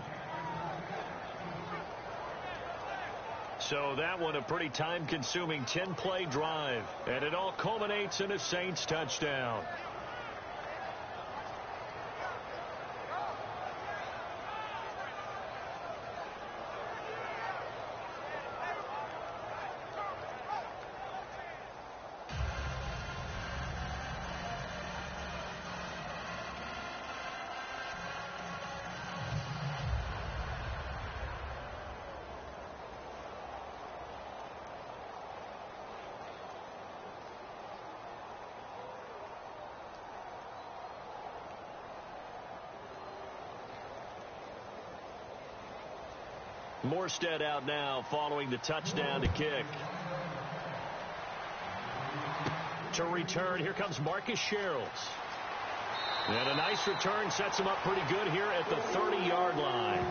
So that one a pretty time-consuming 10-play drive. And it all culminates in a Saints touchdown. Morstead out now following the touchdown to kick. To return, here comes Marcus Sherrills. And a nice return sets him up pretty good here at the 30-yard line.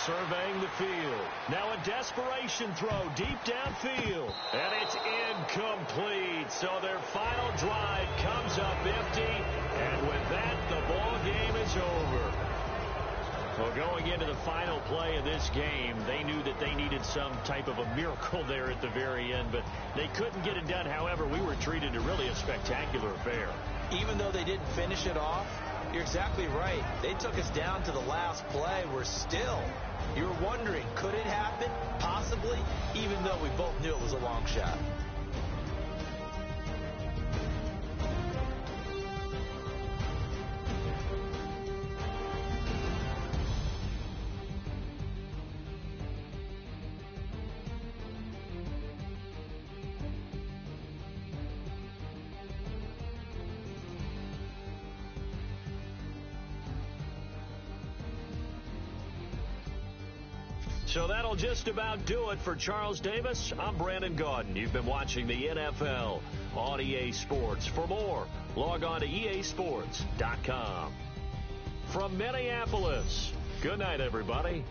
Surveying the field. Now a desperation throw deep downfield. And it's incomplete. So their final drive comes up empty. And with that, the ball game is over. Well, going into the final play of this game, they knew that they needed some type of a miracle there at the very end, but they couldn't get it done. However, we were treated to really a spectacular affair. Even though they didn't finish it off, you're exactly right. They took us down to the last play. We're still, you're wondering, could it happen? Possibly, even though we both knew it was a long shot. So that'll just about do it for Charles Davis. I'm Brandon Gaudin. You've been watching the NFL on EA Sports. For more, log on to easports.com. From Minneapolis, good night, everybody.